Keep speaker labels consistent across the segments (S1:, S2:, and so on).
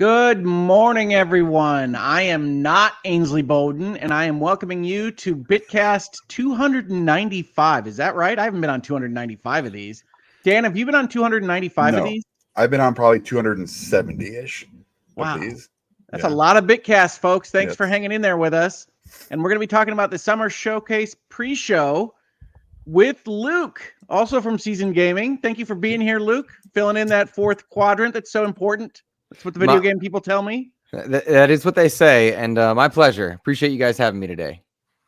S1: Good morning, everyone. I am not Ainsley Bowden, and I am welcoming you to Bitcast 295. Is that right? I haven't been on 295 of these. Dan, have you been on 295 of these?
S2: I've been on probably 270-ish
S1: Wow.
S2: of these.
S1: That's a lot of Bitcast, folks. Thanks
S2: Yes.
S1: for hanging in there with us. And we're going to be talking about the Summer Showcase pre-show with Luke, also from Season Gaming. Thank you for being here, Luke, filling in that fourth quadrant that's so important. That's what the video game people tell me.
S3: That is what they say, and my pleasure. Appreciate you guys having me today.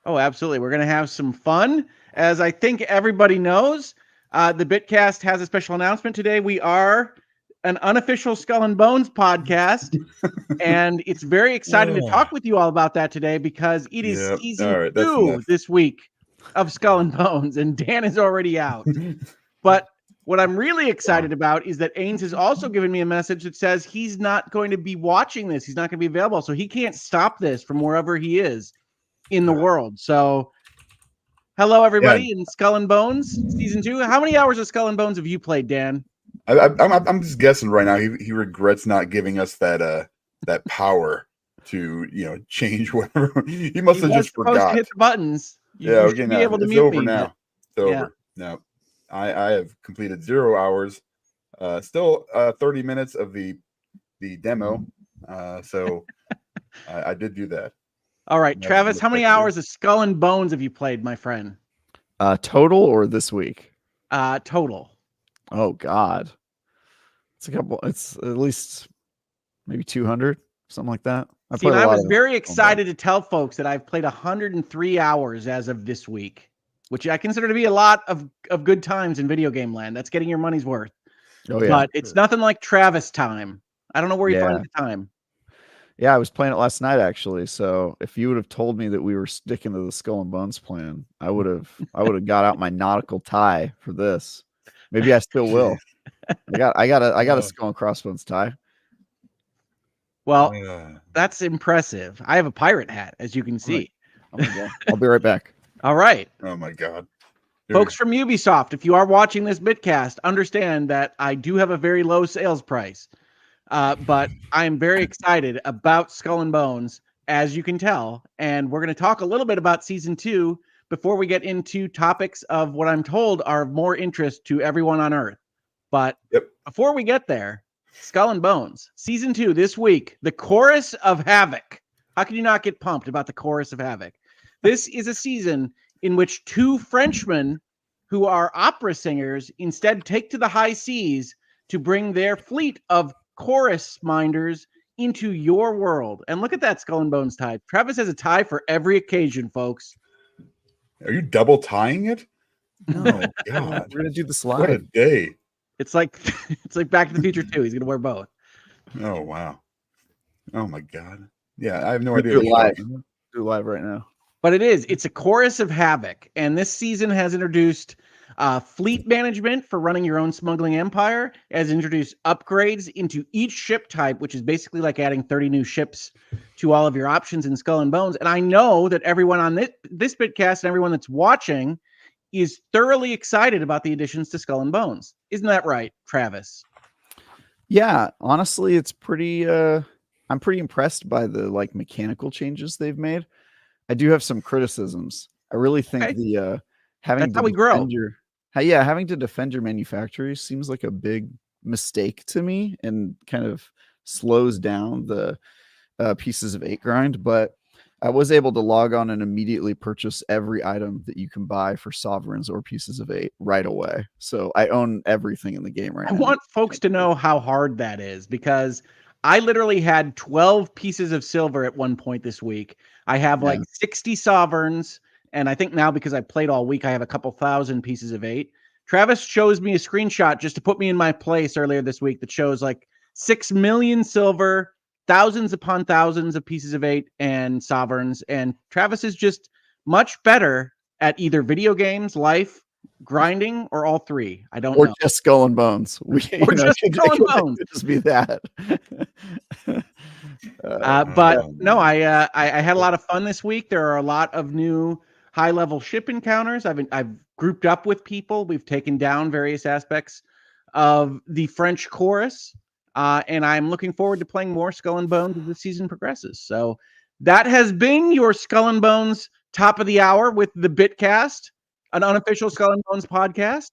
S1: Oh, absolutely. We're going to have some fun. As I think everybody knows, the Bitcast has a special announcement today. We are an unofficial Skull and Bones podcast, and it's very exciting to talk with you all about that today because it is season 2 this week of Skull and Bones, and Dan is already out. But what I'm really excited about is that Ains has also given me a message that says he's not going to be watching this. He's not going to be available, so he can't stop this from wherever he is in the world. So hello, everybody, in Skull and Bones season 2. How many hours of Skull and Bones have you played, Dan?
S2: I'm just guessing right now. He regrets not giving us that power to change whatever. He must have just forgot
S1: to hit the buttons.
S2: You
S1: should be able to
S2: it's
S1: mute
S2: over
S1: me,
S2: now. It's over. No, I have completed 0 hours. Still 30 minutes of the demo. So I did do that.
S1: All right, Travis, how many hours of Skull and Bones have you played, my friend?
S4: Total or this week?
S1: Total.
S4: Oh God, it's a couple. It's at least maybe 200, something like that.
S1: I was very excited to tell folks that I've played 103 hours as of this week, which I consider to be a lot of good times in video game land. That's getting your money's worth.
S4: Oh yeah,
S1: but it's nothing like Travis time. I don't know where you find the time.
S4: Yeah, I was playing it last night actually. So if you would have told me that we were sticking to the Skull and Bones plan, I would have got out my nautical tie for this. Maybe I still will. I got a Skull and Crossbones tie.
S1: Well, that's impressive. I have a pirate hat, as you can see.
S4: Oh my God. I'll be right back.
S1: All right.
S2: Oh my God.
S1: Folks from Ubisoft, if you are watching this Bitcast, understand that I do have a very low sales price. But I am very excited about Skull and Bones, as you can tell. And we're going to talk a little bit about Season 2 before we get into topics of what I'm told are of more interest to everyone on Earth. But before we get there, Skull and Bones, Season 2 this week, the Chorus of Havoc. How can you not get pumped about the Chorus of Havoc? This is a season in which 2 Frenchmen who are opera singers instead take to the high seas to bring their fleet of chorus minders into your world. And look at that Skull and Bones tie. Travis has a tie for every occasion, folks.
S2: Are you double tying it?
S4: No, God. We're gonna do the slide.
S2: What a day.
S1: It's like Back to the Future 2. He's gonna wear both.
S2: Oh wow. Oh my God. Yeah, I have no idea.
S4: Do live right now.
S1: But it's a Chorus of Havoc, and this season has introduced fleet management for running your own smuggling empire, has introduced upgrades into each ship type, which is basically like adding 30 new ships to all of your options in Skull and Bones. And I know that everyone on this Bitcast and everyone that's watching is thoroughly excited about the additions to Skull and Bones. Isn't that right, Travis?
S4: Yeah, honestly, it's pretty I'm pretty impressed by the mechanical changes they've made. I do have some criticisms. I really think having to defend your manufacturers seems like a big mistake to me and kind of slows down the pieces of 8 grind. But I was able to log on and immediately purchase every item that you can buy for sovereigns or pieces of 8 right away. So I own everything in the game right now.
S1: I want folks to know how hard that is because I literally had 12 pieces of silver at one point this week. I have 60 sovereigns, and I think now because I played all week, I have a couple thousand pieces of 8. Travis shows me a screenshot just to put me in my place earlier this week that shows 6 million silver, thousands upon thousands of pieces of 8 and sovereigns. And Travis is just much better at either video games, life, grinding, or all 3. I don't know.
S4: Or just Skull and Bones.
S1: Or just Skull and Bones.
S4: Could just be that.
S1: But no, I had a lot of fun this week. There are a lot of new high-level ship encounters. I've grouped up with people. We've taken down various aspects of the French chorus. And I'm looking forward to playing more Skull and Bones as the season progresses. So that has been your Skull and Bones top of the hour with the Bitcast, an unofficial Skull and Bones podcast.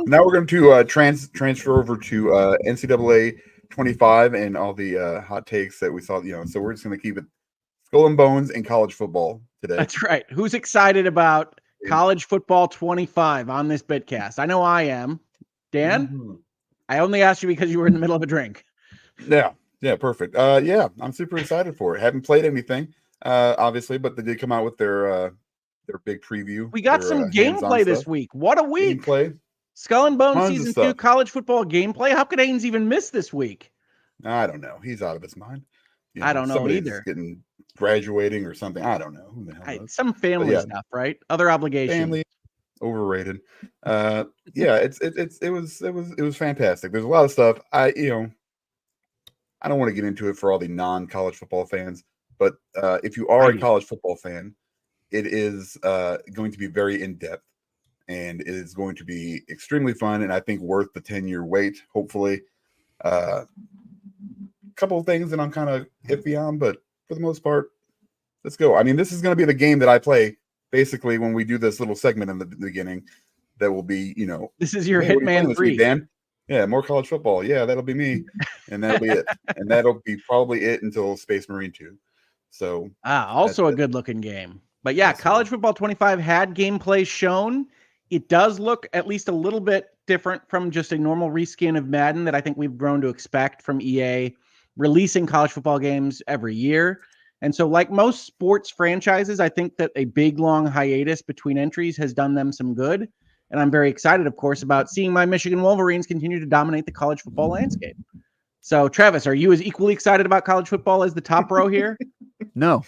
S2: Now we're going to transfer over to NCAA 25 and all the hot takes that we saw. So we're just going to keep it Skull and Bones and college football today.
S1: That's right. Who's excited about college football 25 on this Bitcast? I know I am. Dan?
S2: Mm-hmm.
S1: I only asked you because you were in the middle of a drink.
S2: Yeah, perfect. Yeah, I'm super excited for it. Haven't played anything, obviously, but they did come out with their big preview.
S1: We got some gameplay this week. What a week!
S2: Gameplay.
S1: Skull and Bones
S2: Tons of
S1: Season 2
S2: stuff.
S1: college football gameplay. How could Ains even miss this week?
S2: I don't know. He's out of his mind.
S1: I don't know either.
S2: Getting graduating or something. I don't know. Who the hell knows?
S1: Some family stuff, right? Other obligations.
S2: Family. Overrated. Yeah, it was fantastic. There's a lot of stuff. I don't want to get into it for all the non-college football fans, but if you are a college football fan, it is going to be very in-depth, and it is going to be extremely fun, and I think worth the 10-year wait. Hopefully, a couple of things that I'm kind of iffy on, but for the most part, let's go. I mean, this is going to be the game that I play. Basically, when we do this little segment in the beginning, that will be,
S1: this is your Hitman 3,
S2: Dan. Yeah, more college football. Yeah, that'll be me, and that'll be it, and that'll be probably it until Space Marine 2. So,
S1: also a good-looking game. But yeah, College Football 25 had gameplay shown. It does look at least a little bit different from just a normal reskin of Madden that I think we've grown to expect from EA releasing college football games every year. And so, like most sports franchises, I think that a big, long hiatus between entries has done them some good. And I'm very excited, of course, about seeing my Michigan Wolverines continue to dominate the college football landscape. So, Travis, are you as equally excited about college football as the top row here?
S4: No.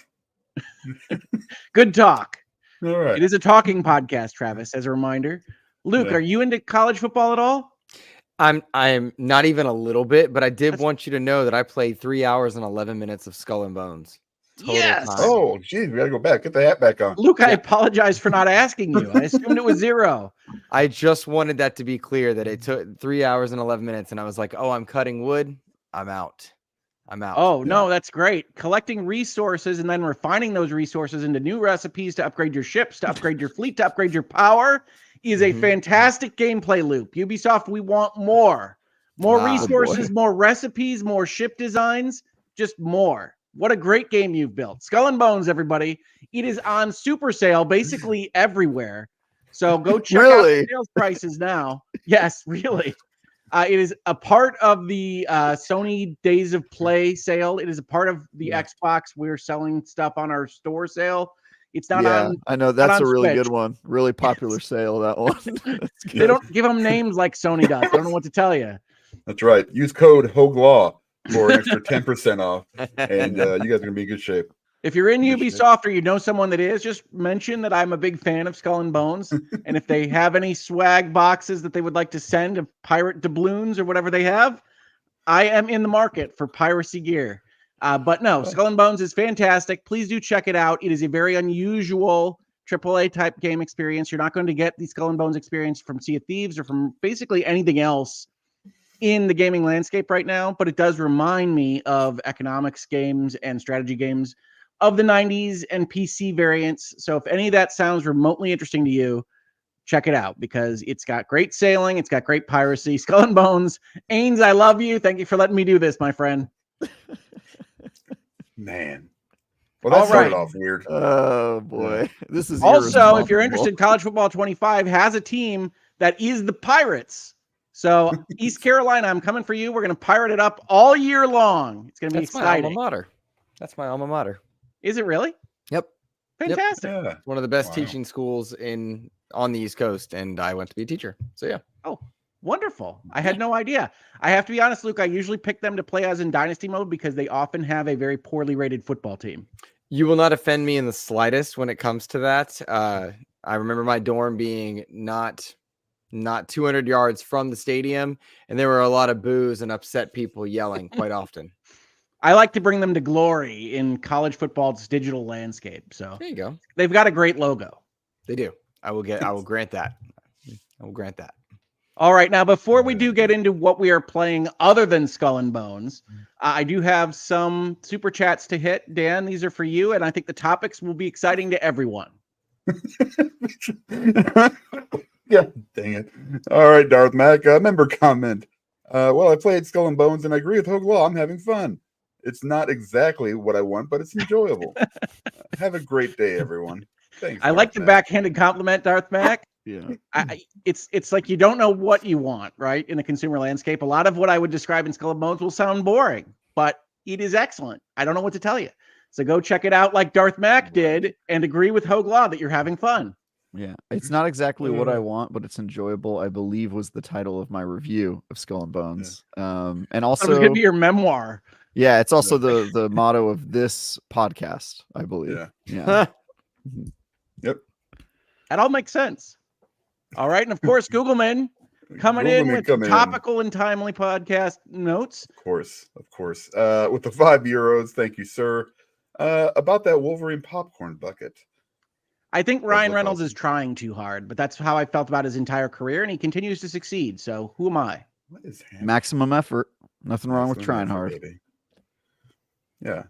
S1: Good talk.
S2: All right.
S1: It is a talking podcast, Travis, as a reminder. Luke, are you into college football at all?
S3: I'm not even a little bit, but I did want you to know that I played 3 hours and 11 minutes of Skull and Bones.
S1: Yes.
S3: Time.
S2: Oh, geez, we got to go back. Get the hat back on.
S1: Luke, I apologize for not asking you. I assumed it was 0.
S3: I just wanted that to be clear that it took 3 hours and 11 minutes. And I was like, oh, I'm cutting wood. I'm out.
S1: Oh, no, that's great. Collecting resources and then refining those resources into new recipes to upgrade your ships, to upgrade your fleet, to upgrade your power is a fantastic gameplay loop. Ubisoft, we want more. More resources, more recipes, more ship designs, just more. What a great game you've built. Skull and Bones, everybody. It is on super sale basically everywhere. So go check out the sales prices now. Yes, really. It is a part of the Sony Days of Play sale. It is a part of the Xbox. We're selling stuff on our store sale. It's not on.
S4: I know that's a really
S1: Switch.
S4: good one. Really popular sale, that one.
S1: They don't give them names like Sony does. I don't know what to tell you.
S2: That's right. Use code HOGLAW for an extra 10% off, and you guys are going to be in good shape.
S1: If you're in Ubisoft or you know someone that is, just mention that I'm a big fan of Skull and Bones. And if they have any swag boxes that they would like to send of pirate doubloons or whatever they have, I am in the market for piracy gear. But no, Skull and Bones is fantastic. Please do check it out. It is a very unusual AAA type game experience. You're not going to get the Skull and Bones experience from Sea of Thieves or from basically anything else in the gaming landscape right now, but it does remind me of economics games and strategy games of the 90s and PC variants. So if any of that sounds remotely interesting to you, check it out because it's got great sailing. It's got great piracy. Skull and Bones. Ains, I love you. Thank you for letting me do this, my friend.
S2: Man. Well, that started off weird.
S4: Oh, boy. This is
S1: also, if you're interested, College Football 25 has a team that is the Pirates. So East Carolina, I'm coming for you. We're going to pirate it up all year long. It's going to be exciting.
S3: My alma mater. That's my alma mater.
S1: Is it really?
S3: Yep.
S1: Fantastic.
S2: Yeah.
S3: One of the best teaching schools on the East Coast, and I went to be a teacher. So yeah.
S1: Oh, wonderful. I had no idea. I have to be honest, Luke, I usually pick them to play as in Dynasty mode because they often have a very poorly rated football team.
S3: You will not offend me in the slightest when it comes to that. I remember my dorm being not 200 yards from the stadium, and there were a lot of boos and upset people yelling quite often.
S1: I like to bring them to glory in college football's digital landscape. So
S3: there you go.
S1: They've got a great logo.
S3: They do. I will grant that. I will grant that.
S1: All right, now before we do get into what we are playing other than Skull and Bones, I do have some super chats to hit. Dan, these are for you, and I think the topics will be exciting to everyone.
S2: Yeah, dang it. All right, Darth Mac, member comment. Well, I played Skull and Bones, and I agree with Hogue Law. I'm having fun. It's not exactly what I want, but it's enjoyable. Have a great day, everyone. Thanks.
S1: I like the backhanded compliment, Darth Mac.
S4: Yeah.
S1: It's like you don't know what you want, right? In the consumer landscape, a lot of what I would describe in Skull and Bones will sound boring, but it is excellent. I don't know what to tell you. So go check it out like Darth Mac did and agree with Hogue Law that you're having fun.
S4: Yeah. It's not exactly what I want, but it's enjoyable, I believe was the title of my review of Skull and Bones. And also
S1: it was going to be your memoir.
S4: Yeah, it's also the motto of this podcast, I believe. Yeah.
S2: Yep.
S1: That all makes sense. All right. And of course, Googleman coming in with topical and timely podcast notes.
S2: Of course. With the €5. Thank you, sir. About that Wolverine popcorn bucket.
S1: I think Ryan Reynolds is trying too hard, but that's how I felt about his entire career, and he continues to succeed. So who am I?
S2: What is happening?
S4: Maximum effort. Nothing wrong with trying hard.
S2: Baby. Yeah.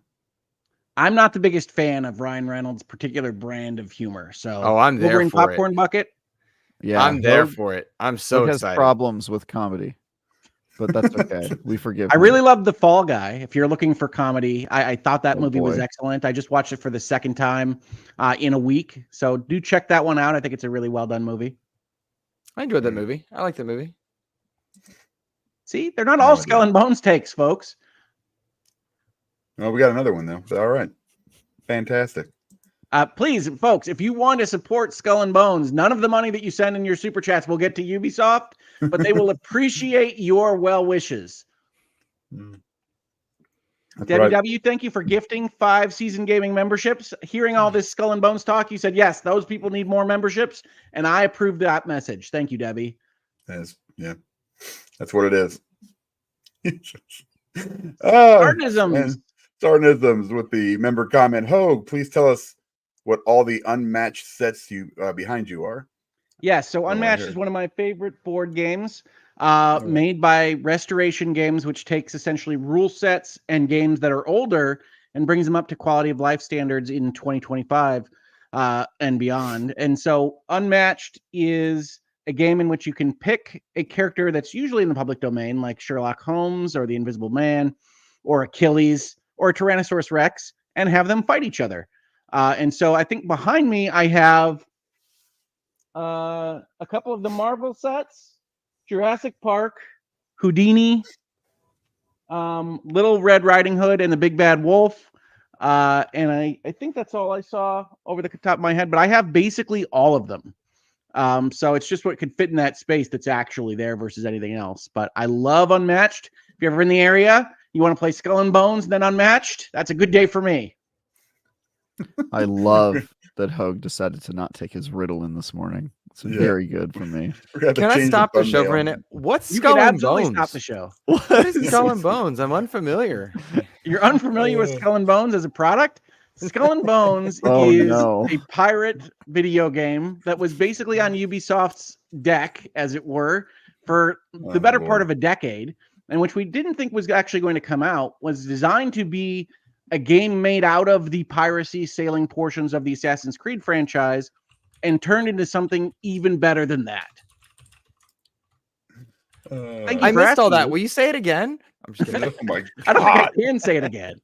S1: I'm not the biggest fan of Ryan Reynolds' particular brand of humor. So
S3: I'm there
S1: Wolverine
S3: for
S1: popcorn
S3: it.
S1: bucket.
S3: Yeah, I'm there for it. I'm so excited.
S4: Has problems with comedy, but that's okay. We forgive.
S1: I really love The Fall Guy. If you're looking for comedy, I thought that movie was excellent. I just watched it for the second time in a week. So do check that one out. I think it's a really well done movie.
S3: I enjoyed that movie. I like that movie.
S1: See, they're not all Skull and Bones takes, folks.
S2: Well, we got another one though. All right. Fantastic.
S1: Please, folks, if you want to support Skull and Bones, none of the money that you send in your super chats will get to Ubisoft, but they will appreciate your well wishes. Debbie W, thank you for gifting 5 Season Gaming memberships. Hearing all this Skull and Bones talk, you said, yes, those people need more memberships, and I approve that message. Thank you, Debbie.
S2: That's what it is. Sarnisms with the member comment. Hogue, please tell us what all the unmatched sets behind you are.
S1: Yes, so Unmatched is one of my favorite board games, made by Restoration Games, which takes essentially rule sets and games that are older and brings them up to quality of life standards in 2025 and beyond. And so Unmatched is a game in which you can pick a character that's usually in the public domain, like Sherlock Holmes or the Invisible Man or Achilles or Tyrannosaurus Rex, and have them fight each other. And so I think behind me, I have a couple of the Marvel sets, Jurassic Park, Houdini, Little Red Riding Hood, and the Big Bad Wolf. And I think that's all I saw over the top of my head, but I have basically all of them. So it's just what could fit in that space that's actually there versus anything else. But I love Unmatched. If you're ever in the area, you want to play Skull and Bones, then Unmatched, that's a good day for me.
S4: I love that Hogue decided to not take his Ritalin this morning. It's very good for me.
S3: Can I stop the show for a minute? What's Skull and Bones?
S1: Stop the show.
S3: What is Skull and Bones? I'm unfamiliar.
S1: You're unfamiliar with Skull and Bones as a product? Skull and Bones is a pirate video game that was basically on Ubisoft's deck, as it were, for the better part of a decade, and which we didn't think was actually going to come out, was designed to be a game made out of the piracy sailing portions of the Assassin's Creed franchise and turned into something even better than that.
S3: I missed all that. Will you say it again? I'm just kidding.
S2: Oh my God.
S1: I don't think I can say it again.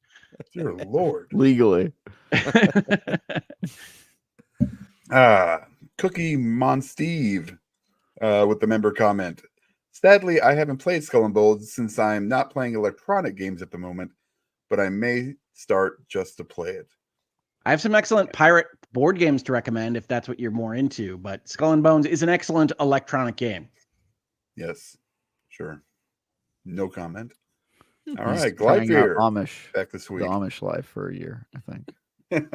S2: Dear Lord.
S4: Legally.
S2: Cookie Monsteve with the member comment. Sadly, I haven't played Skull and Bones since I'm not playing electronic games at the moment, but I may start just to play it.
S1: I have some excellent pirate board games to recommend if that's what you're more into, but Skull and Bones is an excellent electronic game.
S2: Yes, sure. No comment. All right, Glyphere
S4: Amish
S2: back this week.
S4: The Amish life for a year, I think.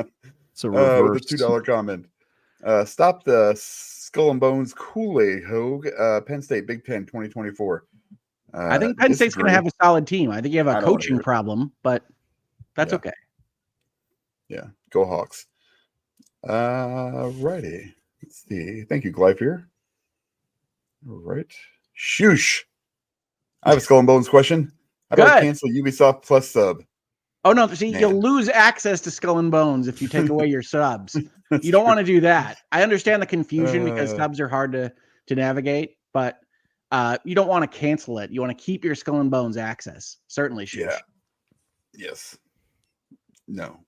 S4: So reverse.
S2: With a $2 comment. Stop the Skull and Bones Kool-Aid, Hogue. Penn State Big Ten 2024.
S1: I think Penn State's going to have a solid team. I think you have a coaching problem, but that's okay.
S2: Yeah, go Hawks. Righty. Let's see. Thank you, Glyphere. All right. Shoosh. I have a Skull and Bones question. How do I cancel Ubisoft Plus sub?
S1: Oh no! See, you'll lose access to Skull and Bones if you take away your subs. You don't want to do that. I understand the confusion because subs are hard to navigate, but you don't want to cancel it. You want to keep your Skull and Bones access. Certainly, Shush.
S2: Yeah. Yes. No.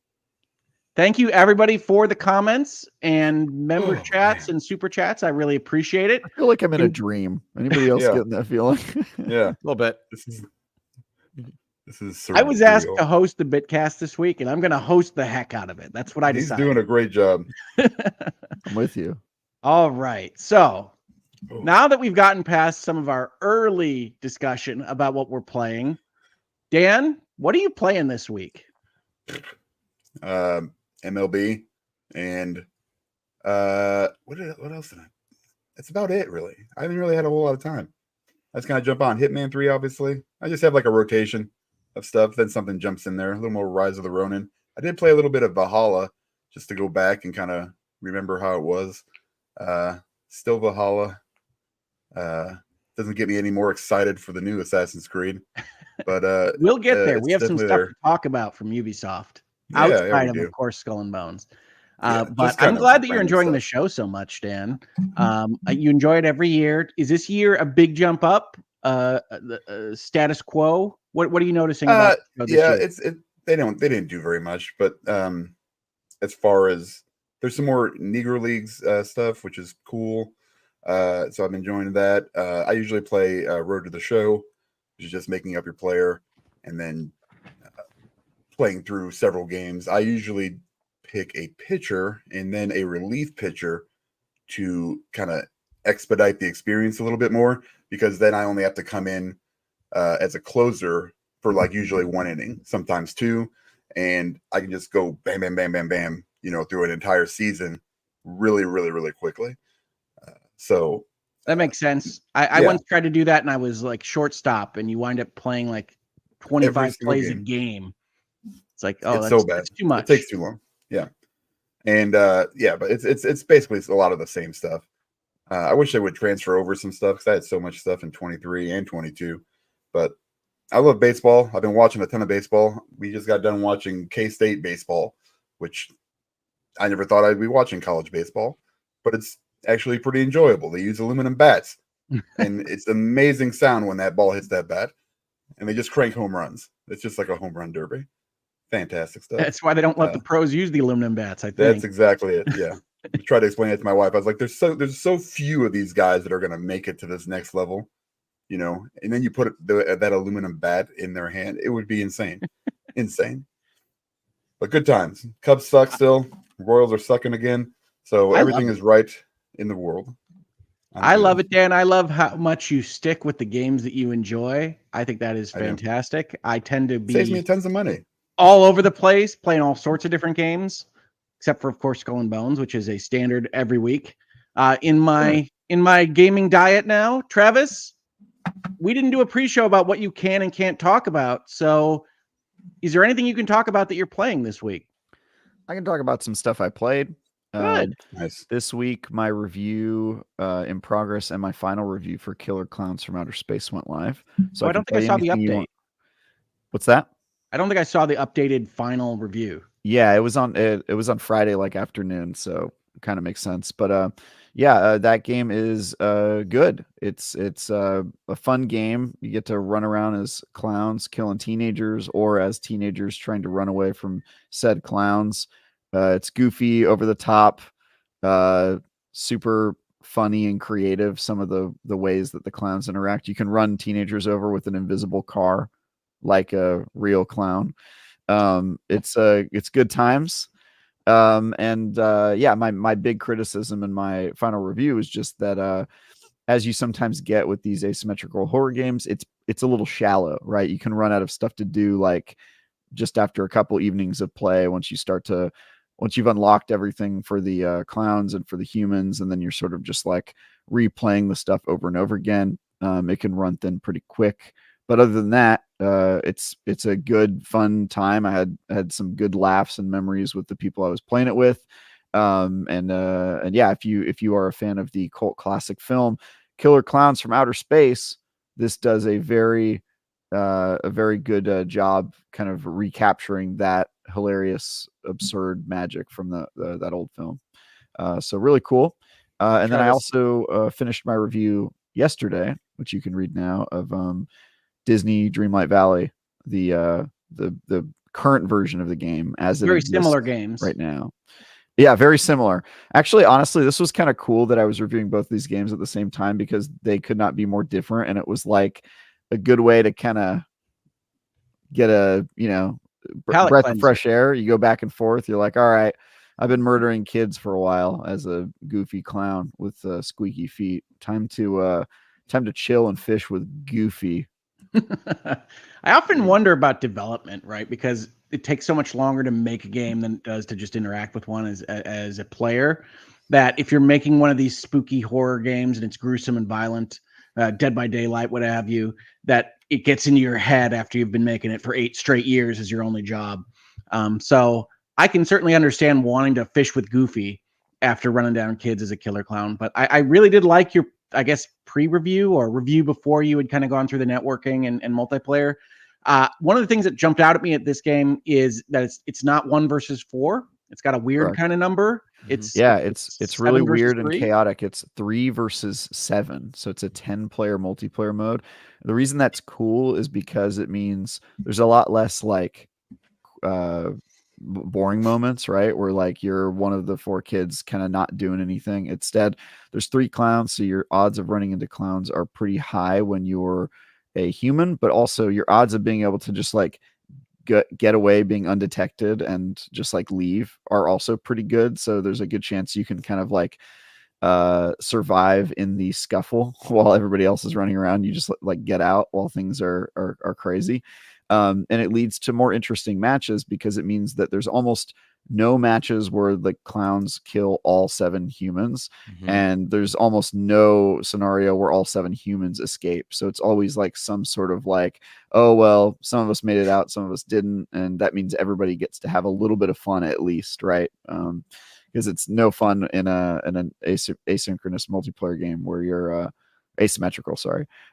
S1: Thank you, everybody, for the comments and member chats and super chats. I really appreciate it.
S4: I feel like I'm in a dream. Anybody else getting that feeling?
S2: Yeah,
S3: a little bit.
S2: This is.
S1: I was asked to host the Bitcast this week, and I'm going to host the heck out of it. That's what I decided.
S2: He's doing a great job.
S4: I'm with you.
S1: All right. So now that we've gotten past some of our early discussion about what we're playing, Dan, what are you playing this week?
S2: MLB and what else did I? That's about it, really. I haven't really had a whole lot of time. I just kind of jump on Hitman 3, obviously. I just have like a rotation of stuff. Then something jumps in there. A little more Rise of the Ronin. I did play a little bit of Valhalla just to go back and kind of remember how it was. Still Valhalla. Doesn't get me any more excited for the new Assassin's Creed. But
S1: we'll get there. We have some stuff to talk about from Ubisoft. Outside of course, Skull and Bones. But I'm glad that you're enjoying the show so much, Dan. You enjoy it every year. Is this year a big jump up? Status quo? What are you noticing about the show this year?
S2: They didn't do very much, but as far as there's some more Negro Leagues stuff, which is cool. So I'm enjoying that. I usually play Road to the Show, which is just making up your player and then playing through several games. I usually pick a pitcher and then a relief pitcher to kind of expedite the experience a little bit more, because then I only have to come in as a closer for like usually 1 inning, sometimes 2, and I can just go bam, bam, bam, bam, bam, through an entire season really, really, really quickly. So
S1: that makes sense. I once tried to do that, and I was like shortstop, and you wind up playing like 25 plays a game. It's like,
S2: it's so bad.
S1: It's too much.
S2: It takes too long. Yeah. And but it's basically a lot of the same stuff. I wish they would transfer over some stuff because I had so much stuff in 23 and 22. But I love baseball. I've been watching a ton of baseball. We just got done watching K-State baseball, which I never thought I'd be watching college baseball, but it's actually pretty enjoyable. They use aluminum bats, and it's amazing sound when that ball hits that bat, and they just crank home runs. It's just like a home run derby. Fantastic stuff.
S1: That's why they don't let the pros use the aluminum bats, I think.
S2: That's exactly it. Yeah. I tried to explain it to my wife. I was like, there's so few of these guys that are going to make it to this next level, and then you put that aluminum bat in their hand. It would be insane. Insane. But good times. Cubs suck still. Royals are sucking again. So everything is right in the world.
S1: I love it, Dan. I love how much you stick with the games that you enjoy. I think that is fantastic. I tend to be...
S2: Saves me tons of money.
S1: All over the place, playing all sorts of different games, except for, of course, Skull and Bones, which is a standard every week. In my gaming diet now, Travis, we didn't do a pre-show about what you can and can't talk about. So is there anything you can talk about that you're playing this week?
S4: I can talk about some stuff I played.
S1: Good.
S4: Nice. This week, my review in progress and my final review for Killer Clowns from Outer Space went live. So
S1: I don't think I saw the update.
S4: What's that?
S1: I don't think I saw the updated final review.
S4: Yeah, it was on Friday afternoon, so it kind of makes sense. But that game is good. It's a fun game. You get to run around as clowns killing teenagers, or as teenagers trying to run away from said clowns. It's goofy, over the top, super funny and creative. Some of the ways that the clowns interact. You can run teenagers over with an invisible car, like a real clown. It's good times. My big criticism in my final review is just that as you sometimes get with these asymmetrical horror games, it's a little shallow, right? You can run out of stuff to do like just after a couple evenings of play, once you've unlocked everything for the clowns and for the humans, and then you're sort of just like replaying the stuff over and over again. It can run thin pretty quick. But other than that, it's a good, fun time. I had some good laughs and memories with the people I was playing it with. If you are a fan of the cult classic film, Killer Clowns from Outer Space, this does a very good job kind of recapturing that hilarious, absurd magic from that old film. So really cool. And then I also finished my review yesterday, which you can read now, of Disney Dreamlight Valley, the current version of the game as it
S1: very
S4: exists
S1: similar games
S4: right now. Yeah, very similar. Actually, honestly, this was kind of cool that I was reviewing both these games at the same time because they could not be more different, and it was like a good way to kind of get a breath of fresh air. You go back and forth. You're like, all right, I've been murdering kids for a while as a goofy clown with squeaky feet. Time to chill and fish with Goofy.
S1: I often wonder about development, right? Because it takes so much longer to make a game than it does to just interact with one as a player. That if you're making one of these spooky horror games and it's gruesome and violent, Dead by Daylight, what have you, that it gets into your head after you've been making it for 8 straight years as your only job. So I can certainly understand wanting to fish with Goofy after running down kids as a killer clown. But I really did like your, I guess, pre-review or review before you had kind of gone through the networking and multiplayer. One of the things that jumped out at me at this game is that it's not 1 versus 4. It's got a weird kind of number. It's
S4: really weird and chaotic. It's 3 versus 7. So it's a 10-player multiplayer mode. The reason that's cool is because it means there's a lot less like boring moments, right? Where like you're one of the 4 kids kind of not doing anything. Instead, there's 3 clowns, so your odds of running into clowns are pretty high when you're a human, but also your odds of being able to just like get away being undetected and just like leave are also pretty good. So there's a good chance you can kind of like survive in the scuffle while everybody else is running around. You just like get out while things are crazy. And it leads to more interesting matches because it means that there's almost no matches where the clowns kill all 7 humans, and there's almost no scenario where all 7 humans escape. So it's always like some sort of like, oh, well, some of us made it out, some of us didn't. And that means everybody gets to have a little bit of fun at least, right? Because it's no fun in an asynchronous multiplayer game where you're asymmetrical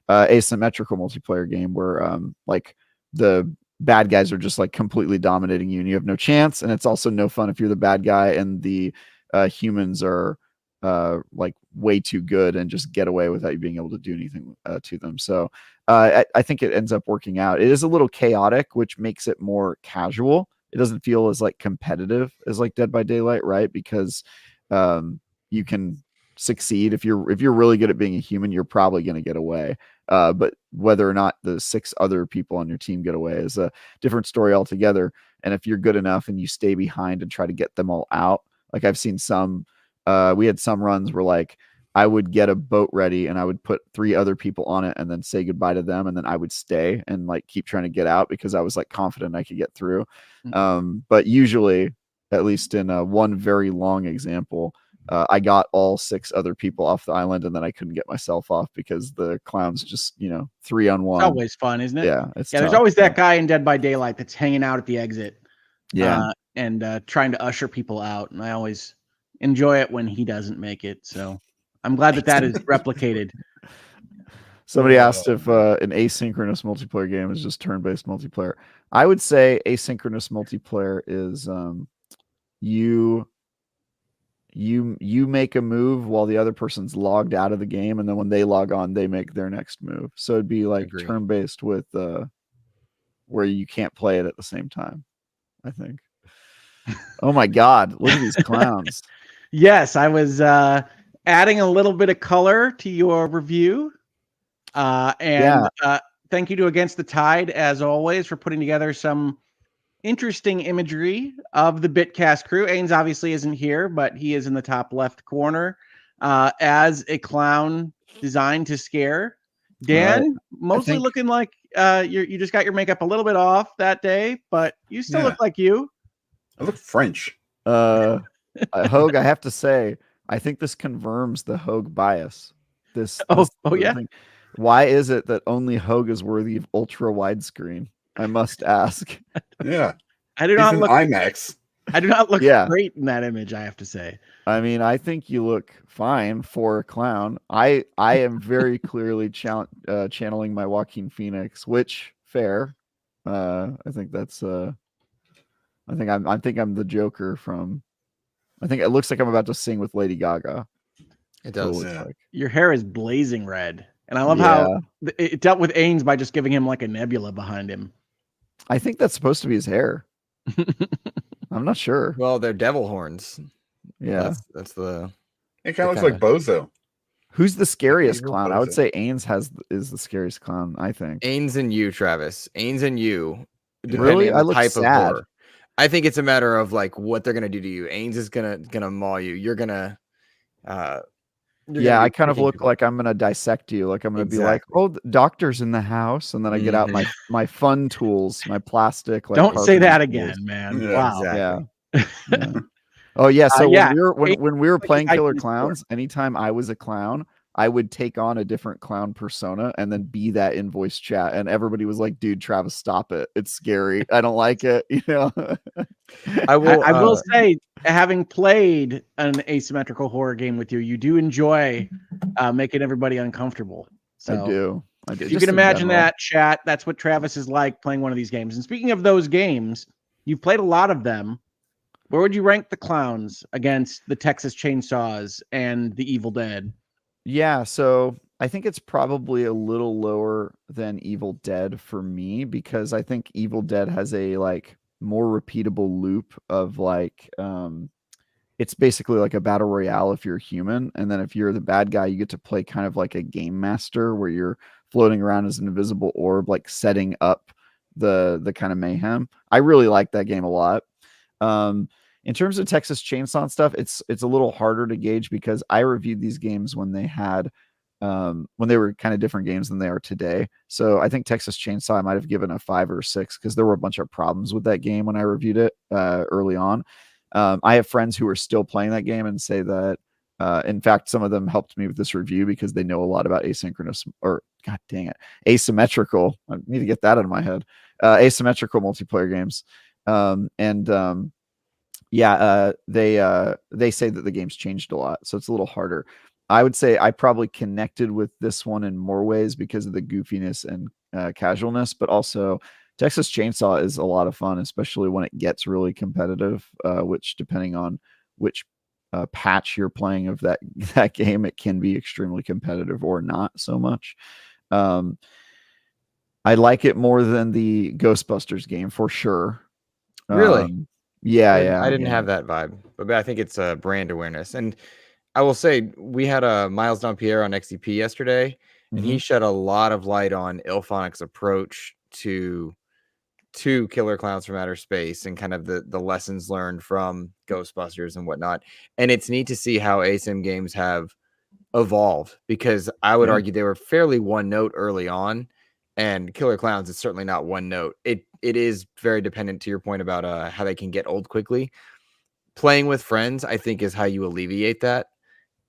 S4: multiplayer game where like the bad guys are just like completely dominating you and you have no chance. And it's also no fun if you're the bad guy and the humans are like way too good and just get away without you being able to do anything to them. So I think it ends up working out. It is a little chaotic, which makes it more casual. It doesn't feel as like competitive as like Dead by Daylight, right? Because you can succeed if you're really good at being a human, you're probably going to get away. But whether or not the 6 other people on your team get away is a different story altogether. And if you're good enough and you stay behind and try to get them all out, like I've seen some, we had some runs where like I would get a boat ready and I would put 3 other people on it and then say goodbye to them. And then I would stay and like keep trying to get out because I was like confident I could get through. But usually, at least in one very long example, I got all 6 other people off the island and then I couldn't get myself off because the clowns just, 3-on-1.
S1: It's always fun, isn't it?
S4: Yeah. It's
S1: there's always that guy in Dead by Daylight that's hanging out at the exit.
S4: Yeah.
S1: And trying to usher people out. And I always enjoy it when he doesn't make it. So I'm glad that is replicated.
S4: Somebody asked if an asynchronous multiplayer game is just turn-based multiplayer. I would say asynchronous multiplayer is you make a move while the other person's logged out of the game, and then when they log on, they make their next move. So it'd be like turn-based with where you can't play it at the same time, I think. Oh my God, look at these clowns.
S1: Yes, I was adding a little bit of color to your review. Thank you to Against the Tide, as always, for putting together some interesting imagery of the Bitcast crew. Ains obviously isn't here, but he is in the top left corner as a clown designed to scare. Dan, mostly looking like you just got your makeup a little bit off that day, but you still look like you.
S2: I look French.
S4: Hogue, I have to say, I think this confirms the Hogue bias. This thing. Why is it that only Hogue is worthy of ultra widescreen? I must ask.
S2: Yeah,
S1: I do not look
S2: IMAX.
S1: I do not look great in that image, I have to say.
S4: I mean, I think you look fine for a clown. I am very clearly channeling my Joaquin Phoenix, which fair. I think that's I think I'm the Joker from. I think it looks like I'm about to sing with Lady Gaga.
S3: It does.
S4: Like.
S1: Your hair is blazing red, and I love how it dealt with Ains by just giving him like a nebula behind him.
S4: I think that's supposed to be his hair. I'm not sure.
S3: Well, they're devil horns.
S4: Yeah,
S3: that's the.
S2: It kind of looks like Bozo.
S4: Who's the scariest clown?
S2: Bozo.
S4: I would say Ains is the scariest clown. I think
S3: Ains and you, Travis. Ains and you.
S4: Really, I look sad.
S3: Of horror. I think it's a matter of like what they're gonna do to you. Ains is gonna maul you. You're gonna.
S4: I kind of look like I'm gonna dissect you. Like I'm gonna be like, "Oh, the doctor's in
S3: doctor's
S4: and then I get out my fun tools, my plastic. Like,
S1: don't say that again, man.
S2: Yeah,
S1: wow.
S3: Exactly.
S4: Yeah. Oh yeah. So when we were
S1: like
S4: playing Killer Clowns, anytime I was a clown, I would take on a different clown persona and then be that in voice chat, and everybody was like, "Dude, Travis, stop it! It's scary. I don't like it." You know.
S1: I will say, having played an asymmetrical horror game with you, you do enjoy making everybody uncomfortable. So
S4: I do.
S1: If you can imagine that, chat, that's what Travis is like playing one of these games. And speaking of those games, you've played a lot of them. Where would you rank the clowns against the Texas Chainsaws and the Evil Dead?
S4: Yeah, so I think it's probably a little lower than Evil Dead for me, because I think Evil Dead has a like more repeatable loop of like it's basically like a battle royale if you're human, and then if you're the bad guy, you get to play kind of like a game master where you're floating around as an invisible orb, like setting up the kind of mayhem. I really like that game a lot. In terms of Texas Chainsaw and stuff, it's a little harder to gauge because I reviewed these games when they had when they were kind of different games than they are today. So I think Texas Chainsaw I might have given a 5 or 6 because there were a bunch of problems with that game when I reviewed it early on. I have friends who are still playing that game and say that in fact, some of them helped me with this review because they know a lot about asymmetrical. I need to get that out of my head. Asymmetrical multiplayer games. They say that the game's changed a lot, so it's a little harder. I would say I probably connected with this one in more ways because of the goofiness and casualness, but also Texas Chainsaw is a lot of fun, especially when it gets really competitive, which depending on which patch you're playing of that game, it can be extremely competitive or not so much. I like it more than the Ghostbusters game for sure.
S3: Really? I didn't
S4: Yeah.
S3: have that vibe, but I think it's a brand awareness. And I will say we had a Miles Dampierre on XDP yesterday, and he shed a lot of light on Ilphonic's approach to Killer Clowns from Outer Space and kind of the lessons learned from Ghostbusters and whatnot. And it's neat to see how ASIM games have evolved, because I would argue they were fairly one note early on, and Killer Clowns is certainly not one note. It is very dependent, to your point about how they can get old quickly. Playing with friends, I think, is how you alleviate that.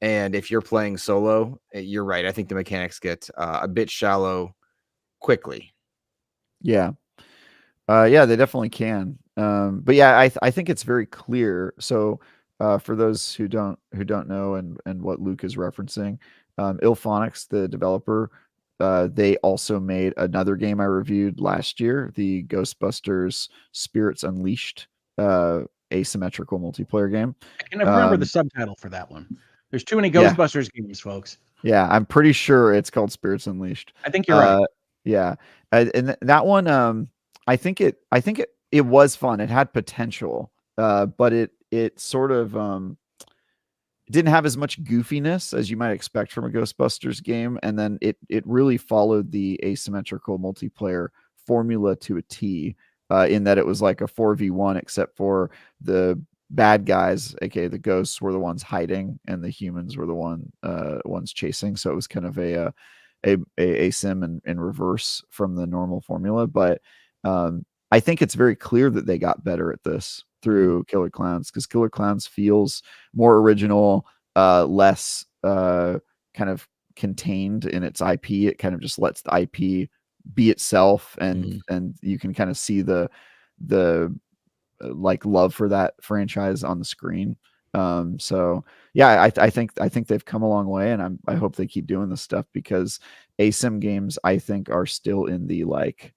S3: And if you're playing solo, you're right. I think the mechanics get a bit shallow quickly.
S4: Yeah. They definitely can. But yeah, I think it's very clear. So for those who don't know and what Luke is referencing, Ilphonics, the developer, they also made another game I reviewed last year, the Ghostbusters Spirits Unleashed asymmetrical multiplayer game.
S1: I can never remember the subtitle for that one. There's too many Ghostbusters games, folks.
S4: Yeah, I'm pretty sure it's called Spirits Unleashed.
S1: I think you're right.
S4: Yeah, and that one, I think it was fun. It had potential, but it sort of didn't have as much goofiness as you might expect from a Ghostbusters game, and then it really followed the asymmetrical multiplayer formula to a T, in that it was like a 4v1, except for the bad guys, aka the ghosts, were the ones hiding, and the humans were the ones chasing. So it was kind of a sim in reverse from the normal formula. But I think it's very clear that they got better at this through Killer Clowns, because Killer Clowns feels more original, less kind of contained in its IP. It kind of just lets the IP be itself, and you can kind of see the like love for that franchise on the screen. So yeah, I think they've come a long way, and I hope they keep doing this stuff, because ASIM games, I think, are still in the like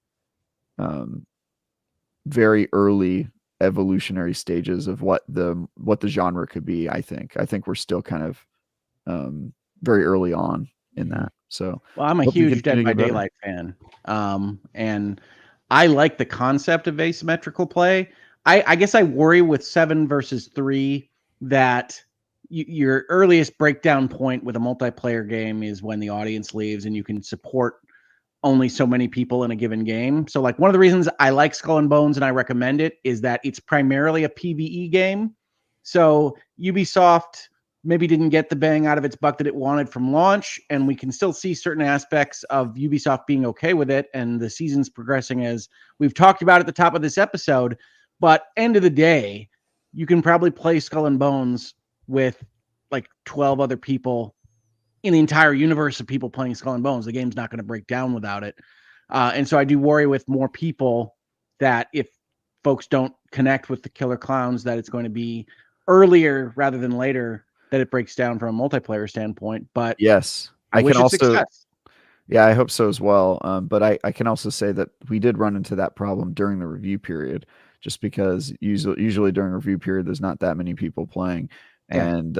S4: very early evolutionary stages of what the genre could be. I think we're still kind of very early on in that. So
S1: well, I'm a huge Dead by Daylight fan, and I like the concept of asymmetrical play. I guess I worry with 7 versus 3 that your earliest breakdown point with a multiplayer game is when the audience leaves and you can support only so many people in a given game. So like one of the reasons I like Skull and Bones and I recommend it is that it's primarily a PvE game. So Ubisoft maybe didn't get the bang out of its buck that it wanted from launch, and we can still see certain aspects of Ubisoft being okay with it, and the season's progressing as we've talked about at the top of this episode. But end of the day, you can probably play Skull and Bones with like 12 other people in the entire universe of people playing Skull and Bones. The game's not going to break down without it. And so I do worry with more people that if folks don't connect with the Killer Clowns, that it's going to be earlier rather than later that it breaks down from a multiplayer standpoint. But
S4: yes,
S1: I wish it success.
S4: Yeah, I hope so as well. But I can also say that we did run into that problem during the review period, just because usually during review period, there's not that many people playing. And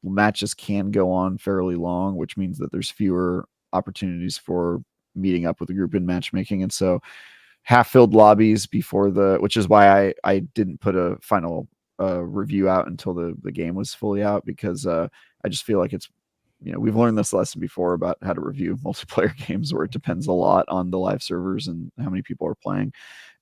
S4: matches can go on fairly long, which means that there's fewer opportunities for meeting up with a group in matchmaking. And so half-filled lobbies before which is why I didn't put a final review out until the game was fully out, because I just feel like it's, we've learned this lesson before about how to review multiplayer games, where it depends a lot on the live servers and how many people are playing.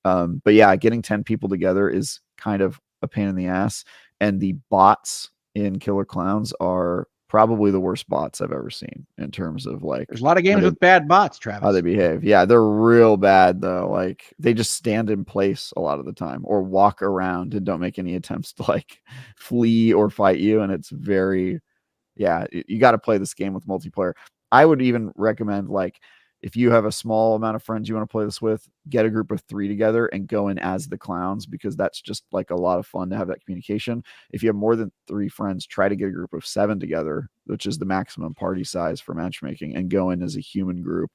S4: But yeah, getting 10 people together is kind of a pain in the ass. And the bots in Killer Clowns are probably the worst bots I've ever seen in terms of like.
S1: There's a lot of games with bad bots, Travis.
S4: How they behave. Yeah, they're real bad though. Like they just stand in place a lot of the time, or walk around and don't make any attempts to like flee or fight you. And it's very, you got to play this game with multiplayer. I would even recommend, like, if you have a small amount of friends you want to play this with, get a group of 3 together and go in as the clowns, because that's just like a lot of fun to have that communication. If you have more than 3 friends, try to get a group of 7 together, which is the maximum party size for matchmaking, and go in as a human group.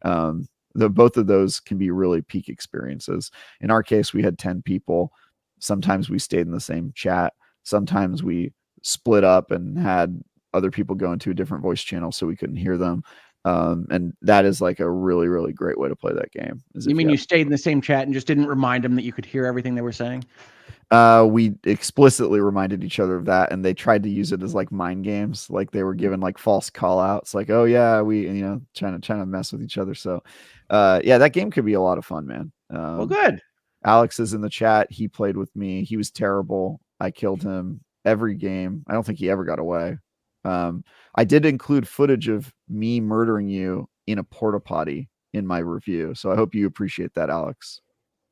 S4: Both of those can be really peak experiences. In our case, we had 10 people. Sometimes we stayed in the same chat. Sometimes we split up and had other people go into a different voice channel so we couldn't hear them. And that is like a really, really great way to play that game.
S1: You mean you stayed in the same chat and just didn't remind them that you could hear everything they were saying?
S4: We explicitly reminded each other of that, and they tried to use it as like mind games. Like they were given like false call outs, like, oh yeah, we, trying to mess with each other. So, that game could be a lot of fun, man.
S1: Well, good.
S4: Alex is in the chat. He played with me. He was terrible. I killed him every game. I don't think he ever got away. I did include footage of me murdering you in a porta potty in my review, so I hope you appreciate that, Alex.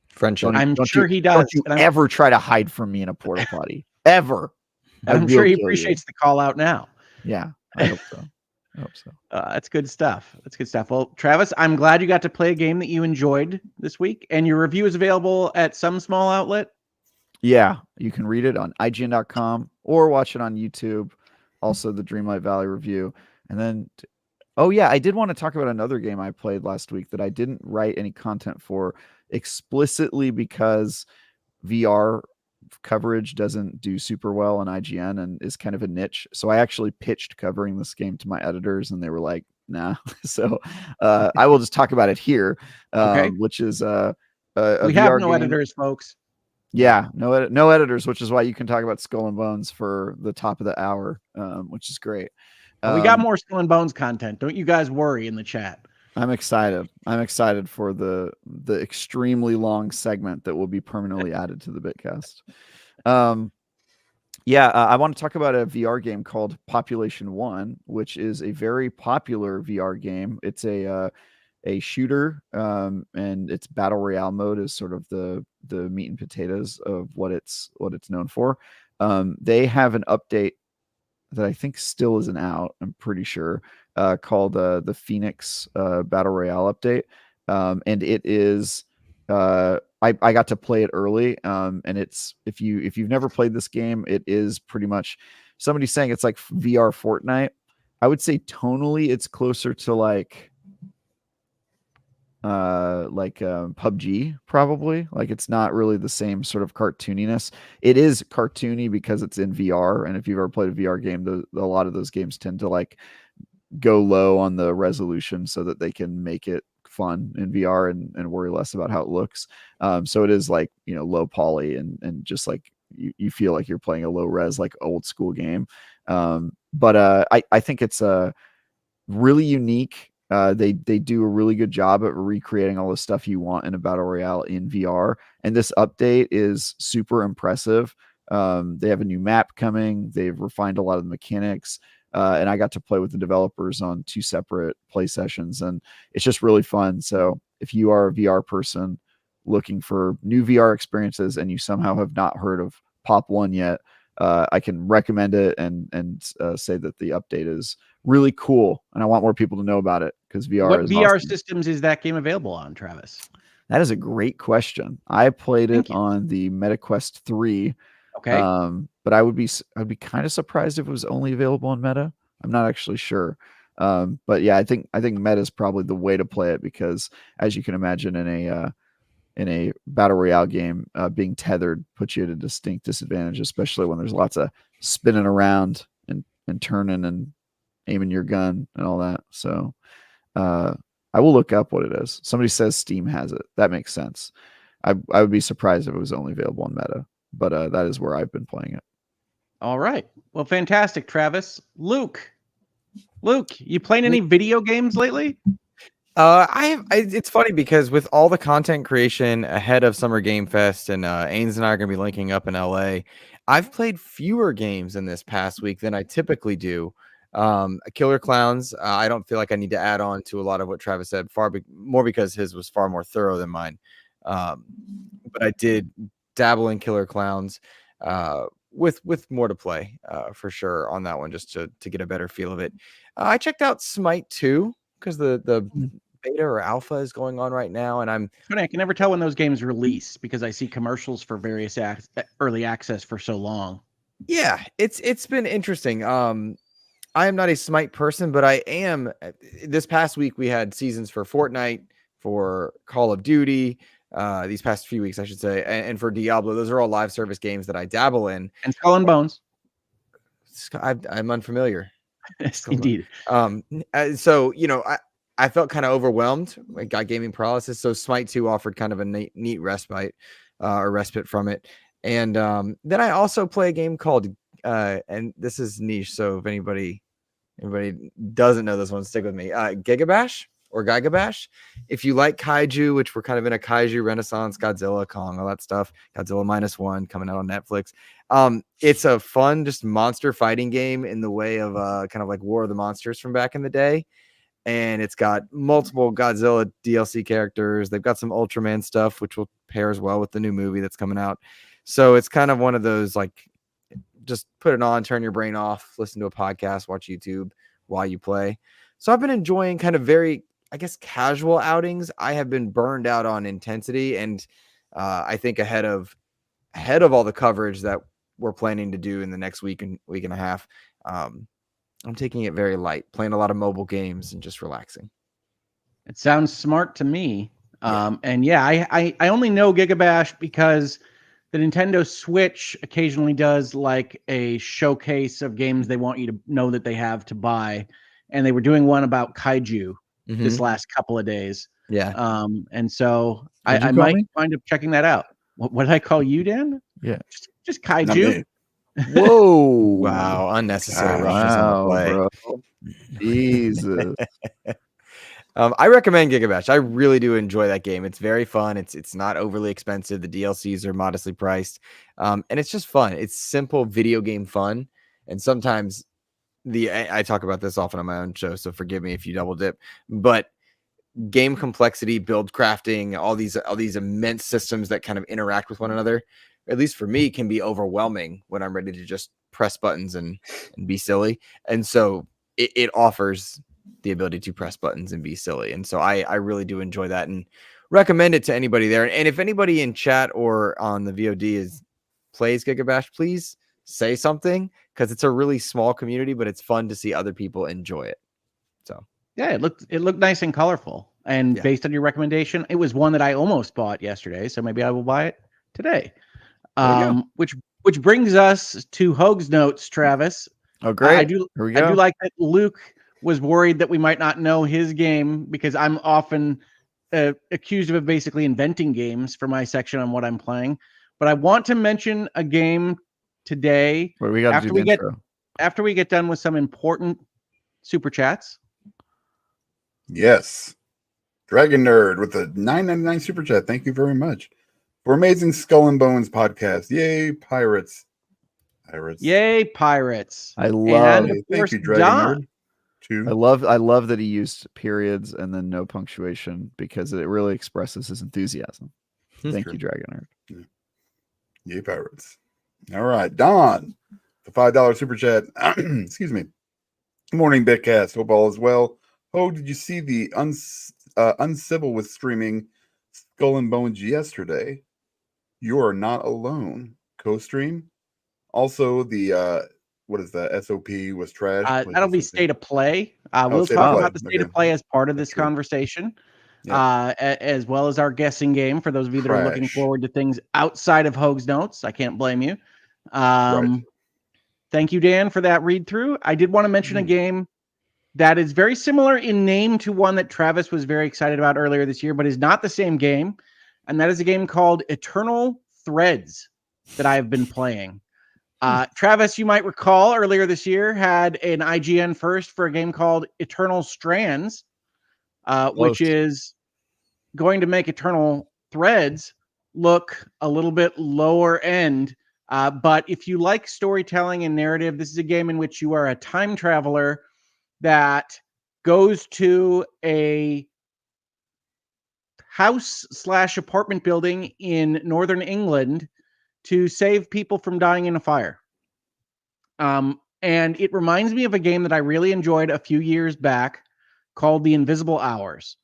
S3: Friendship.
S1: I'm sure he does.
S4: Don't you ever try to hide from me in a porta potty, ever.
S1: I'm sure he appreciates the call out now.
S4: Yeah, I hope so.
S1: That's good stuff. Well, Travis, I'm glad you got to play a game that you enjoyed this week, and your review is available at some small outlet.
S4: Yeah, you can read it on IGN.com or watch it on YouTube. Also, the Dreamlight Valley review. And then, I did want to talk about another game I played last week that I didn't write any content for explicitly because VR coverage doesn't do super well on IGN and is kind of a niche. So I actually pitched covering this game to my editors, and they were like, nah. So I will just talk about it here, which is a
S1: we
S4: VR
S1: have no
S4: game.
S1: Editors, folks.
S4: Yeah, no editors, which is why you can talk about Skull and Bones for the top of the hour, which is great.
S1: We got more Skull and Bones content. Don't you guys worry in the chat.
S4: I'm excited. I'm excited for the extremely long segment that will be permanently added to the Bitcast. I want to talk about a VR game called Population 1, which is a very popular VR game. It's a shooter, and its battle royale mode is sort of the meat and potatoes of what it's known for. They have an update that I think still isn't out, I'm pretty sure, called the Phoenix battle royale update, and it is I got to play it early, and it's if you've never played this game, it is pretty much, somebody's saying it's like VR Fortnite. I would say tonally it's closer to like PUBG probably. Like it's not really the same sort of cartooniness. It is cartoony because it's in VR, and if you've ever played a VR game, a lot of those games tend to like go low on the resolution so that they can make it fun in VR and worry less about how it looks. So it is like, low poly and just like you feel like you're playing a low res, like old school game. But I think it's really unique. They do a really good job at recreating all the stuff you want in a battle royale in VR. And this update is super impressive. They have a new map coming. They've refined a lot of the mechanics. And I got to play with the developers on 2 separate play sessions, and it's just really fun. So if you are a VR person looking for new VR experiences and you somehow have not heard of Pop 1 yet, I can recommend it and say that the update is really cool, and I want more people to know about it because VR
S1: What
S4: is
S1: VR
S4: awesome.
S1: systems is that game available on, Travis?
S4: That is a great question. I played it on the MetaQuest 3.
S1: Okay.
S4: But I'd be kind of surprised if it was only available on Meta. I'm not actually sure. But yeah, I think Meta is probably the way to play it because, as you can imagine, in a battle royale game, being tethered puts you at a distinct disadvantage, especially when there's lots of spinning around and turning and aiming your gun and all that. So I will look up what it is. Somebody says Steam has it. That makes sense. I would be surprised if it was only available on Meta, but that is where I've been playing it.
S1: All right. Well, fantastic, Travis. Luke, you playing any video games lately?
S3: It's funny because with all the content creation ahead of Summer Game Fest, and Ains and I are going to be linking up in LA, I've played fewer games in this past week than I typically do. Killer Clowns, I don't feel like I need to add on to a lot of what Travis said, more because his was far more thorough than mine. But I did dabble in Killer Clowns with more to play for sure on that one, just to get a better feel of it. I checked out Smite 2 because the beta or alpha is going on right now, and I'm
S1: funny, I can never tell when those games release because I see commercials for various early access for so long.
S3: Yeah, it's been interesting. I am not a Smite person, but I am. This past week we had seasons for Fortnite, for Call of Duty, these past few weeks, I should say, and for Diablo. Those are all live service games that I dabble in.
S1: And Skull and Bones.
S3: I'm unneat.
S1: Indeed.
S3: So I felt kind of overwhelmed. I got gaming paralysis. So Smite 2 offered kind of a neat respite from it. And then I also play a game called and this is niche. So if anybody doesn't know this one, stick with me. Gigabash or Gigabash. If you like kaiju, which we're kind of in a kaiju renaissance, Godzilla, Kong, all that stuff, Godzilla -1 coming out on Netflix. It's a fun, just monster fighting game in the way of kind of like War of the Monsters from back in the day. And it's got multiple Godzilla DLC characters. They've got some Ultraman stuff, which will pair as well with the new movie that's coming out. So it's kind of one of those, like, just put it on, turn your brain off, listen to a podcast, watch YouTube while you play. So I've been enjoying kind of very, I guess, casual outings. I have been burned out on intensity, and I think ahead of all the coverage that we're planning to do in the next week and a half, I'm taking it very light, playing a lot of mobile games and just relaxing.
S1: It sounds smart to me. And yeah, I only know Gigabash because the Nintendo Switch occasionally does like a showcase of games they want you to know that they have to buy. And they were doing one about kaiju this last couple of days.
S3: Yeah.
S1: And so I might wind up checking that out. What did I call you, Dan?
S4: Yeah.
S1: Just kaiju.
S4: Whoa.
S3: Wow. Unnecessary roughness on the play.
S4: Bro. Jesus.
S3: I recommend Gigabash. I really do enjoy that game. It's very fun. It's not overly expensive. The DLCs are modestly priced. And it's just fun. It's simple video game fun. And sometimes I talk about this often on my own show, so forgive me if you double dip, but game complexity, build crafting, all these immense systems that kind of interact with one another, at least for me, can be overwhelming when I'm ready to just press buttons and be silly. And so it offers the ability to press buttons and be silly. And so I really do enjoy that. And recommend it to anybody there. And if anybody in chat or on the VOD plays Gigabash, please say something, because it's a really small community, but it's fun to see other people enjoy it. So
S1: yeah, it looked nice and colorful. And
S3: Yeah.
S1: based on your recommendation, it was one that I almost bought yesterday, so maybe I will buy it today. Which brings us to Hoag's notes, Travis.
S4: Oh, great.
S1: I do like that Luke was worried that we might not know his game, because I'm often accused of basically inventing games for my section on what I'm playing. But I want to mention a game today.
S4: Wait, we got to do the intro.
S1: After we get done with some important super chats.
S2: Yes. Dragon Nerd with the $9.99 super chat. Thank you very much. For Amazing Skull and Bones podcast. Yay, pirates.
S1: Yay, pirates.
S4: I love
S1: it.
S2: Thank you, Dragon Nerd.
S4: I love that he used periods and then no punctuation, because it really expresses his enthusiasm. Thank you, Dragon Nerd.
S2: Yay, pirates. All right, Don, the $5 super chat. Excuse me. Good morning, Bitcast. Hope all is well. Oh, did you see the Uncivil was streaming Skull and Bones yesterday? You are not alone. Co-stream. Also, the what is that? SOP was trash.
S1: That'll be State of Play. We'll talk about the State of Play as part of this conversation, as well as our guessing game for those of you that are looking forward to things outside of Hoag's notes. I can't blame you. Thank you, Dan, for that read through. I did want to mention a game that is very similar in name to one that Travis was very excited about earlier this year, but is not the same game. And that is a game called Eternal Threads that I have been playing. Travis, you might recall earlier this year had an IGN first for a game called Eternal Strands, which is going to make Eternal Threads look a little bit lower end. But if you like storytelling and narrative, this is a game in which you are a time traveler that goes to a house/apartment building in northern England to save people from dying in a fire. And it reminds me of a game that I really enjoyed a few years back called The Invisible Hours.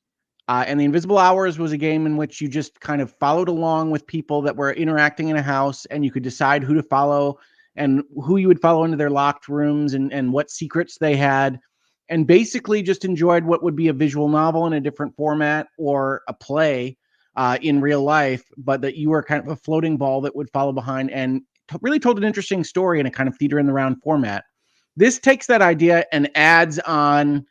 S1: And The Invisible Hours was a game in which you just kind of followed along with people that were interacting in a house, and you could decide who to follow and who you would follow into their locked rooms and what secrets they had. And basically just enjoyed what would be a visual novel in a different format, or a play in real life, but that you were kind of a floating ball that would follow behind, and really told an interesting story in a kind of theater in the round format. This takes that idea and adds on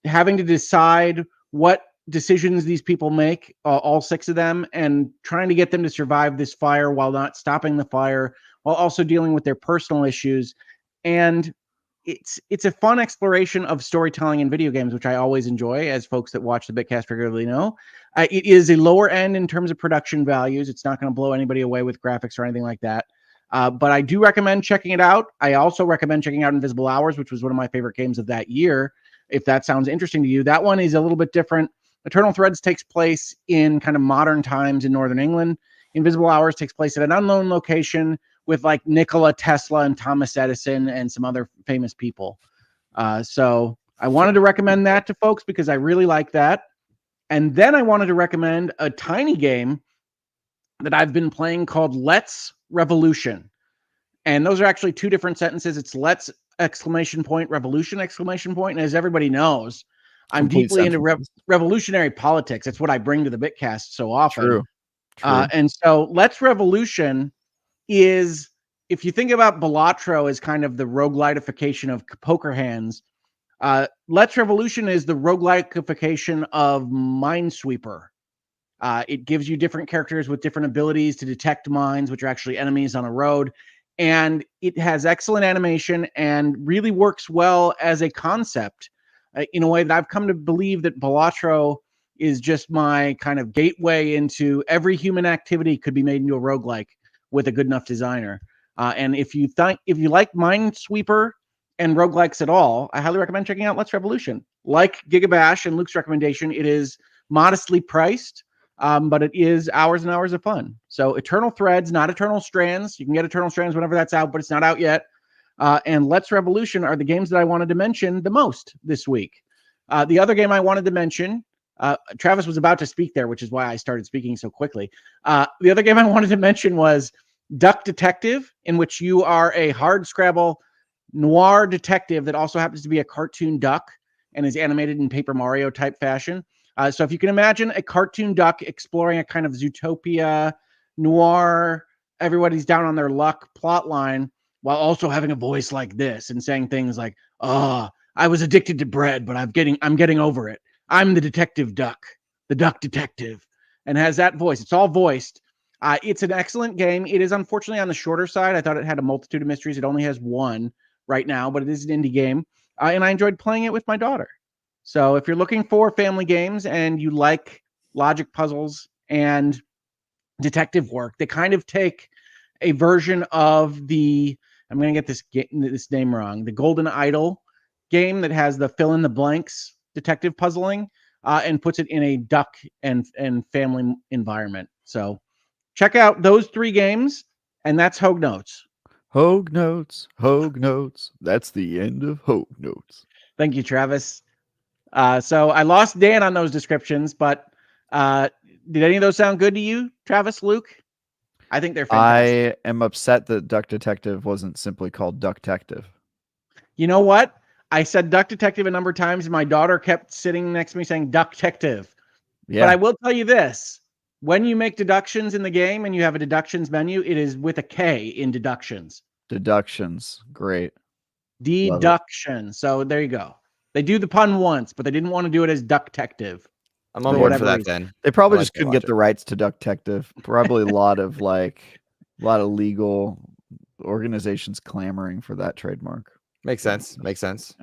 S1: having to decide what decisions these people make, all 6 of them, and trying to get them to survive this fire while not stopping the fire, while also dealing with their personal issues. And it's a fun exploration of storytelling in video games, which I always enjoy, as folks that watch the Bitcast regularly know. It is a lower end in terms of production values. It's not going to blow anybody away with graphics or anything like that. But I do recommend checking it out. I also recommend checking out Invisible Hours, which was one of my favorite games of that year, if that sounds interesting to you. That one is a little bit different. Eternal Threads takes place in kind of modern times in northern England. Invisible Hours takes place at an unknown location with like Nikola Tesla and Thomas Edison and some other famous people. So I wanted to recommend that to folks because I really like that. And then I wanted to recommend a tiny game that I've been playing called Let's Revolution. And those are actually 2 different sentences. It's Let's ! Revolution ! And as everybody knows, I'm deeply into revolutionary politics. It's what I bring to the Bitcast so often.
S4: True.
S1: And so Let's Revolution is, if you think about Balatro as kind of the roguelitification of poker hands, Let's Revolution is the roguelitification of Minesweeper. It gives you different characters with different abilities to detect mines, which are actually enemies on a road. And it has excellent animation and really works well as a concept in a way that I've come to believe that Balatro is just my kind of gateway into every human activity could be made into a roguelike with a good enough designer. And if you like Minesweeper and roguelikes at all, I highly recommend checking out Let's Revolution. Like Gigabash and Luke's recommendation, it is modestly priced, but it is hours and hours of fun. So Eternal Threads, not Eternal Strands. You can get Eternal Strands whenever that's out, but it's not out yet. And Let's Revolution are the games that I wanted to mention the most this week. The other game I wanted to mention Travis was about to speak there, which is why I started speaking so quickly. The other game I wanted to mention was Duck Detective, in which you are a hard scrabble noir detective that also happens to be a cartoon duck and is animated in Paper Mario type fashion. So if you can imagine a cartoon duck exploring a kind of Zootopia noir, everybody's down on their luck plot line, while also having a voice like this and saying things like, "Oh, I was addicted to bread, but I'm getting over it. I'm the detective duck, the duck detective," and has that voice. It's all voiced. It's an excellent game. It is unfortunately on the shorter side. I thought it had a multitude of mysteries. It only has one right now, but it is an indie game, and I enjoyed playing it with my daughter. So if you're looking for family games and you like logic puzzles and detective work, they kind of take a version of the, I'm going to get this name wrong, the Golden Idol game that has the fill in the blanks detective puzzling, and puts it in a duck and family environment. So check out those 3 games, and that's Hogue Notes.
S4: Hogue Notes, Hogue Notes. That's the end of Hogue Notes.
S1: Thank you, Travis. So I lost Dan on those descriptions, but did any of those sound good to you, Travis, Luke? I think they're fantastic.
S4: I am upset that Duck Detective wasn't simply called Duck Detective.
S1: You know what? I said Duck Detective a number of times, and my daughter kept sitting next to me saying Duck Detective. Yeah. But I will tell you this. When you make deductions in the game and you have a deductions menu, it is with a K in deductions.
S4: Deductions. Great.
S1: Deduction. So there you go. They do the pun once, but they didn't want to do it as Duck Detective.
S3: I'm on board for that then.
S4: They probably just couldn't get the rights to Duck Detective. Probably a lot of legal organizations clamoring for that trademark.
S3: Makes sense. Makes sense.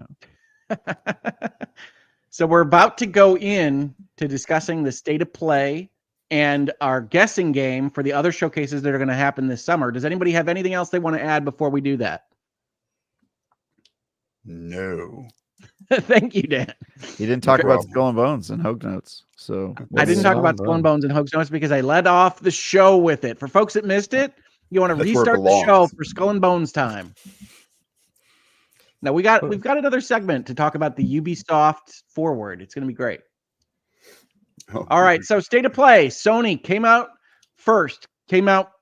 S1: Yeah. So we're about to go in to discussing the state of play and our guessing game for the other showcases that are going to happen this summer. Does anybody have anything else they want to add before we do that?
S2: No.
S1: Thank you, Dan.
S4: He didn't talk about Skull and Bones and Hogue Notes. So
S1: I didn't talk about Skull and Bones and Hogue Notes because I led off the show with it. For folks that missed it, you want to restart the show for Skull and Bones time. Now we've got another segment to talk about the Ubisoft forward. It's going to be great. Oh, all right, so state of play. Sony came out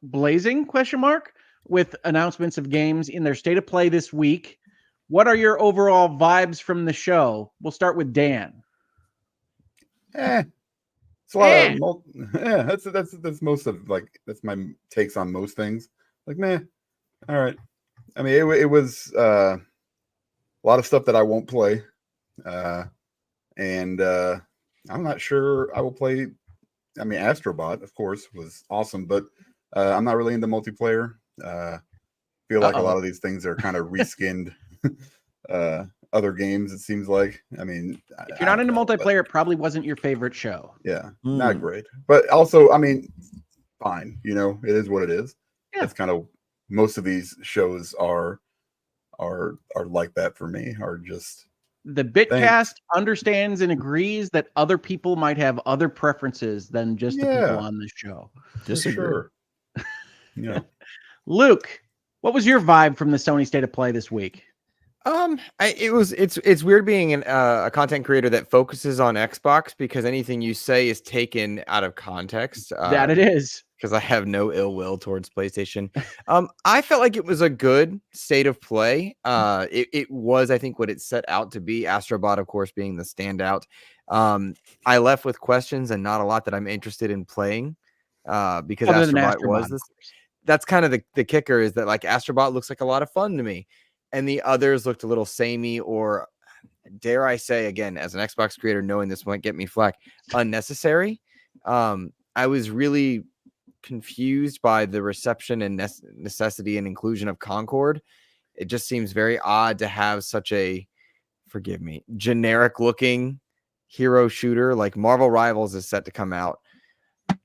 S1: blazing ? With announcements of games in their state of play this week. What are your overall vibes from the show? We'll start with Dan.
S2: It's a lot of that's most of that's my takes on most things. Meh. All right. I mean, it was a lot of stuff that I won't play, and I'm not sure I will play. I mean, Astro Bot, of course, was awesome, but I'm not really into multiplayer. Feel like a lot of these things are kind of reskinned other games, it seems like. I mean,
S1: if you're not into multiplayer, it probably wasn't your favorite show.
S2: Yeah, not great. But also, I mean, fine. You know, it is what it is. Yeah. That's kind of most of these shows are like that for me, are just
S1: the Bitcast understands and agrees that other people might have other preferences than just the people on this show.
S2: Disagree. Sure. Yeah.
S1: Luke, what was your vibe from the Sony State of Play this week?
S3: It's weird being a content creator that focuses on Xbox, because anything you say is taken out of context.
S1: That it is.
S3: Because I have no ill will towards PlayStation. I felt like it was a good state of play. It was, I think, what it set out to be. Astro Bot, of course, being the standout. I left with questions and not a lot that I'm interested in playing, because Astro Bot was this. That's kind of the kicker, is that like Astro Bot looks like a lot of fun to me, and the others looked a little samey, or dare I say, again, as an Xbox creator, knowing this might get me flack, unnecessary. I was really confused by the reception and necessity and inclusion of Concord. It just seems very odd to have such a, forgive me, generic looking hero shooter. Like Marvel Rivals is set to come out.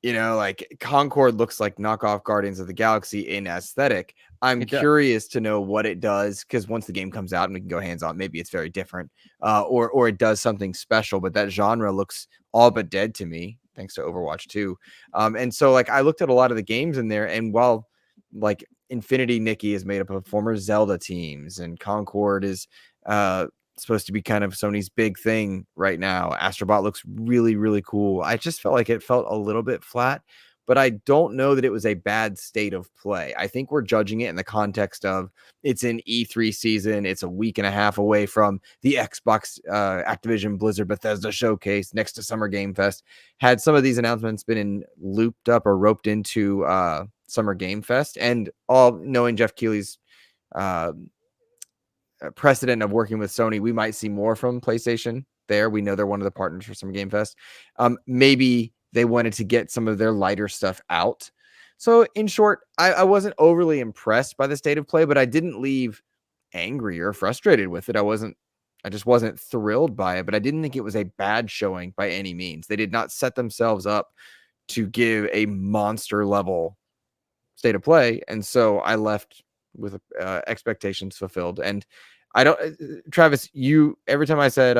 S3: You know, like Concord looks like knockoff Guardians of the Galaxy in aesthetic. I'm curious to know what it does, because once the game comes out and we can go hands on, maybe it's very different, or it does something special. But that genre looks all but dead to me, thanks to Overwatch 2. And so like I looked at a lot of the games in there, and while like Infinity Nikki is made up of former Zelda teams, and Concord is supposed to be kind of Sony's big thing right now. Astro Bot looks really, really cool. I just felt like it felt a little bit flat, but I don't know that it was a bad state of play. I think we're judging it in the context of it's an E3 season. It's a week and a half away from the Xbox, Activision, Blizzard, Bethesda showcase next to Summer Game Fest. Had some of these announcements been looped up or roped into Summer Game Fest, and all knowing Jeff Keighley's precedent of working with Sony, we might see more from PlayStation there. We know they're one of the partners for Summer Game Fest. Maybe they wanted to get some of their lighter stuff out. So in short, I wasn't overly impressed by the state of play, but I didn't leave angry or frustrated with it. I just wasn't thrilled by it, but I didn't think it was a bad showing by any means. They did not set themselves up to give a monster level state of play. And so I left with expectations fulfilled. And I don't, Travis, you, every time I said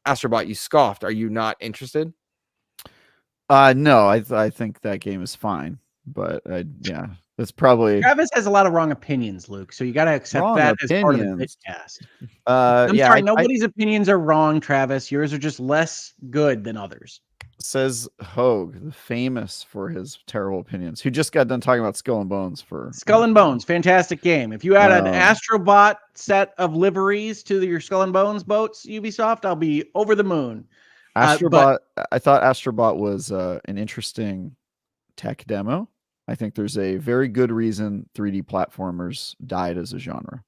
S3: Astro Bot, you scoffed. Are you not interested?
S4: No, I think that game is fine, but yeah, that's probably
S1: Travis has a lot of wrong opinions, Luke. So you got to accept that as part of the Bitcast. I'm sorry, nobody's opinions are wrong, Travis. Yours are just less good than others.
S4: Says Hogue, the famous for his terrible opinions, who just got done talking about Skull and Bones for
S1: Skull and Bones, fantastic game. If you add an Astro Bot set of liveries to your Skull and Bones boats, Ubisoft, I'll be over the moon.
S4: Astro Bot, I thought Astro Bot was an interesting tech demo. I think there's a very good reason 3D platformers died as a genre.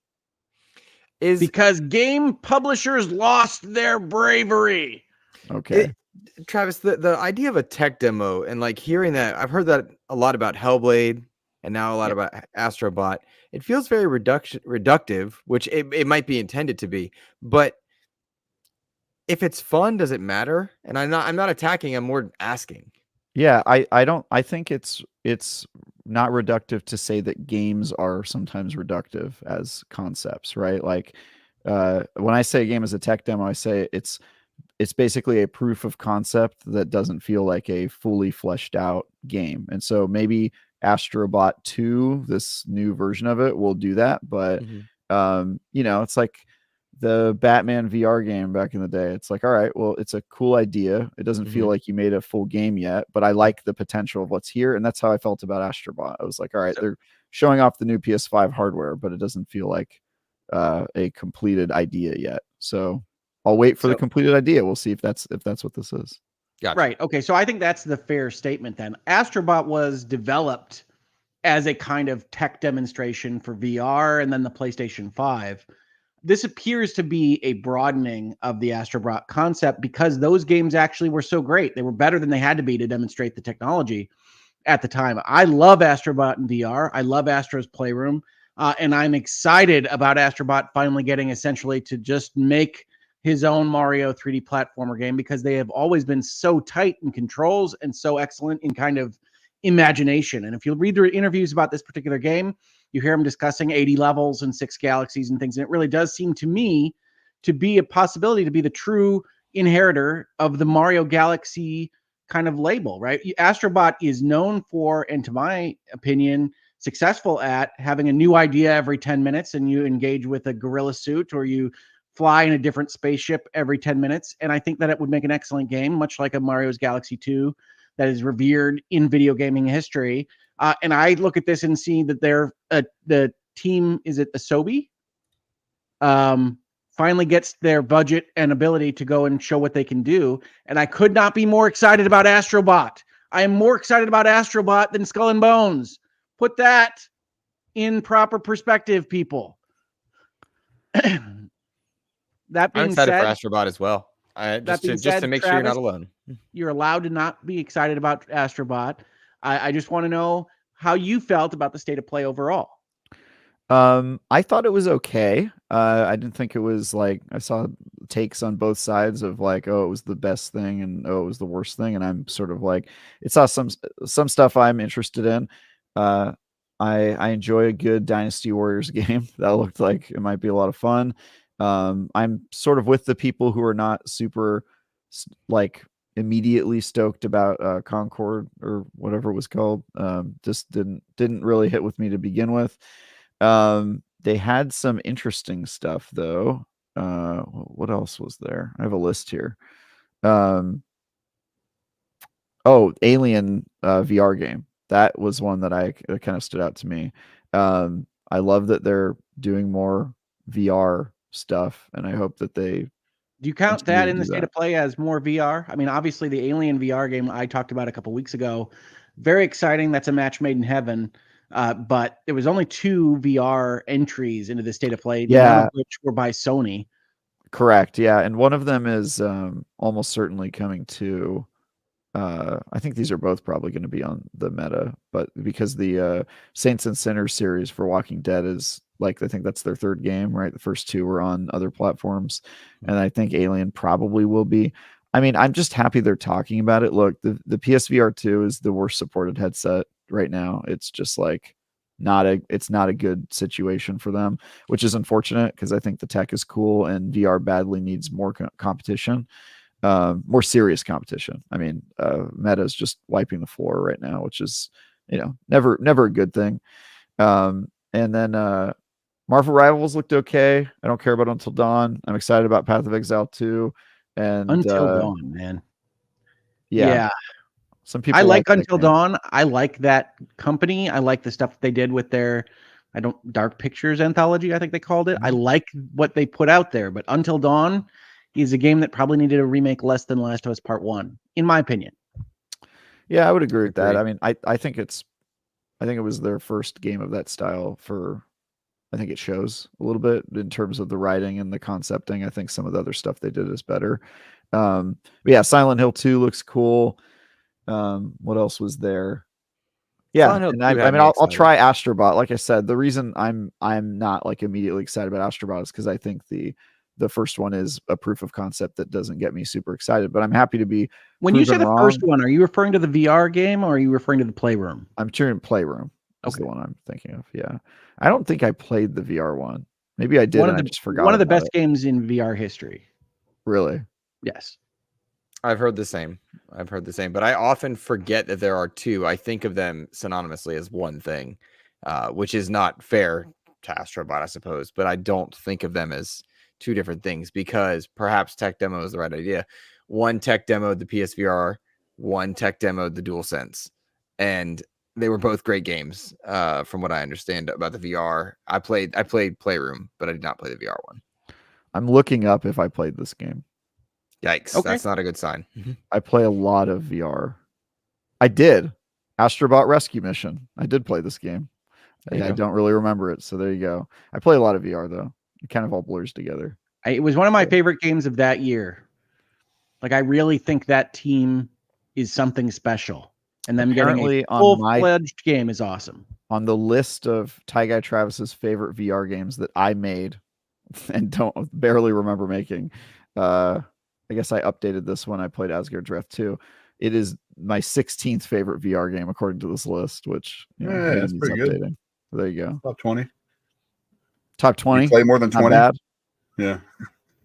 S1: Is because game publishers lost their bravery.
S4: Okay.
S3: Travis, the idea of a tech demo and like hearing that, I've heard that a lot about Hellblade and now a lot about Astro Bot. It feels very reductive, which it might be intended to be, but if it's fun, does it matter? And I'm not attacking, I'm more asking.
S4: Yeah, I think it's not reductive to say that games are sometimes reductive as concepts, right? Like when I say a game is a tech demo, I say it's basically a proof of concept that doesn't feel like a fully fleshed out game. And so maybe Astro Bot 2, this new version of it, will do that, but it's like the Batman VR game back in the day. It's like, all right, well, it's a cool idea. It doesn't feel like you made a full game yet, but I like the potential of what's here. And that's how I felt about Astro Bot. I was like, all right, they're showing off the new PS5 hardware, but it doesn't feel like a completed idea yet. So I'll wait for the completed idea. We'll see if that's what this is.
S3: Gotcha.
S1: Right. Okay. So I think that's the fair statement then. Astro Bot was developed as a kind of tech demonstration for VR and then the PlayStation 5. This appears to be a broadening of the Astro Bot concept because those games actually were so great. They were better than they had to be to demonstrate the technology at the time. I love Astro Bot in VR. I love Astro's Playroom. And I'm excited about Astro Bot finally getting essentially to just make his own Mario 3D platformer game because they have always been so tight in controls and so excellent in kind of imagination. And if you read the interviews about this particular game, you hear him discussing 80 levels and 6 galaxies and things. And it really does seem to me to be a possibility to be the true inheritor of the Mario Galaxy kind of label, right? Astro Bot is known for, and to my opinion, successful at having a new idea every 10 minutes and you engage with a gorilla suit or you fly in a different spaceship every 10 minutes. And I think that it would make an excellent game, much like a Mario's Galaxy 2 that is revered in video gaming history. And I look at this and see that they're the team, is it Asobi? Finally gets their budget and ability to go and show what they can do. And I could not be more excited about Astro Bot. I am more excited about Astro Bot than Skull and Bones. Put that in proper perspective, people. That being
S3: I'm excited
S1: said,
S3: for Astro Bot as well. Just to make
S1: Travis,
S3: sure you're not alone.
S1: You're allowed to not be excited about Astro Bot. I just want to know how you felt about the state of play overall.
S4: I thought it was okay. I didn't think it was like, I saw takes on both sides of like, oh, it was the best thing and oh, it was the worst thing. And I'm sort of like, it saw some stuff I'm interested in. I enjoy a good Dynasty Warriors game. That looked like it might be a lot of fun. I'm sort of with the people who are not super like immediately stoked about Concord or whatever it was called. Just didn't really hit with me to begin with. They had some interesting stuff though. What else was there? I have a list here. Alien VR game. That was one that that kind of stood out to me. I love that they're doing more VR stuff, and I hope that they
S1: do you count that in the state
S4: that.
S1: of play as more VR? I mean, obviously the Alien VR game I talked about a couple weeks ago, very exciting. That's a match made in heaven. But there was only 2 VR entries into the state of play, none of which were by Sony.
S4: Correct. Yeah, and one of them is almost certainly coming to. I think these are both probably going to be on the meta, but because the Saints and Sinners series for Walking Dead is like, I think that's their 3rd game, right? The first 2 were on other platforms, and I think Alien probably will be. I mean, I'm just happy they're talking about it. Look, the PSVR 2 is the worst supported headset right now. It's just like it's not a good situation for them, which is unfortunate because I think the tech is cool and VR badly needs more competition. More serious competition. I mean, Meta is just wiping the floor right now, which is, never a good thing. And then Marvel Rivals looked okay. I don't care about Until Dawn. I'm excited about Path of Exile 2. And
S1: Until Dawn, man.
S4: Yeah. Some people
S1: I like Until Dawn. I like that company. I like the stuff that they did with their Dark Pictures anthology, I think they called it. I like what they put out there, but Until Dawn is a game that probably needed a remake less than Last of Us Part 1, in my opinion.
S4: Yeah, I would agree with that. I mean, I think it was their first game of that style I think it shows a little bit in terms of the writing and the concepting. I think some of the other stuff they did is better. But yeah, Silent Hill 2 looks cool. What else was there? Yeah, and I mean, I'll try Astro Bot. Like I said, the reason I'm not like immediately excited about Astro Bot is because I think the first one is a proof of concept that doesn't get me super excited, but I'm happy to be.
S1: When you say the first one, are you referring to the VR game or are you referring to the Playroom?
S4: I'm turning Playroom. That's the one I'm thinking of. Yeah, I don't think I played the VR one. Maybe I did. I just forgot.
S1: One of the best games in VR history.
S4: Really?
S1: Yes.
S3: I've heard the same, but I often forget that there are 2. I think of them synonymously as one thing, which is not fair to Astro Bot, I suppose, but I don't think of them as 2 different things because perhaps tech demo is the right idea. One tech demoed the PSVR, one tech demoed the DualSense, and they were both great games. From what I understand about the VR, I played Playroom, but I did not play the VR one.
S4: I'm looking up if I played this game.
S3: Yikes! Okay. That's not a good sign.
S4: I play a lot of VR. I did. Astro Bot Rescue Mission. I did play this game. I don't really remember it, so there you go. I play a lot of VR though. It kind of all blurs together.
S1: It was one of my favorite games of that year. Like, I really think that team is something special, and them
S4: Apparently
S1: getting a full-fledged game is awesome.
S4: On the list of Ty Guy Travis's favorite VR games that I made and barely remember making, I guess I updated this when I played Asgard's Wrath 2. It is my 16th favorite VR game according to this list, which
S2: that's pretty good.
S4: So there you go.
S2: Top 20.
S4: Top 20.
S2: You play more than 20?
S4: Not bad.
S2: Yeah.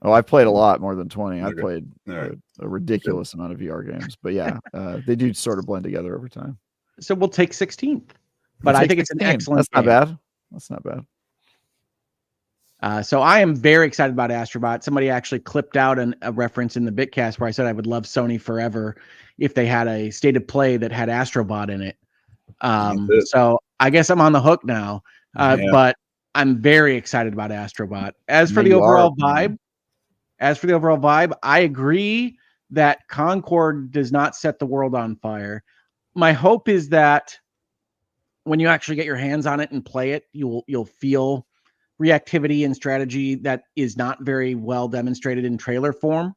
S4: Oh, I played a lot more than 20. I played
S2: a
S4: ridiculous amount of VR games, but yeah, they do sort of blend together over time.
S1: So we'll take 16th, but I think 16. It's an excellent.
S4: That's not bad. That's not bad.
S1: So I am very excited about Astro Bot. Somebody actually clipped out a reference in the Bitcast where I said I would love Sony forever if they had a state of play that had Astro Bot in it. So I guess I'm on the hook now, but I'm very excited about Astro Bot. As for the overall vibe, I agree that Concord does not set the world on fire. My hope is that when you actually get your hands on it and play it, you'll feel reactivity and strategy that is not very well demonstrated in trailer form,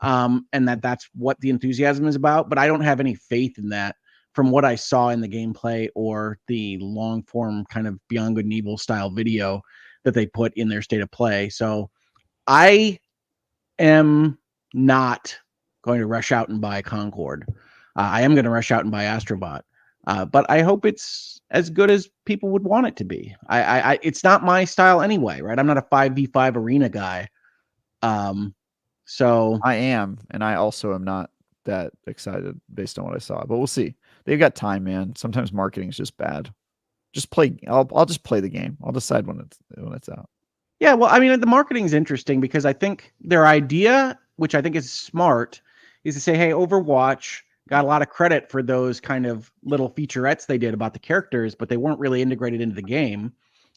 S1: and that's what the enthusiasm is about. But I don't have any faith in that from what I saw in the gameplay or the long form kind of Beyond Good and Evil style video that they put in their state of play. So I am not going to rush out and buy Concord. I am going to rush out and buy Astro Bot. But I hope it's as good as people would want it to be. It's not my style anyway, right? I'm not a 5v5 arena guy. So
S4: I am, and I also am not that excited based on what I saw, but we'll see. They've got time, man. Sometimes marketing is just bad. Just play. I'll just play the game. I'll decide when it's out.
S1: Yeah, well, I mean, the marketing is interesting because I think their idea, which I think is smart, is to say, hey, Overwatch got a lot of credit for those kind of little featurettes they did about the characters, but they weren't really integrated into the game.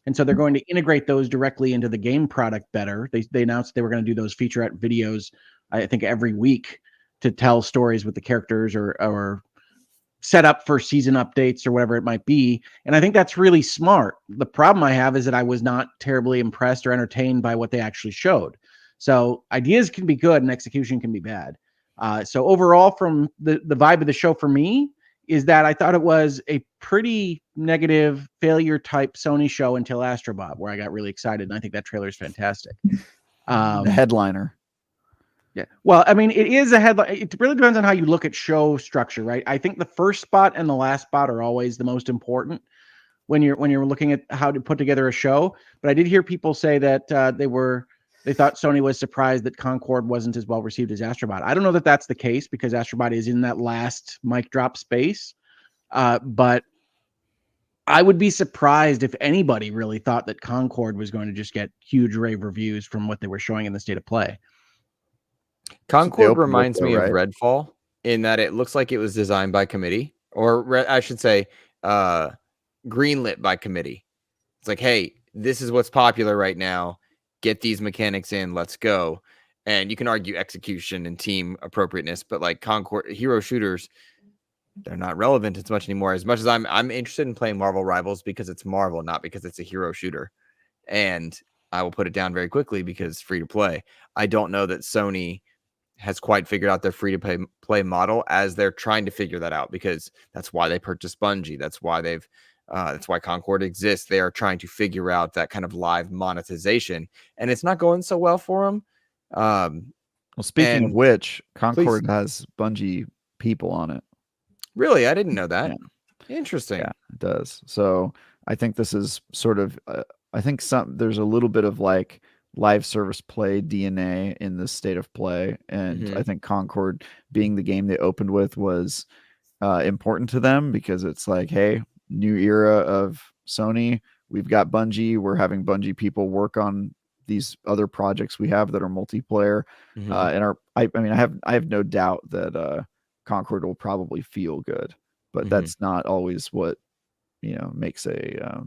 S1: And so they're going to integrate those directly into the game product better. They announced they were going to do those featurette videos, I think, every week to tell stories with the characters or set up for season updates or whatever it might be. And I think that's really smart. The problem I have is that I was not terribly impressed or entertained by what they actually showed. So ideas can be good and execution can be bad. So overall, from the vibe of the show for me is that I thought it was a pretty negative failure type Sony show until Astro Bot, where I got really excited. And I think that trailer is fantastic.
S4: The headliner.
S1: Yeah. Well, I mean, it is a headline. It really depends on how you look at show structure, right? I think the first spot and the last spot are always the most important when you're looking at how to put together a show. But I did hear people say that they thought Sony was surprised that Concord wasn't as well received as Astrobot. I don't know that that's the case because Astrobot is in that last mic drop space. But I would be surprised if anybody really thought that Concord was going to just get huge rave reviews from what they were showing in the state of play.
S3: Concord reminds me of Redfall in that it looks like it was designed by committee, or I should say, greenlit by committee. It's like, hey, this is what's popular right now. Get these mechanics in. Let's go. And you can argue execution and team appropriateness, but like Concord hero shooters, they're not relevant as much anymore. As much as I'm interested in playing Marvel Rivals because it's Marvel, not because it's a hero shooter. And I will put it down very quickly because free to play. I don't know that Sony has quite figured out their free-to-play model as they're trying to figure that out, because that's why they purchased Bungie. That's why that's why Concord exists. They are trying to figure out that kind of live monetization, and it's not going so well for them.
S4: Well, speaking of which, Concord has Bungie people on it.
S3: Really? I didn't know that. Yeah. Interesting.
S4: Yeah, it does. So I think this is sort of, I think there's a little bit of like live service play DNA in the state of play. And I think Concord being the game they opened with was important to them because it's like, hey, new era of Sony. We've got Bungie. We're having Bungie people work on these other projects we have that are multiplayer. And I have no doubt that Concord will probably feel good, but that's not always what, makes a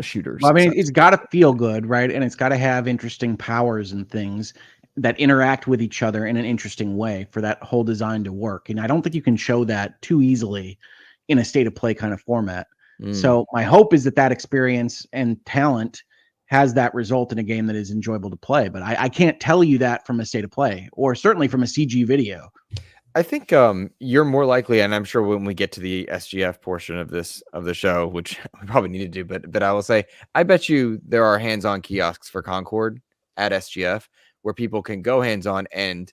S4: shooter.
S1: Well, I mean, it's got to feel good, right? And it's got to have interesting powers and things that interact with each other in an interesting way for that whole design to work. And I don't think you can show that too easily in a state of play kind of format. So my hope is that experience and talent has that result in a game that is enjoyable to play. But I can't tell you that from a state of play or certainly from a CG video.
S3: I think you're more likely, and I'm sure when we get to the SGF portion of the show, which we probably need to do, but I will say, I bet you there are hands-on kiosks for Concord at SGF where people can go hands-on and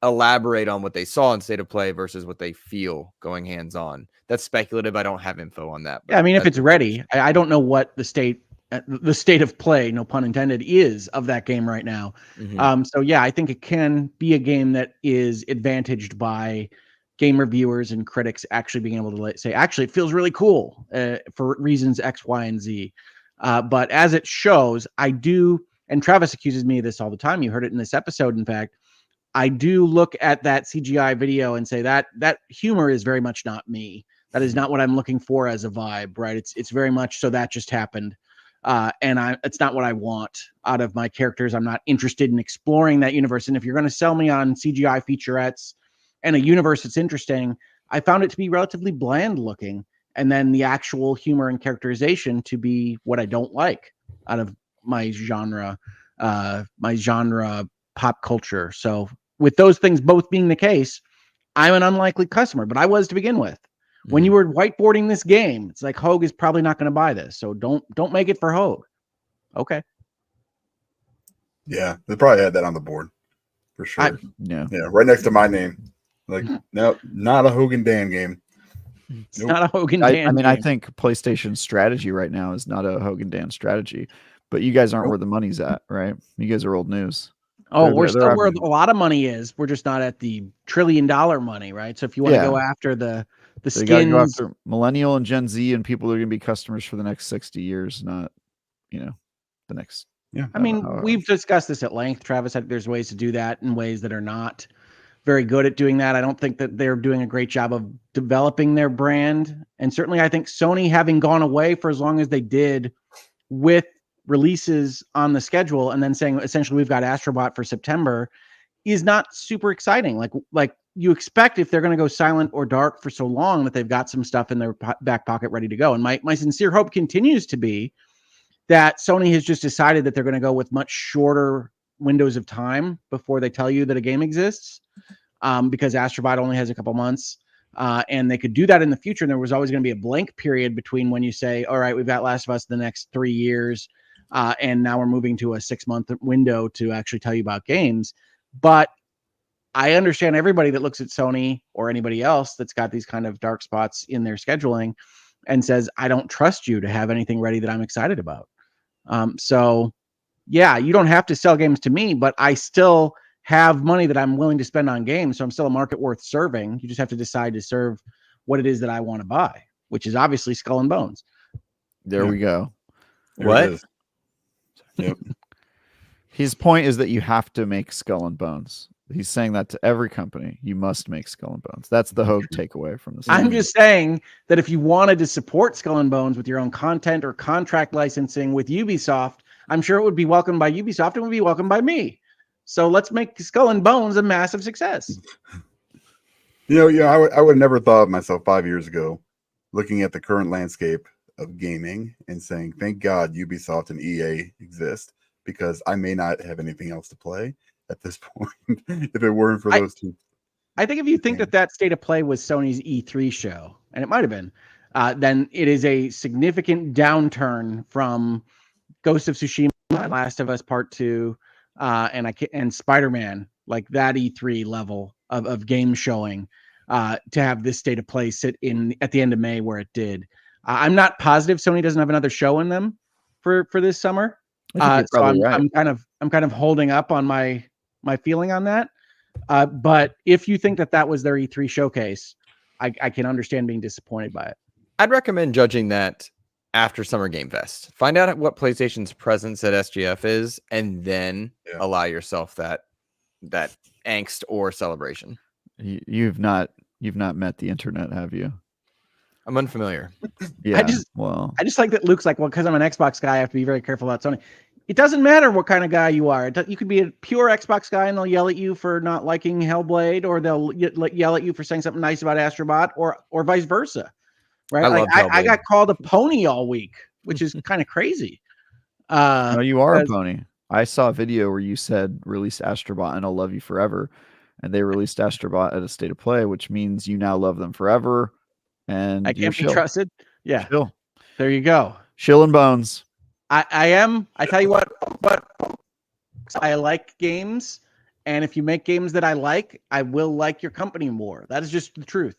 S3: elaborate on what they saw in state of play versus what they feel going hands-on. That's speculative. I don't have info on that.
S1: Yeah, I mean, if it's ready, I don't know what the state of play, no pun intended, is of that game right now. So yeah, I think it can be a game that is advantaged by game reviewers and critics actually being able to say, actually, it feels really cool for reasons X, Y, and Z. But as it shows, I do, and Travis accuses me of this all the time. You heard it in this episode, in fact. I do look at that CGI video and say that humor is very much not me. That is not what I'm looking for as a vibe, right? It's very much so that just happened. And it's not what I want out of my characters. I'm not interested in exploring that universe. And if you're going to sell me on CGI featurettes and a universe that's interesting, I found it to be relatively bland looking. And then the actual humor and characterization to be what I don't like out of my genre pop culture. So with those things both being the case, I'm an unlikely customer, but I was to begin with. When you were whiteboarding this game, it's like Hogue is probably not going to buy this, so don't make it for Hogue. Okay.
S2: Yeah, they probably had that on the board for sure.
S4: Yeah,
S2: right next to my name. Like, no, not a Hogue and Dan game.
S1: It's not a Hogue and Dan.
S4: I mean,
S1: game.
S4: I think PlayStation's strategy right now is not a Hogue and Dan strategy, but you guys aren't where the money's at, right? You guys are old news.
S1: Oh, we're still where a lot of money is. We're just not at the $1 trillion money, right? So if you want to go after the skins, you go after
S4: millennial and Gen Z and people that are going to be customers for the next 60 years, not the next
S2: Yeah.
S1: I mean, we've discussed this at length, Travis. There's ways to do that in ways that are not very good at doing that. I don't think that they're doing a great job of developing their brand. And certainly I think Sony, having gone away for as long as they did with releases on the schedule and then saying essentially we've got Astro Bot for September, is not super exciting. Like you expect if they're going to go silent or dark for so long that they've got some stuff in their back pocket ready to go. And my sincere hope continues to be that Sony has just decided that they're going to go with much shorter windows of time before they tell you that a game exists, because Astro Bot only has a couple months. And they could do that in the future. And there was always going to be a blank period between when you say, all right, we've got Last of Us the next 3 years. And now we're moving to a 6-month window to actually tell you about games. But I understand everybody that looks at Sony or anybody else that's got these kind of dark spots in their scheduling and says, I don't trust you to have anything ready that I'm excited about. So yeah, you don't have to sell games to me, but I still have money that I'm willing to spend on games. So I'm still a market worth serving. You just have to decide to serve what it is that I want to buy, which is obviously Skull and Bones.
S4: There we go.
S2: There
S3: What?
S2: it is. Yep.
S4: His point is that you have to make Skull and Bones. He's saying that to every company. You must make Skull and Bones. That's the Hogue takeaway from this.
S1: I'm just saying that if you wanted to support Skull and Bones with your own content or contract licensing with Ubisoft, I'm sure it would be welcomed by Ubisoft and would be welcomed by me. So let's make Skull and Bones a massive success.
S2: I would have never thought of myself 5 years ago looking at the current landscape of gaming and saying, thank God Ubisoft and EA exist, because I may not have anything else to play at this point if it weren't for those two.
S1: I think if you think that state of play was Sony's E3 show, and it might have been, then it is a significant downturn from Ghost of Tsushima, Last of Us Part 2, and Spider-Man, like that E3 level of game showing, to have this state of play sit in at the end of May where it did. I'm not positive Sony doesn't have another show in them for this summer. So I'm kind of holding up on my feeling on that. But if you think that was their E3 showcase, I can understand being disappointed by it.
S3: I'd recommend judging that after Summer Game Fest. Find out what PlayStation's presence at SGF is, and then allow yourself that angst or celebration.
S4: You've not met the internet, have you?
S3: I'm unfamiliar.
S4: Yeah.
S1: I just like that Luke's like, well, because I'm an Xbox guy, I have to be very careful about Sony. It doesn't matter what kind of guy you are. You could be a pure Xbox guy and they'll yell at you for not liking Hellblade, or they'll yell at you for saying something nice about Astro Bot, or vice versa. Right? I got called a pony all week, which is kind of crazy.
S4: No, you are a pony. I saw a video where you said release Astro Bot and I'll love you forever. And they released Astro Bot at a state of play, which means you now love them forever. And
S1: I can't be trusted. Yeah.
S4: Shill.
S1: There you go.
S4: Shill and Bones.
S1: I am. I tell you what, I like games. And if you make games that I like, I will like your company more. That is just the truth.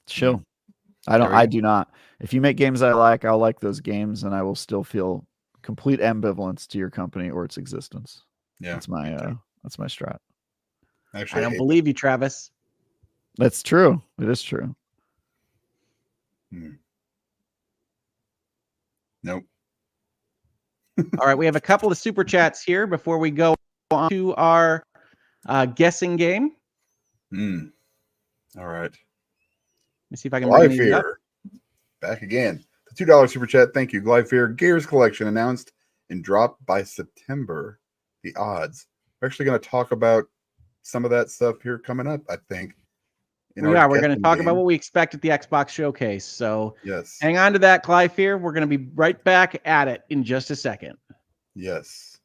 S4: Shill. I do not. If you make games I like, I'll like those games, and I will still feel complete ambivalence to your company or its existence.
S2: Yeah.
S4: That's my strat.
S2: Actually,
S1: I don't believe you, Travis.
S4: That's true. It is true.
S2: Nope.
S1: All right, we have a couple of super chats here before we go on to our guessing game.
S2: All right.
S1: Let me see if I can bring these up.
S2: Back again. The $2 super chat. Thank you. Glide Fear Gears Collection announced and dropped by September. The odds. We're actually going to talk about some of that stuff here coming up, I think.
S1: We're going to talk about what we expect at the Xbox showcase. So
S2: yes,
S1: hang on to that, Glide Fear. We're going to be right back at it in just a second.
S2: Yes.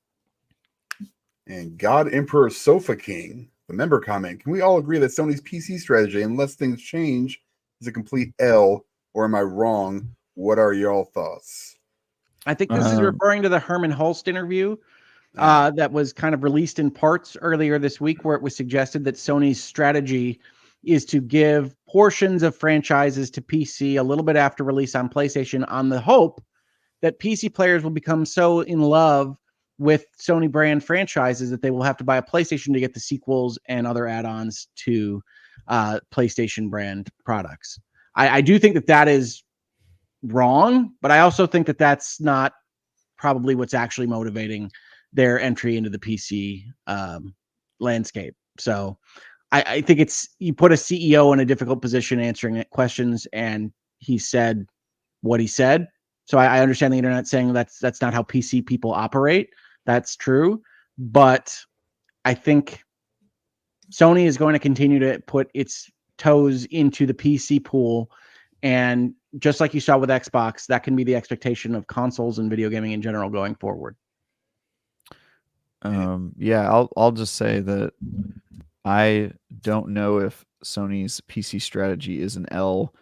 S2: And God Emperor Sofa King, the member comment. Can we all agree that Sony's PC strategy, unless things change, is a complete L, or am I wrong? What are y'all thoughts?
S1: I think this is referring to the Herman Hulst interview that was kind of released in parts earlier this week, where it was suggested that Sony's strategy is to give portions of franchises to PC a little bit after release on PlayStation, on the hope that PC players will become so in love with Sony brand franchises that they will have to buy a PlayStation to get the sequels and other add-ons to PlayStation brand products. I do think that is wrong, but I also think that that's not probably what's actually motivating their entry into the PC landscape. So I think it's, you put a CEO in a difficult position answering questions, and he said what he said. So I understand the internet saying that's not how PC people operate. That's true. But I think Sony is going to continue to put its toes into the PC pool. And just like you saw with Xbox, that can be the expectation of consoles and video gaming in general going forward.
S4: Yeah, I'll just say that I don't know if Sony's PC strategy is an L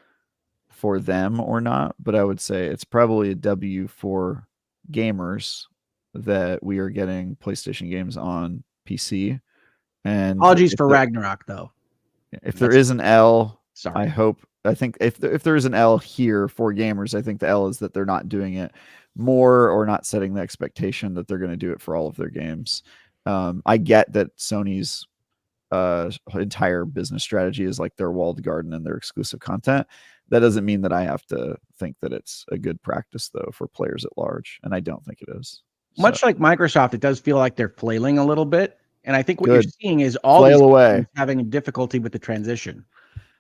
S4: for them or not, but I would say it's probably a W for gamers that we are getting PlayStation games on PC. And
S1: apologies for Ragnarok, though.
S4: If there is an L,
S1: sorry.
S4: I think if there is an L here for gamers, I think the L is that they're not doing it more or not setting the expectation that they're going to do it for all of their games. I get that Sony's entire business strategy is like their walled garden and their exclusive content. That doesn't mean that I have to think that it's a good practice, though, for players at large, and I don't think it is.
S1: Much like Microsoft, it does feel like they're flailing a little bit, and I think what you're seeing is all
S4: Flail
S1: these
S4: away.
S1: having a difficulty with the transition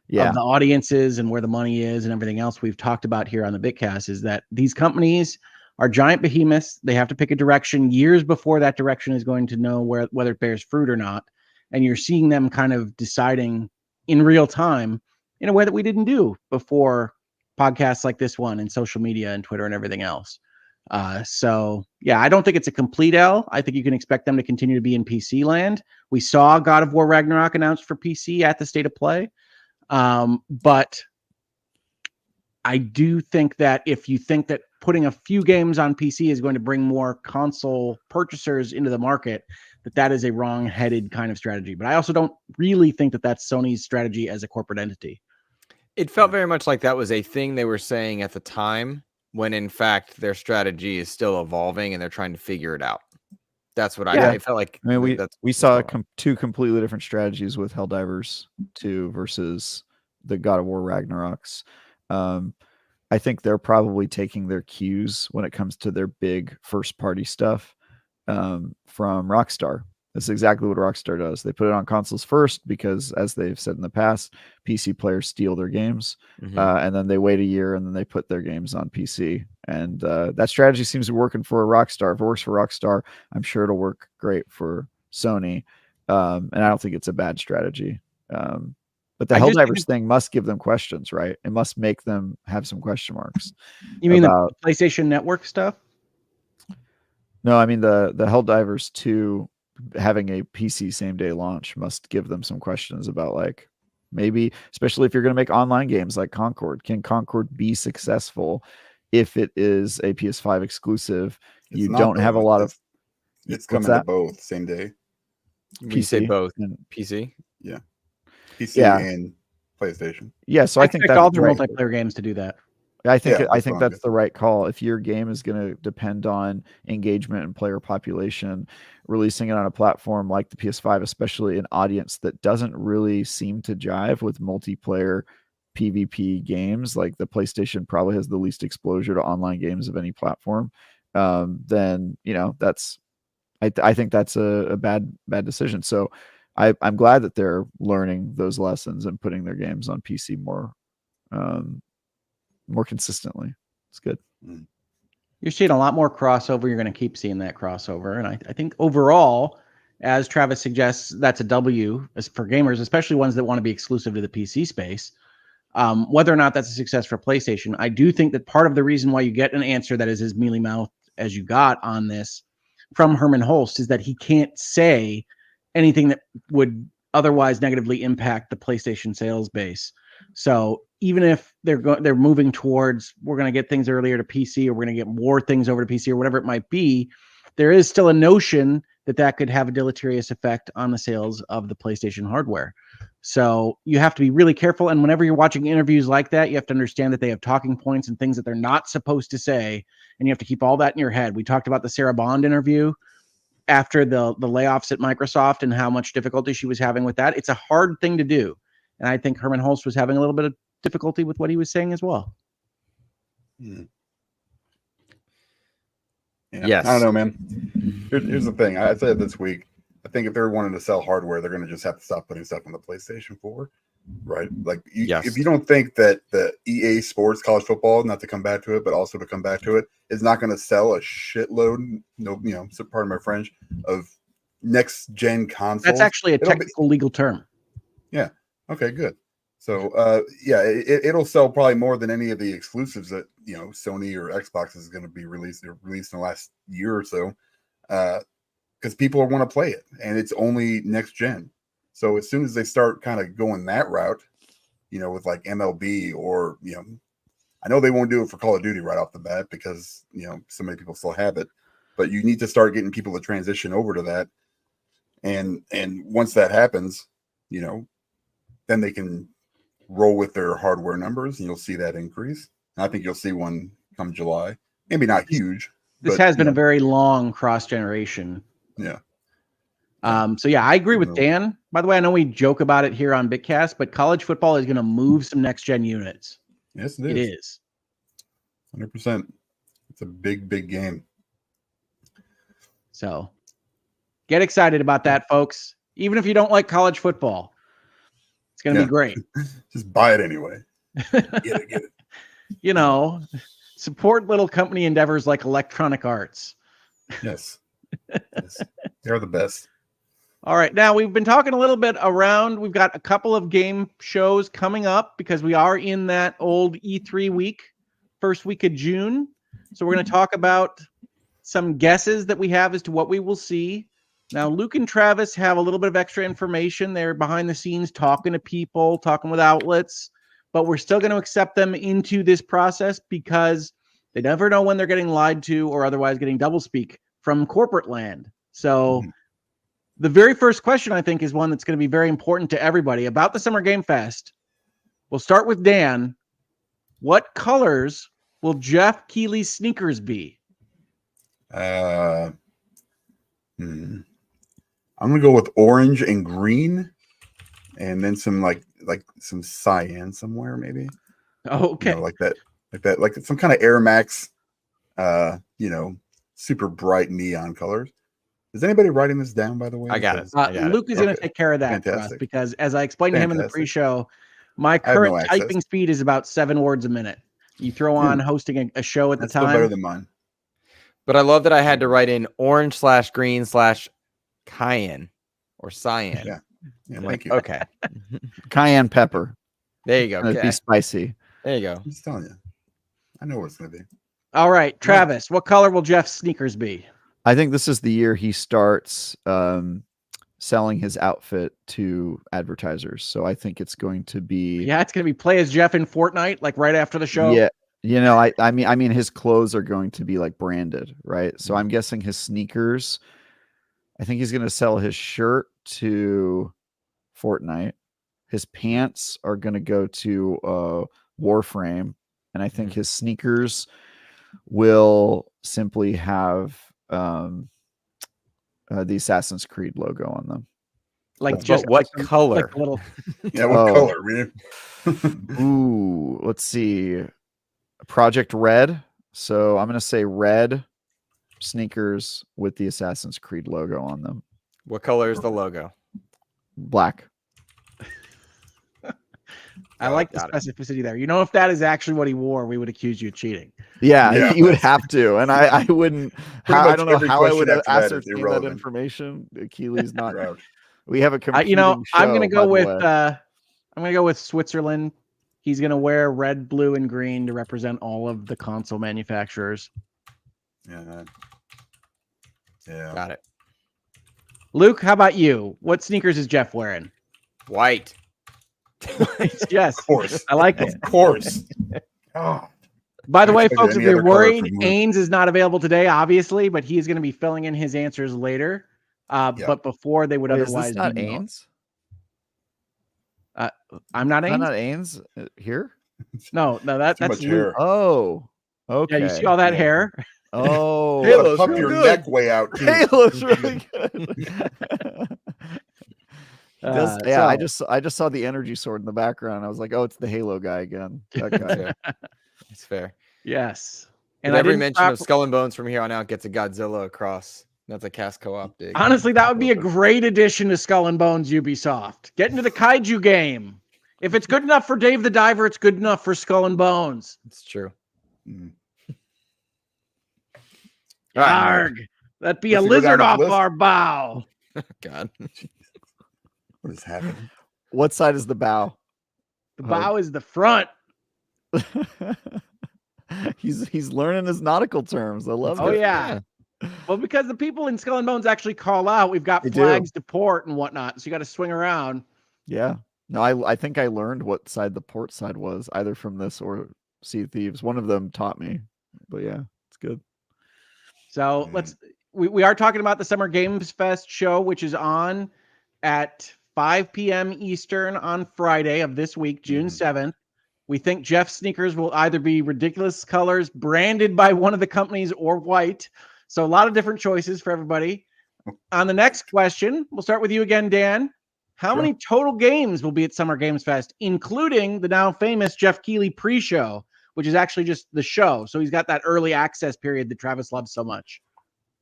S4: Yeah.
S1: of the audiences and where the money is and everything else we've talked about here on the Bitcast. Is that these companies are giant behemoths. They have to pick a direction years before that direction is going to know whether it bears fruit or not, and you're seeing them kind of deciding in real time in a way that we didn't do before podcasts like this one and social media and Twitter and everything else. So yeah, I don't think it's a complete L. I think you can expect them to continue to be in PC land. We saw God of War Ragnarok announced for PC at the State of Play. But I do think that if you think that putting a few games on PC is going to bring more console purchasers into the market, that is a wrong-headed kind of strategy. But I also don't really think that that's Sony's strategy as a corporate entity.
S3: It felt very much like that was a thing they were saying at the time, when in fact their strategy is still evolving and they're trying to figure it out. That's what I felt like.
S4: I mean, we saw two completely different strategies with Helldivers 2 versus the God of War Ragnaroks. I think they're probably taking their cues when it comes to their big first-party stuff from Rockstar. That's exactly what Rockstar does. They put it on consoles first because, as they've said in the past, PC players steal their games, and then they wait a year and then they put their games on PC. And that strategy seems to be working for Rockstar. If it works for Rockstar, I'm sure it'll work great for Sony. And I don't think it's a bad strategy. But the Helldivers thing must give them questions, right? It must make them have some question marks.
S1: You mean the PlayStation Network stuff?
S4: No, I mean the Helldivers 2 having a PC same day launch must give them some questions about, like, maybe, especially if you're going to make online games like Concord, can Concord be successful if it is a PS5 exclusive? You don't have a lot of.
S2: It's coming to both same day.
S3: PC, you say both and PC.
S2: Yeah. PC and PlayStation.
S4: Yeah, so I think
S1: that's all the multiplayer games to do that.
S4: I think that's the right call. If your game is going to depend on engagement and player population, releasing it on a platform like the PS5, especially an audience that doesn't really seem to jive with multiplayer PvP games, like the PlayStation probably has the least exposure to online games of any platform, then that's I think that's a bad decision. So I'm glad that they're learning those lessons and putting their games on PC more consistently. It's good.
S1: You're seeing a lot more crossover. You're going to keep seeing that crossover. And I think overall, as Travis suggests, that's a W for gamers, especially ones that want to be exclusive to the PC space. Whether or not that's a success for PlayStation, I do think that part of the reason why you get an answer that is as mealy-mouthed as you got on this from Herman Holst is that he can't say anything that would otherwise negatively impact the PlayStation sales base. So even if they're moving towards, we're going to get things earlier to PC, or we're going to get more things over to PC, or whatever it might be, there is still a notion that could have a deleterious effect on the sales of the PlayStation hardware. So you have to be really careful. And whenever you're watching interviews like that, you have to understand that they have talking points and things that they're not supposed to say. And you have to keep all that in your head. We talked about the Sarah Bond interview after the layoffs at Microsoft and how much difficulty she was having with that. It's a hard thing to do. And I think Herman Holst was having a little bit of difficulty with what he was saying as well.
S2: Yeah, Yeah.
S3: Yes.
S2: I don't know, man. Here's the thing. I said this week. I think if they're wanting to sell hardware, they're going to just have to stop putting stuff on the PlayStation 4, right? Like, if you don't think that the EA Sports college football, not to come back to it, but also to come back to it, is not going to sell a shitload, so pardon my French, of next gen consoles.
S1: That's actually a technical legal term.
S2: Yeah. Okay, good. So, it'll sell probably more than any of the exclusives that Sony or Xbox is going to be released in the last year or so, because people want to play it, and it's only next gen. So as soon as they start kind of going that route, with like MLB or I know they won't do it for Call of Duty right off the bat because so many people still have it, but you need to start getting people to transition over to that, and once that happens, then they can roll with their hardware numbers, and you'll see that increase. And I think you'll see one come July. Maybe not huge.
S1: This has been a very long cross generation.
S2: Yeah.
S1: So yeah, I agree with Dan. By the way, I know we joke about it here on Bitcast, but college football is going to move some next gen units.
S2: Yes,
S1: it is.
S2: 100%. It's a big, big game.
S1: So get excited about that, folks. Even if you don't like college football, it's going to be great.
S2: Just buy it anyway. Get it.
S1: Support little company endeavors like Electronic Arts.
S2: Yes. They're the best.
S1: All right. Now, we've been talking a little bit around. We've got a couple of game shows coming up because we are in that old E3 week, first week of June. So we're going to talk about some guesses that we have as to what we will see. Now, Luke and Travis have a little bit of extra information. They're behind the scenes talking to people, talking with outlets, but we're still going to accept them into this process because they never know when they're getting lied to or otherwise getting doublespeak from corporate land. So the very first question, I think, is one that's going to be very important to everybody about the Summer Game Fest. We'll start with Dan. What colors will Jeff Keighley's sneakers be?
S2: I'm going to go with orange and green, and then some like some cyan somewhere, maybe.
S1: Oh, okay.
S2: Like some kind of Air Max, super bright neon colors. Is anybody writing this down, by the way?
S3: I got it.
S1: Luke is going to take care of that for us because, as I explained to him in the pre-show, my current typing speed is about 7 words a minute. You throw on hosting a show at the time.
S2: Still better than mine.
S3: But I love that I had to write in orange/green/cayenne or cyan.
S2: Yeah,
S3: thank you. Okay.
S4: Cayenne pepper.
S3: There you go.
S4: It'd be spicy.
S3: There you go.
S2: I'm just telling you. I know what it's going to be.
S1: All right, Travis, what color will Jeff's sneakers be?
S4: I think this is the year he starts selling his outfit to advertisers. So I think it's going to be
S1: it's going to be play as Jeff in Fortnite, like right after the show.
S4: Yeah, I mean his clothes are going to be like branded, right? So I'm guessing his sneakers. I think he's going to sell his shirt to Fortnite. His pants are going to go to Warframe, and I think his sneakers will simply have the Assassin's Creed logo on them.
S1: Like just
S3: what color?
S1: Like a little...
S2: what color, man?
S4: Ooh, let's see. Project Red. So I'm going to say red sneakers with the Assassin's Creed logo on them.
S3: What color is the logo?
S4: Black.
S1: I like the specificity there. If that is actually what he wore, we would accuse you of cheating.
S4: Yeah, he would have to, and I wouldn't. I don't know how I would ascertain that information. Keely's not. We have a competing show,
S1: I'm going to go with. I'm going to go with Switzerland. He's going to wear red, blue, and green to represent all of the console manufacturers.
S2: Yeah.
S3: Got it.
S1: Luke, how about you? What sneakers is Jeff wearing?
S3: White.
S1: Yes,
S2: of course.
S1: I like it.
S2: Of course. Oh.
S1: By the way, folks, if you're worried, Ains is not available today, obviously, but he is going to be filling in his answers later. But before they would otherwise.
S4: Is this not Ains?
S1: I'm not Ains.
S4: I'm not Ains here.
S1: No, that's
S2: Luke.
S4: Oh, okay.
S1: Yeah, you see all that hair?
S4: Oh,
S2: Halo's pump your neck way out too.
S4: Halo's really good. I just saw the energy sword in the background. I was like, oh, it's the Halo guy again. That guy.
S3: It's fair.
S1: Yes.
S3: And every mention of Skull and Bones from here on out gets a Godzilla across. That's a cast co-op dig.
S1: Honestly, that would be a great addition to Skull and Bones Ubisoft. Get into the kaiju game. If it's good enough for Dave the Diver, it's good enough for Skull and Bones.
S3: It's true.
S1: Arg! That'd be a lizard off our bow.
S3: God.
S2: What is happening?
S4: What side is the bow?
S1: The bow is the front.
S4: He's learning his nautical terms. I love it.
S1: Oh yeah. Well, because the people in Skull and Bones actually call out, we've got flags to port and whatnot, so you got to swing around.
S4: Yeah. No, I think I learned what side the port side was, either from this or Sea of Thieves. One of them taught me. But yeah, it's good.
S1: So we are talking about the Summer Games Fest show, which is on at 5 p.m. Eastern on Friday of this week, June 7th. We think Jeff's sneakers will either be ridiculous colors branded by one of the companies or white. So a lot of different choices for everybody. On the next question, we'll start with you again, Dan. How many total games will be at Summer Games Fest, including the now famous Jeff Keighley pre-show, which is actually just the show. So he's got that early access period that Travis loves so much.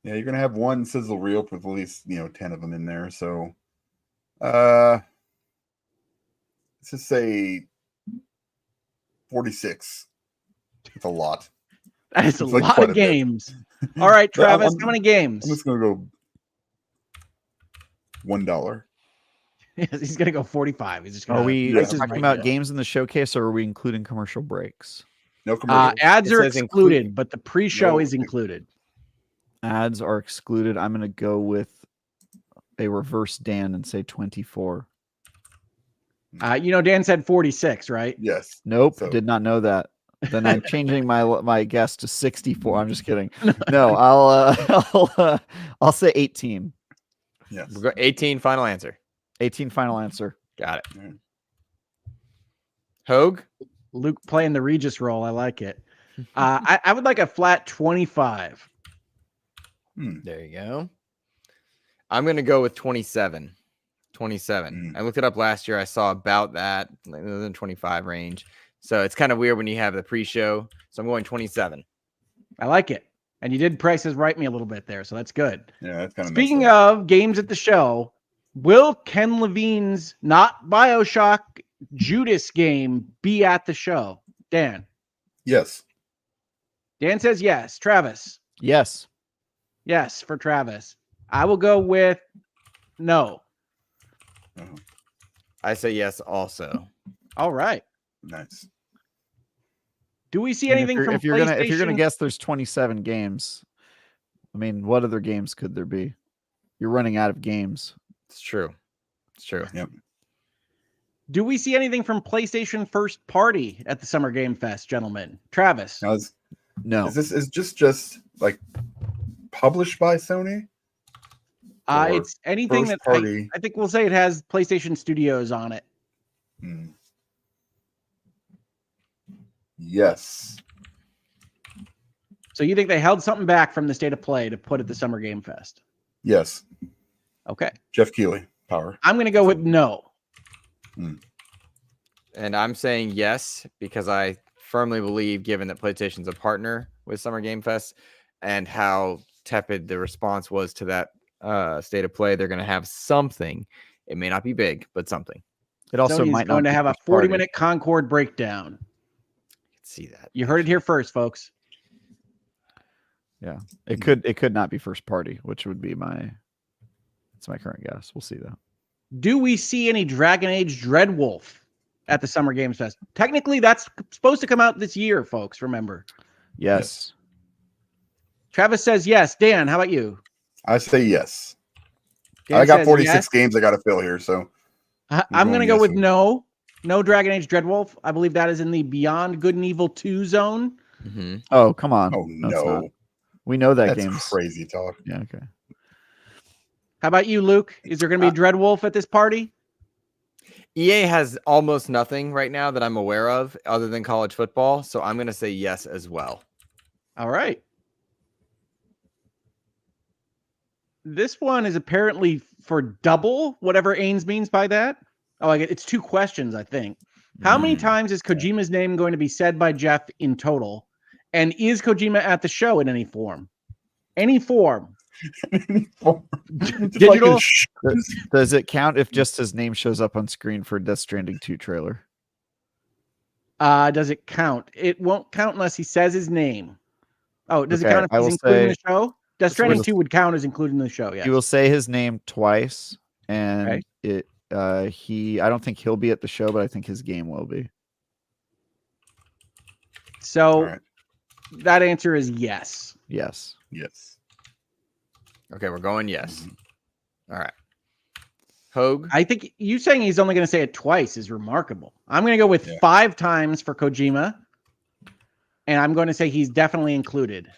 S2: Yeah, you're going to have one sizzle reel with at least, 10 of them in there. So let's just say 46. It's a lot.
S1: That is a lot of games. All right, Travis, how many games?
S2: I'm just going to go $1.
S1: Yes, he's going to go 45. He's just going
S4: Are we talking about games in the showcase, or are we including commercial breaks?
S2: No commercials.
S1: Ads are excluded, but the pre-show is included.
S4: Ads are excluded. I'm going to go with a reverse Dan and say 24.
S1: Dan said 46, right?
S2: Yes.
S4: Nope, did not know that. Then I'm changing my guess to 64. I'm just kidding. No, I'll say 18.
S2: Yes.
S3: We'll go 18 final answer.
S4: 18 final answer.
S3: Got it. Right. Hogue?
S1: Luke playing the Regis role. I like it. I would like a flat 25.
S3: There you go. I'm going to go with 27. 27. I looked it up last year. I saw about that, like in the 25 range. So it's kind of weird when you have the pre-show. So I'm going 27.
S1: I like it. And you did prices right me a little bit there. So that's good.
S2: Yeah, that's kind of
S1: Speaking of games at the show, will Ken Levine's not BioShock Judas game be at the show? Dan?
S2: Yes.
S1: Dan says yes. Travis?
S4: Yes.
S1: Yes, for Travis. I will go with no.
S3: I say yes also.
S1: All right.
S2: Nice.
S1: Do we see anything from
S4: if you're gonna guess there's 27 games? I mean, what other games could there be? You're running out of games.
S3: It's true. It's true.
S2: Yep.
S1: Do we see anything from PlayStation First Party at the Summer Game Fest, gentlemen? Travis?
S4: No.
S2: Is this just like published by Sony?
S1: It's anything that I think we'll say it has PlayStation Studios on it.
S2: Yes.
S1: So you think they held something back from the State of Play to put at the Summer Game Fest?
S2: Yes.
S1: Okay.
S2: Jeff Keighley, power.
S1: I'm going to go with no.
S3: And I'm saying yes, because I firmly believe, given that PlayStation's a partner with Summer Game Fest and how tepid the response was to that State of Play, they're going to have something. It may not be big, but something.
S4: It also might
S1: going
S4: not
S1: to have a 40-minute Concord breakdown.
S3: See that.
S1: You heard it here first, folks.
S4: Yeah. It could not be first party, which would be my current guess. We'll see though.
S1: Do we see any Dragon Age Dreadwolf at the Summer Games Fest? Technically, that's supposed to come out this year, folks. Remember?
S4: Yes.
S1: Travis says yes. Dan, how about you?
S2: I say yes.
S1: Dan
S2: I got 46
S1: yes.
S2: games I got to fill here, so
S1: I'm going to go with no. No Dragon Age Dreadwolf. I believe that is in the Beyond Good and Evil 2 zone.
S4: Oh, come on.
S2: Oh, no.
S4: We know that
S2: That's
S4: game's
S2: crazy talk.
S4: Yeah, okay.
S1: How about you, Luke? Is there going to be Dreadwolf at this party?
S3: EA has almost nothing right now that I'm aware of other than college football. So I'm going to say yes as well.
S1: All right. This one is apparently for double, whatever Ains means by that. Oh, it's 2 questions, I think. How many times is Kojima's name going to be said by Jeff in total? And is Kojima at the show in any form? Any form? Digital?
S4: Does it count if just his name shows up on screen for Death Stranding 2 trailer?
S1: Does it count? It won't count unless he says his name. Oh, does it count if he's including the show? Death Stranding 2 would count as including the show, yes.
S4: He will say his name twice, and I don't think he'll be at the show, but I think his game will be.
S1: So that answer is yes.
S4: Yes.
S2: Yes.
S3: Okay, we're going yes. All right. Hogue?
S1: I think you saying he's only going to say it twice is remarkable. I'm going to go with 5 times for Kojima, and I'm going to say he's definitely included.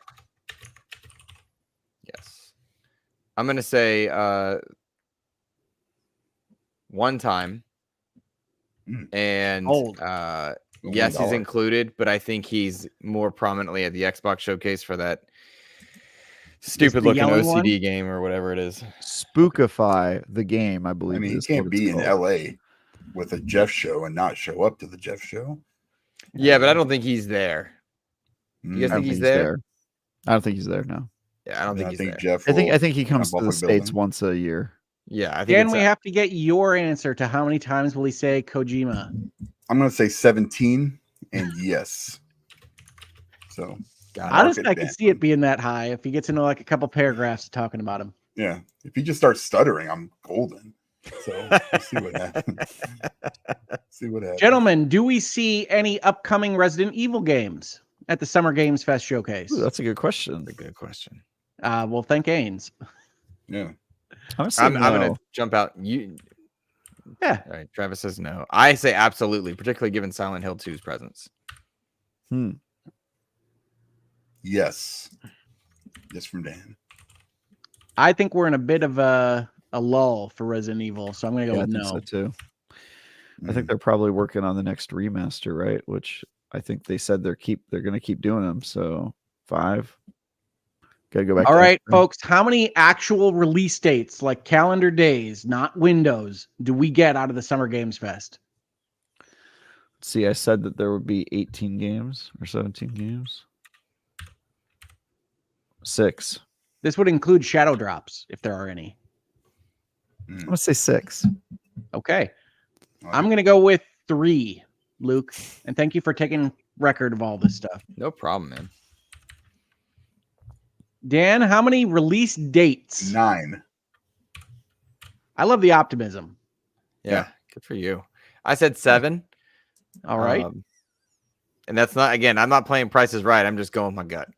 S3: Yes. I'm going to say 1 time, and yes, he's included, but I think he's more prominently at the Xbox showcase for that stupid looking OCD game or whatever it is.
S4: Spookify the game, I believe.
S2: I mean, he can't be in LA with a Jeff show and not show up to the Jeff show.
S3: Yeah, but I don't think he's there. You guys think he's there?
S4: I don't think he's there. No.
S3: Yeah, I don't think he's there.
S2: Jeff
S4: I think he comes to the States once a year.
S3: Yeah, I think.
S1: Dan, we have to get your answer to how many times will he say Kojima?
S2: I'm going to say 17, and yes. So.
S1: Honestly, I can see it being that high if he gets into like a couple paragraphs talking about him.
S2: Yeah. If he just starts stuttering, I'm golden. So we'll see what happens.
S1: Gentlemen, do we see any upcoming Resident Evil games at the Summer Games Fest showcase?
S4: Ooh, that's a good question.
S1: Well, thank Ains.
S2: Yeah.
S3: I'm going to jump out.
S1: Yeah.
S3: All right. Travis says no. I say absolutely, particularly given Silent Hill 2's presence.
S2: Yes. Yes from Dan.
S1: I think we're in a bit of a lull for Resident Evil, so I'm going to go with no.
S4: I think so too. I think they're probably working on the next remaster, right? Which I think they said they're going to keep doing them. So 5. Got to go back.
S1: All right, folks. How many actual release dates, like calendar days, not windows, do we get out of the Summer Games Fest?
S4: See, I said that there would be 18 games or 17 games. 6.
S1: This would include shadow drops, if there are any.
S4: I'm going to say 6.
S1: Okay. I'm going to go with 3, Luke. And thank you for taking record of all this stuff.
S3: No problem, man.
S1: Dan, how many release dates?
S2: 9.
S1: I love the optimism.
S3: Yeah. Good for you. I said 7.
S1: All right.
S3: And that's not, again, I'm not playing Price is Right. I'm just going with my gut.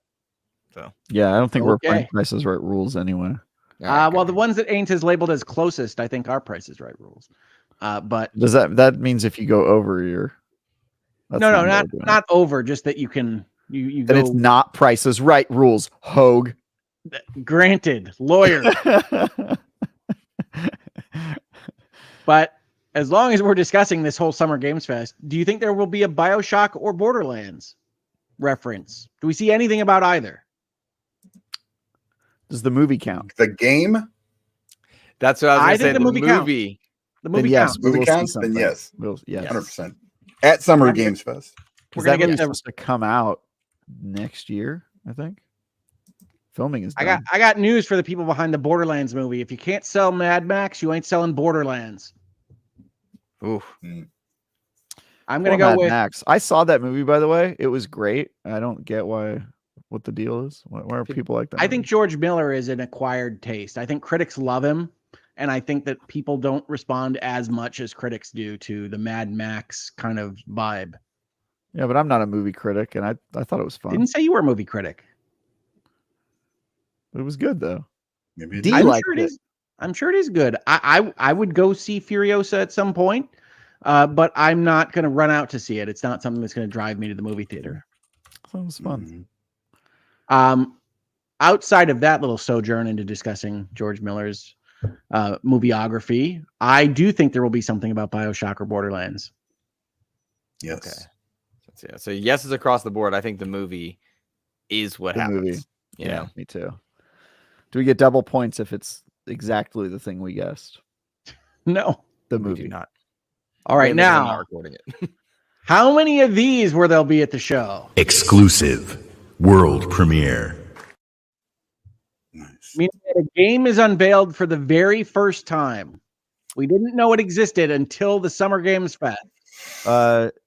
S3: So
S4: yeah, I don't think we're playing Price is Right rules anyway.
S1: Well, the ones that Ains has labeled as closest, I think are Price is Right rules. But
S4: does that means if you go over your
S1: not over, just that you can you
S4: then
S1: go.
S4: It's not Price is Right rules, Hogue.
S1: Granted, lawyer. But as long as we're discussing this whole Summer Games Fest, do you think there will be a BioShock or Borderlands reference? Do we see anything about either?
S4: Does the movie count?
S2: The game?
S3: That's what I was going to say.
S1: The movie counts. The movie counts.
S2: Movie counts? Then yes.
S4: Yes.
S2: 100%. At Summer Games Fest.
S4: We're going to get supposed to come out next year, I think. Filming is done.
S1: I got news for the people behind the Borderlands movie. If you can't sell Mad Max, you ain't selling Borderlands.
S3: Oof.
S1: I'm going to go with
S4: Max. I saw that movie, by the way. It was great. I don't get what the deal is. Why are people like that?
S1: I think George Miller is an acquired taste. I think critics love him, and I think that people don't respond as much as critics do to the Mad Max kind of vibe.
S4: Yeah, but I'm not a movie critic, and I thought it was fun.
S1: Didn't say you were a movie critic.
S4: It was good though.
S2: Maybe
S1: I'm sure it is good. I would go see Furiosa at some point, but I'm not going to run out to see it. It's not something that's going to drive me to the movie theater.
S4: That was fun.
S1: Outside of that little sojourn into discussing George Miller's movieography, I do think there will be something about BioShock or Borderlands.
S2: Yes.
S3: Okay. So yes is across the board. I think the movie is what happens.
S4: Yeah, me too. Do we get double points if it's exactly the thing we guessed?
S1: No.
S4: The movie.
S3: Not.
S1: All right, now.
S3: I'm not recording it.
S1: How many of these will there be at the show?
S5: Exclusive. world premiere.
S2: Nice.
S1: Meaning that a game is unveiled for the very first time. We didn't know it existed until the Summer Games Fest.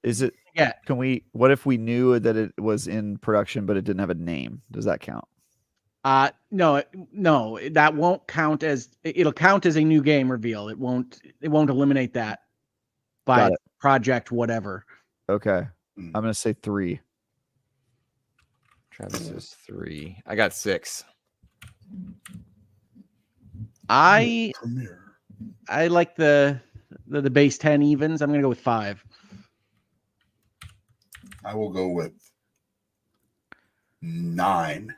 S4: Is it?
S1: Yeah.
S4: Can we? What if we knew that it was in production, but it didn't have a name? Does that count?
S1: No, that won't count as. It'll count as a new game reveal. It won't eliminate that by project whatever.
S4: Okay, I'm gonna say 3.
S3: Travis is 3. I got 6.
S1: I like the base 10 evens. I'm gonna go with 5.
S2: I will go with 9.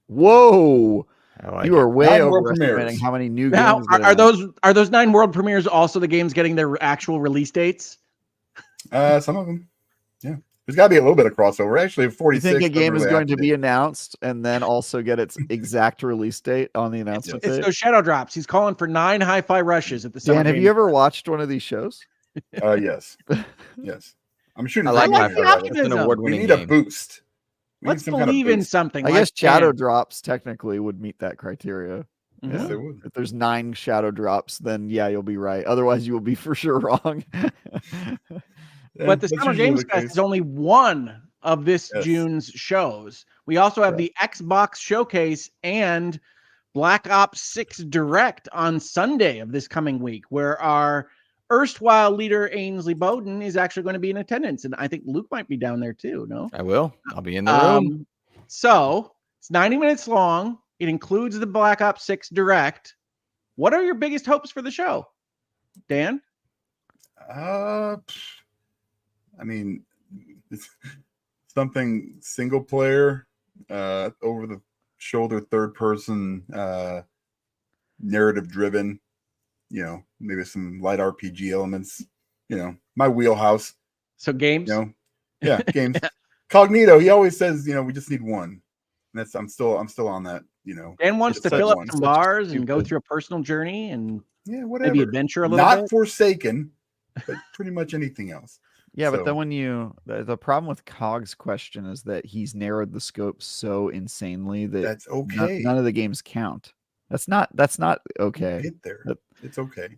S4: Whoa!
S3: Like
S4: you are way
S2: 9 world
S4: overestimating
S2: premieres.
S4: how many new
S1: Now,
S4: games.
S1: are those 9 world premieres also the games getting their actual release dates?
S2: Some of them, yeah. There's got to be a little bit of crossover. Actually, 46.
S4: You think a game is
S2: really
S4: going to be
S2: active.
S4: announced and then also get its exact release date on the announcement
S1: It's
S4: date?
S1: those shadow drops. He's calling for 9 hi-fi rushes at the Summer
S4: Dan, have
S1: Games
S4: you ever watched one of these shows?
S2: Yes. Yes. I'm shooting.
S3: I like
S1: like
S3: Hi-Fi
S1: the
S3: Rush. It's an
S1: optimism.
S3: award-winning
S2: We need a
S3: game.
S2: boost. We
S1: Let's
S2: need some kind of
S1: believe in
S2: boost.
S1: something.
S4: I
S1: like
S4: guess shadow
S1: Dan.
S4: drops technically would meet that criteria.
S1: Mhm.
S2: Yes, they would.
S4: If there's 9 shadow drops, then yeah, you'll be right. Otherwise, you will be for sure wrong.
S1: But the
S2: that's
S1: Summer
S2: usually
S1: Games
S2: the
S1: Fest
S2: case.
S1: is only one of this
S2: Yes.
S1: June's shows. We also have the Xbox Showcase and Black Ops 6 Direct on Sunday of this coming week, where our erstwhile leader Ainsley Bowden is actually going to be in attendance. And I think Luke might be down there too, no?
S3: I will. I'll be in the room.
S1: So it's 90 minutes long. It includes the Black Ops 6 Direct. What are your biggest hopes for the show, Dan?
S2: I mean, it's something single player, over the shoulder, third person, narrative driven, maybe some light RPG elements, my wheelhouse.
S1: So games?
S2: Games. Cognito, he always says, we just need one. And I'm still on that,
S1: Dan wants to
S2: just
S1: fill up
S2: one.
S1: some bars and go through a personal journey and
S2: whatever.
S1: maybe adventure a little
S2: Not
S1: bit.
S2: Forsaken, but pretty much anything else.
S4: Yeah, but then when the problem with Cog's question is that he's narrowed the scope so insanely that
S2: that's okay.
S4: None of the games count. That's not okay.
S2: Get there. It's okay.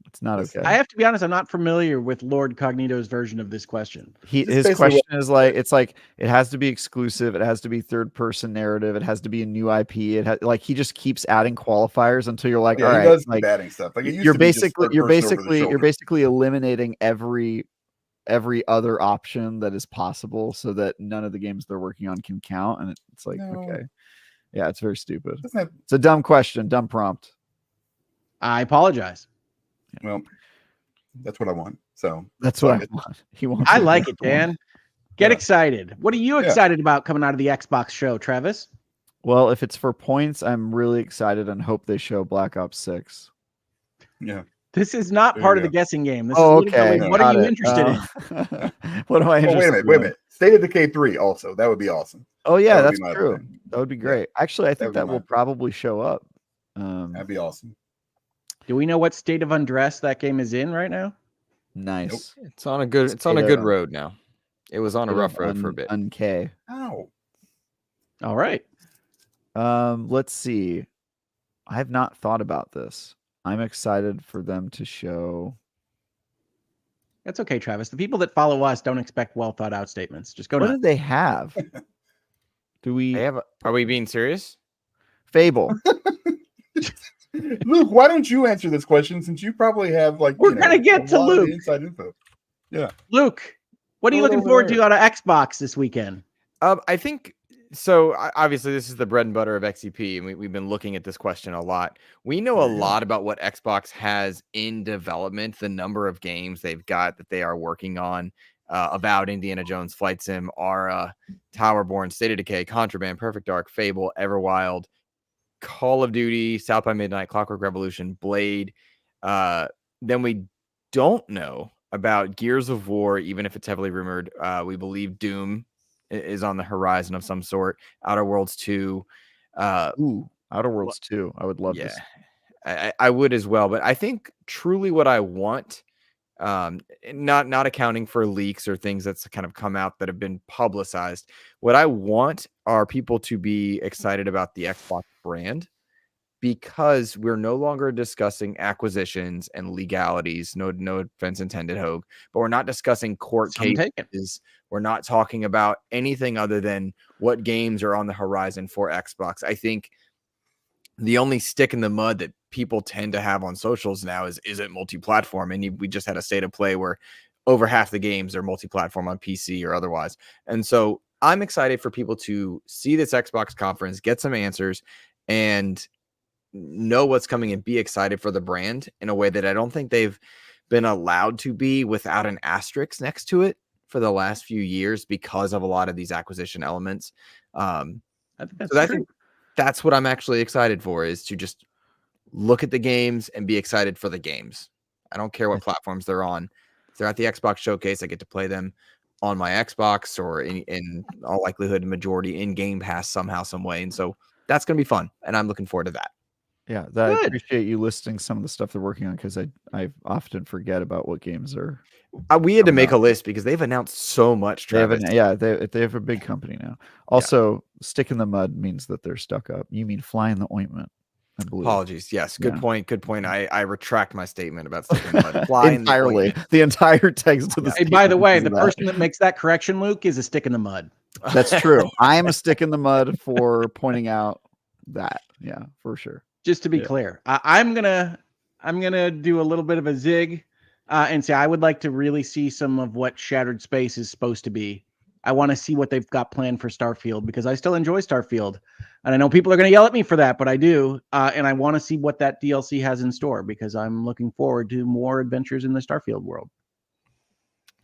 S4: It's not okay.
S1: I have to be honest, I'm not familiar with Lord Cognito's version of this question.
S4: His question is like, it's like it has to be exclusive, it has to be third person narrative, it has to be a new IP. He just keeps adding qualifiers until you're like, all right,
S2: he does
S4: like
S2: keep adding stuff. Like
S4: you're basically eliminating every other option that is possible so that none of the games they're working on can count. And it's like, okay. Yeah, it's very stupid. It's a dumb question, dumb prompt.
S1: I apologize.
S2: Well, that's what I want. So
S4: that's what I want. He wants.
S1: I like it, Dan. Get excited. What are you excited about coming out of the Xbox show, Travis?
S4: Well, if it's for points, I'm really excited and hope they show Black Ops 6.
S2: Yeah.
S1: This is not part of the guessing game. This
S4: is
S1: okay. What are you interested in?
S4: What am I interested in?
S2: Wait a minute. State of Decay 3 also. That would be awesome.
S4: Oh, yeah, that's true. That would be great. Actually, I think that will probably show up.
S2: That'd be awesome.
S1: Do we know what state of undress that game is in right now?
S4: Nice.
S3: Nope. It's on a good road now. It was on a rough road for a bit.
S2: Ow.
S1: All right.
S4: Let's see. I have not thought about this. I'm excited for them to show.
S1: That's okay, Travis. The people that follow us don't expect well thought out statements. Just go.
S4: What did they have?
S3: Are we being serious?
S4: Fable.
S2: Luke, why don't you answer this question since you probably have
S1: we're gonna get to Luke.
S2: Inside info. Yeah.
S1: Luke, what are you looking forward to out of Xbox this weekend?
S3: I think so. Obviously, this is the bread and butter of XCP, and we've been looking at this question a lot. We know a lot about what Xbox has in development, the number of games they've got that they are working on. Avowed, Indiana Jones, Flight Sim, Aura, Towerborn, State of Decay, Contraband, Perfect Dark, Fable, Everwild, Call of Duty, South by Midnight, Clockwork Revolution, Blade. Then we don't know about Gears of War, even if it's heavily rumored. We believe Doom is on the horizon of some sort. Outer Worlds 2.
S4: Outer Worlds 2. I would love this.
S3: I would as well. But I think truly what I want Not accounting for leaks or things that's kind of come out that have been publicized. What I want are people to be excited about the Xbox brand, because we're no longer discussing acquisitions and legalities. No offense intended, Hogue, but we're not discussing court cases. We're not talking about anything other than what games are on the horizon for Xbox. I think the only stick in the mud that people tend to have on socials now is it multi-platform? And we just had a state of play where over half the games are multi-platform on PC or otherwise. And so I'm excited for people to see this Xbox conference, get some answers, and know what's coming and be excited for the brand in a way that I don't think they've been allowed to be without an asterisk next to it for the last few years because of a lot of these acquisition elements. I think that's what I'm actually excited for, is to just look at the games and be excited for the games. I don't care what platforms they're on. If they're at the Xbox showcase, I get to play them on my Xbox, or in all likelihood, majority in Game Pass somehow, some way. And so that's going to be fun. And I'm looking forward to that.
S4: Yeah, I appreciate you listing some of the stuff they're working on, because I often forget about what games are.
S3: We had to make a list because they've announced so much. Travis.
S4: They have a big company now. Also, stick in the mud means that they're stuck up. You mean fly in the ointment? I believe.
S3: Apologies. Yes, good point. Good point. I retract my statement about stick in the mud. Fly
S4: entirely. The entire text of the.
S1: Hey, by the way, the person that makes that correction, Luke, is a stick in the mud.
S4: That's true. I am a stick in the mud for pointing out that. Yeah, for sure.
S1: Just to be clear, I'm gonna do a little bit of a zig and say I would like to really see some of what Shattered Space is supposed to be. I want to see what they've got planned for Starfield, because I still enjoy Starfield, and I know people are going to yell at me for that, but I do, and I want to see what that DLC has in store, because I'm looking forward to more adventures in the Starfield world.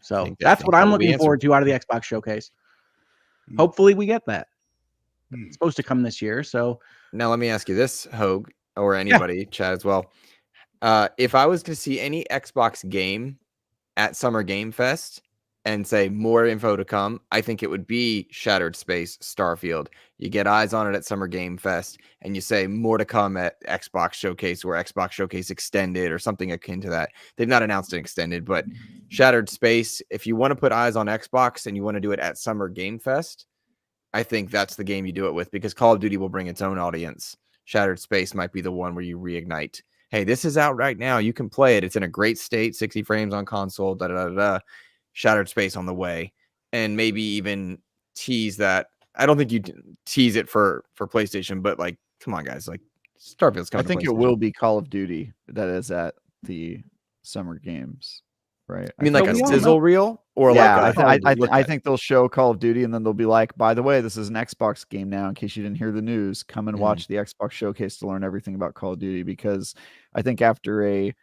S1: So that's what I'm looking forward to out of the Xbox showcase. Hopefully we get that. It's supposed to come this year, so.
S3: Now let me ask you this, Hogue, or anybody, Chad as well. If I was to see any Xbox game at Summer Game Fest and say more info to come, I think it would be Shattered Space, Starfield. You get eyes on it at Summer Game Fest, and you say more to come at Xbox Showcase, or Xbox Showcase Extended, or something akin to that. They've not announced an extended, but Shattered Space, if you want to put eyes on Xbox and you want to do it at Summer Game Fest, I think that's the game you do it with, because Call of Duty will bring its own audience. Shattered Space might be the one where you reignite. Hey, this is out right now. You can play it. It's in a great state, 60 frames on console, Shattered Space on the way. And maybe even tease that. I don't think you tease it for PlayStation, but like, come on, guys. Like, Starfield's coming.
S4: I think it will be Call of Duty that is at the Summer Games. Right.
S3: I mean, like a sizzle reel, or
S4: I think they'll show Call of Duty, and then they'll be like, by the way, this is an Xbox game now, in case you didn't hear the news. Come and watch the Xbox showcase to learn everything about Call of Duty, because I think after a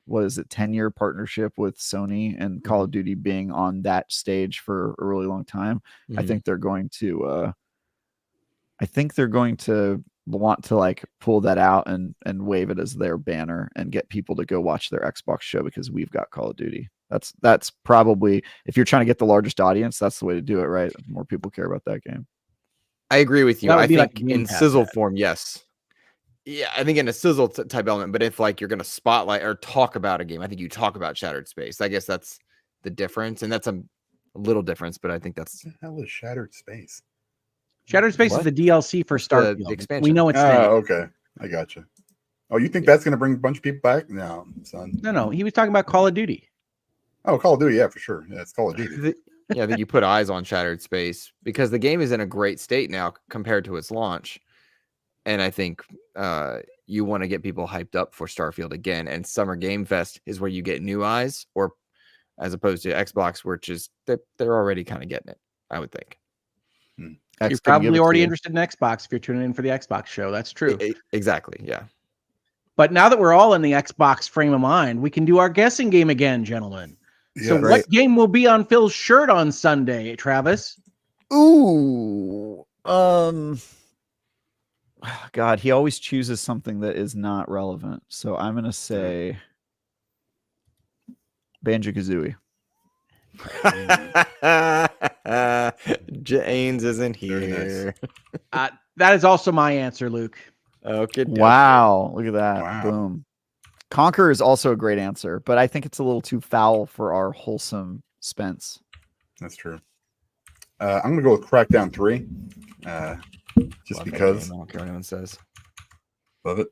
S4: 10-year partnership with Sony and Call of Duty being on that stage for a really long time, I think they're going to want to like pull that out and wave it as their banner and get people to go watch their Xbox show, because we've got Call of Duty. That's probably, if you're trying to get the largest audience, that's the way to do it, right? More people care about that game.
S3: I agree with you. I think like in sizzle form, yes. Yeah, I think in a sizzle type element, but if like you're going to spotlight or talk about a game, I think you talk about Shattered Space. I guess that's the difference, and that's a little difference, but I think that's.
S2: What the hell is Shattered Space?
S1: Shattered Space is the DLC for Starfield.
S3: Expansion.
S1: We know it's
S2: okay. I got you. Oh, you think that's going to bring a bunch of people back? No, son.
S1: No. He was talking about Call of Duty.
S2: Oh, Call of Duty, yeah, for sure. Yeah, it's Call of Duty.
S3: I think you put eyes on Shattered Space, because the game is in a great state now compared to its launch. And I think you want to get people hyped up for Starfield again. And Summer Game Fest is where you get new eyes, or as opposed to Xbox, which is they're already kind of getting it, I would think.
S1: You're probably already interested in Xbox if you're tuning in for the Xbox show. That's true.
S3: Exactly, yeah.
S1: But now that we're all in the Xbox frame of mind, we can do our guessing game again, gentlemen. Yeah, so what game will be on Phil's shirt on Sunday, Travis?
S4: Ooh. God, he always chooses something that is not relevant. So I'm going to say Banjo-Kazooie.
S3: Ains isn't here.
S1: That is also my answer, Luke.
S3: Okay.
S4: Wow. Look at that. Wow. Boom. Conquer is also a great answer, but I think it's a little too foul for our wholesome Spence.
S2: That's true. I'm gonna go with Crackdown 3. Just
S3: Love
S2: because.
S3: I don't care what anyone says.
S2: Love it.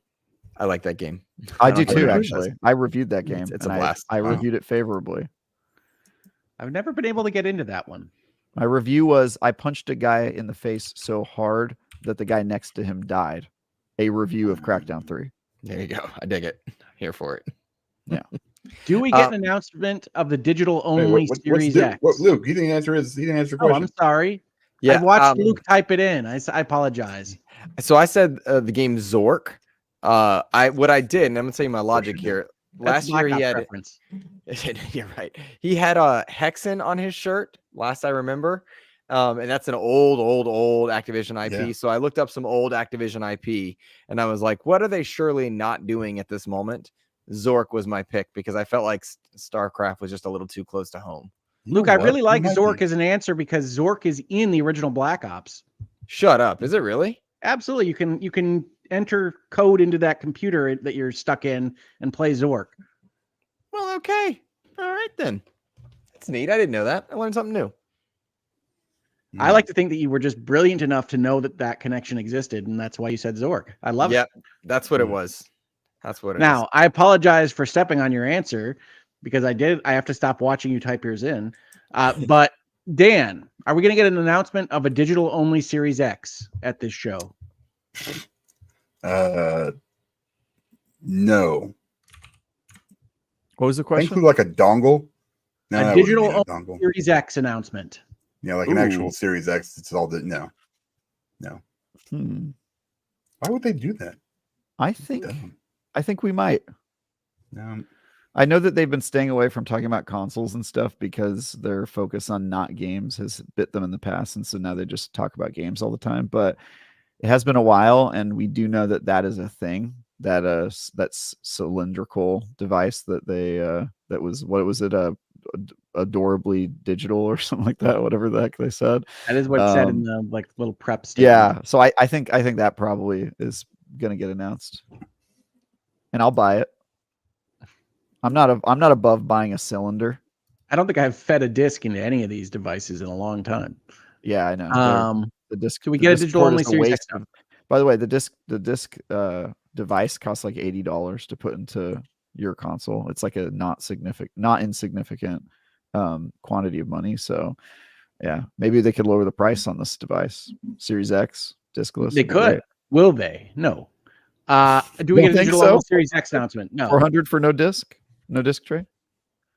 S3: I like that game.
S4: I do
S3: care
S4: too,
S3: what anyone
S4: actually.
S3: says.
S4: I reviewed that game.
S3: It's
S4: and
S3: a blast.
S4: I reviewed it favorably.
S1: I've never been able to get into that one.
S4: My review was I punched a guy in the face so hard that the guy next to him died. A review of Crackdown 3.
S3: There you go. I dig it. Here for it.
S4: Yeah.
S1: Do we get an announcement of the digital only Series X?
S2: Luke, he didn't answer the
S1: Oh,
S2: question.
S1: I'm sorry.
S3: Yeah,
S1: I watched Luke type it in. I apologize.
S3: So I said the game Zork. What I did, and I'm gonna tell you my logic here. Last year he had
S1: reference.
S3: You're right. He had a Hexen on his shirt. Last I remember, and that's an old Activision IP.
S2: Yeah.
S3: So I looked up some old Activision IP, and I was like, what are they surely not doing at this moment? Zork was my pick because I felt like StarCraft was just a little too close to home.
S1: Luke, I really like Zork as an answer because Zork is in the original Black Ops.
S3: Shut up. Is it really?
S1: Absolutely. You can enter code into that computer that you're stuck in and play Zork.
S3: Well, okay. All right, then. That's neat. I didn't know that. I learned something new.
S1: I like to think that you were just brilliant enough to know that connection existed, and that's why you said Zork. I love it.
S3: Yeah, that's what it was. That's what it is.
S1: Now, I apologize for stepping on your answer because I have to stop watching you type yours in. But Dan, are we going to get an announcement of a digital only Series X at this show?
S2: No.
S4: What was the question?
S2: Include like a dongle. No,
S1: A digital only Series X announcement.
S2: Yeah, like an actual Series X. It's all that. No. Why would they do that?
S4: I think we might.
S2: No.
S4: I know that they've been staying away from talking about consoles and stuff because their focus on not games has bit them in the past, and so now they just talk about games all the time. But it has been a while, and we do know that is a thing. That's cylindrical device that they that was, what was it, adorably digital or something like that, whatever the heck they said.
S1: That is what it said in the little prep statement.
S4: Yeah, so I think that probably is gonna get announced, and I'll buy it. I'm not above buying a cylinder.
S1: I don't think I've fed a disc into any of these devices in a long time.
S4: Yeah, I know. The disc.
S1: Can we get a digital only Series X?
S4: By the way, the disc device costs like $80 to put into your console. It's like a not insignificant quantity of money. So yeah, maybe they could lower the price on this device. Series X discless.
S1: They could. Right? Will they? No. Do we get a digital only Series X announcement? No.
S4: 400 for no disc tray.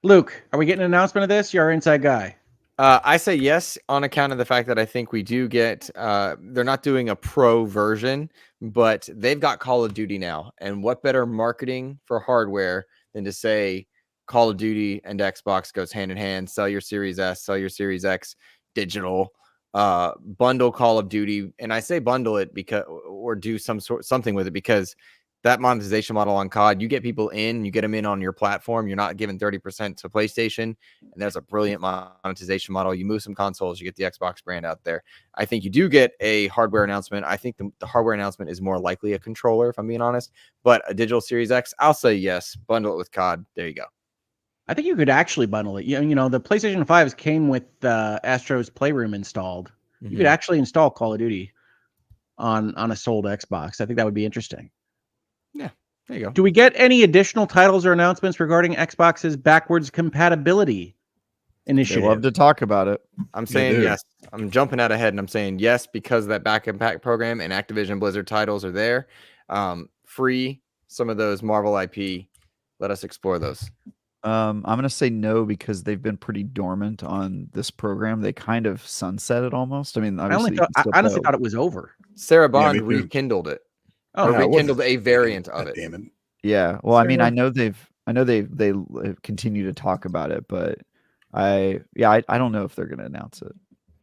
S1: Luke, are we getting an announcement of this? You're our inside guy.
S3: I say yes on account of the fact that I think we do get, they're not doing a pro version, but they've got Call of Duty now. And what better marketing for hardware than to say Call of Duty and Xbox goes hand in hand. Sell your Series S, sell your Series X digital, bundle Call of Duty. And I say bundle it because, or do something with it, because that monetization model on COD, you get people in, you get them in on your platform. You're not giving 30% to PlayStation. And there's a brilliant monetization model. You move some consoles, you get the Xbox brand out there. I think you do get a hardware announcement. I think the hardware announcement is more likely a controller, if I'm being honest. But a digital Series X, I'll say yes. Bundle it with COD. There you go.
S1: I think you could actually bundle it. You know, the PlayStation 5s came with Astro's Playroom installed. Mm-hmm. You could actually install Call of Duty on a sold Xbox. I think that would be interesting.
S3: Yeah, there you go.
S1: Do we get any additional titles or announcements regarding Xbox's backwards compatibility initiative?
S4: They love to talk about it.
S3: I'm saying yes. I'm jumping out ahead and I'm saying yes because that back impact program and Activision Blizzard titles are there. Free some of those Marvel IP. Let us explore those.
S4: I'm going to say no because they've been pretty dormant on this program. They kind of sunset it almost. I mean,
S1: I honestly thought it was over.
S3: Sarah Bond rekindled it.
S1: Oh,
S3: rekindled a variant of it.
S2: Damn it.
S4: Yeah. Well, I mean, I know they continue to talk about it, but I don't know if they're going to announce it.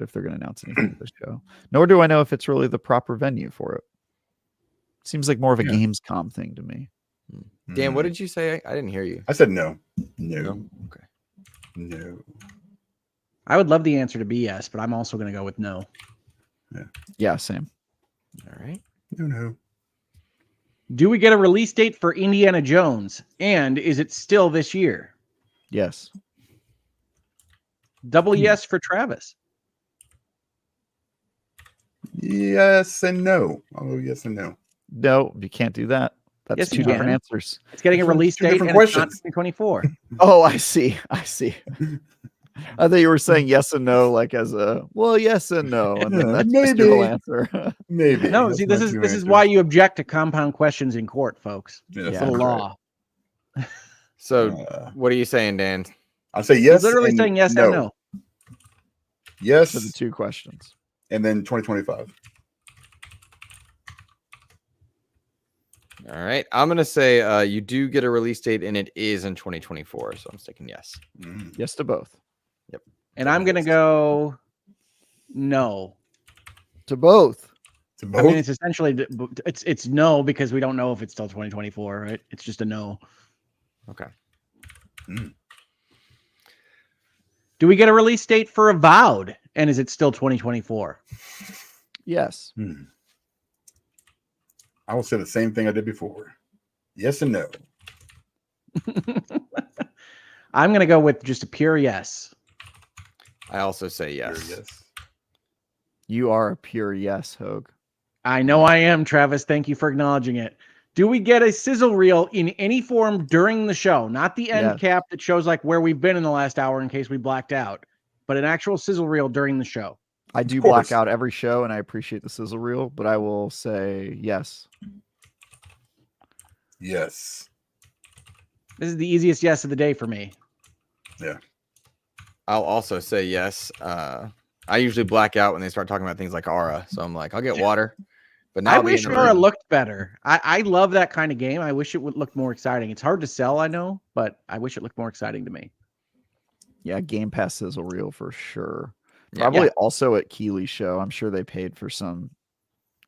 S4: If they're going to announce anything at this show, nor do I know if it's really the proper venue for it. Seems like more of a Gamescom thing to me.
S3: Dan, what did you say? I didn't hear you.
S2: I said no. No.
S3: Okay.
S2: No.
S1: I would love the answer to be yes, but I'm also going to go with no.
S4: Yeah, same.
S3: All right.
S2: No.
S1: Do we get a release date for Indiana Jones? And is it still this year?
S4: Yes.
S1: Double yes for Travis.
S2: Yes and no. Oh, yes and no.
S4: No, you can't do that. That's
S1: Yes,
S4: two
S1: you
S4: different
S1: can.
S4: answers.
S1: It's getting a release
S2: Two
S1: date
S2: different
S1: and it's not
S2: questions.
S1: 2024.
S4: Oh, I see. I thought you were saying yes and no, like as a yes and no, and then that's just your whole answer.
S2: Maybe.
S1: No,
S2: That's
S1: see,
S2: my
S1: this
S2: two
S1: is
S2: answers.
S1: why you object to compound questions in court, folks.
S2: Yes,
S1: It's
S4: Yeah,
S1: the
S2: that's
S1: law.
S3: So,
S2: right.
S3: what are you saying, Dan?
S2: I'll say
S1: He's
S2: yes.
S1: literally
S2: and
S1: saying yes
S2: no.
S1: and no.
S2: Yes,
S4: For the two questions.
S2: and then 2025.
S3: All right. I'm going to say you do get a release date and it is in 2024. So I'm sticking yes.
S2: Mm.
S4: Yes to both.
S3: Yep.
S1: And I'm going to go no.
S4: To both.
S2: To
S1: I
S2: both?
S1: mean, it's essentially, it's no because we don't know if it's still 2024, right? It's just a no.
S3: Okay.
S2: Mm.
S1: Do we get a release date for Avowed? And is it still 2024?
S4: Yes.
S2: Hmm. I will say the same thing I did before. Yes and no.
S1: I'm going to go with just a pure yes.
S3: I also say yes.
S2: Sure, yes.
S4: You are a pure yes, Hogue.
S1: I know I am, Travis. Thank you for acknowledging it. Do we get a sizzle reel in any form during the show? Not the end
S4: Yes.
S1: cap that shows like where we've been in the last hour in case we blacked out, but an actual sizzle reel during the show.
S4: I do
S2: Of course.
S4: black out every show, and I appreciate the sizzle reel, but I will say yes.
S2: Yes.
S1: This is the easiest yes of the day for me.
S2: Yeah.
S3: I'll also say yes. I usually black out when they start talking about things like Aura. So I'm like, I'll get water. But now
S1: I
S3: I'll be
S1: wish
S3: in the
S1: Aura
S3: room.
S1: looked better. I love that kind of game. I wish it would look more exciting. It's hard to sell, I know, but I wish it looked more exciting to me.
S4: Yeah, Game Pass sizzle reel for sure.
S3: Yeah.
S4: Probably also at Keeley's show. I'm sure they paid for some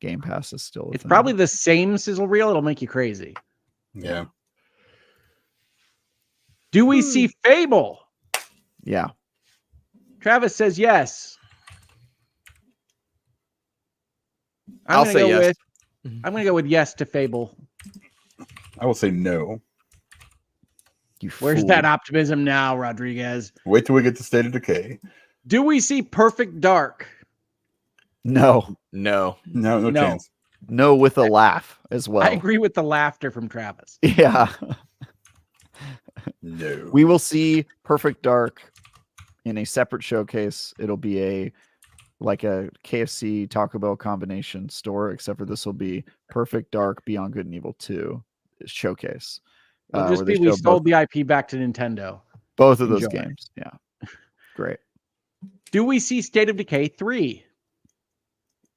S4: Game Passes still.
S1: It's probably the same sizzle reel. It'll make you crazy.
S2: Yeah.
S1: Do we see Fable?
S4: Yeah.
S1: Travis says yes.
S3: I'll say yes.
S1: I'm going to go with yes to Fable.
S2: I will say no.
S4: You
S1: Where's
S4: fool.
S1: that optimism now, Rodriguez?
S2: Wait till we get to State of Decay.
S1: Do we see Perfect Dark?
S4: No.
S3: No.
S2: No
S1: No.
S2: chance.
S4: No, with a laugh as well.
S1: I agree with the laughter from Travis.
S4: Yeah.
S2: No.
S4: We will see Perfect Dark in a separate showcase. It'll be a KFC Taco Bell combination store, except for this will be Perfect Dark Beyond Good and Evil 2 showcase.
S1: It'll just
S4: where they
S1: be we
S4: show
S1: sold the IP back to Nintendo.
S4: both of those
S1: Enjoy.
S4: games. Yeah. Great.
S1: Do we see State of Decay 3?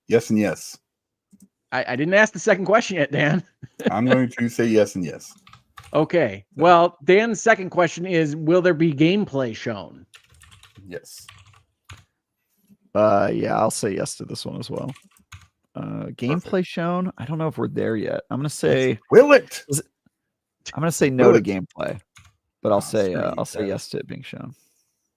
S2: Yes and yes.
S1: I didn't ask the second question yet, Dan.
S2: I'm going to say yes and yes.
S1: Okay. Well, Dan's second question is, will there be gameplay shown?
S2: Yes.
S4: Yeah, I'll say yes to this one as well. Gameplay shown. I don't know if we're there yet. I'm gonna say
S2: Will it?
S4: no to
S2: Will it?
S4: gameplay, but I'll say
S2: screw you,
S4: yes to it being shown.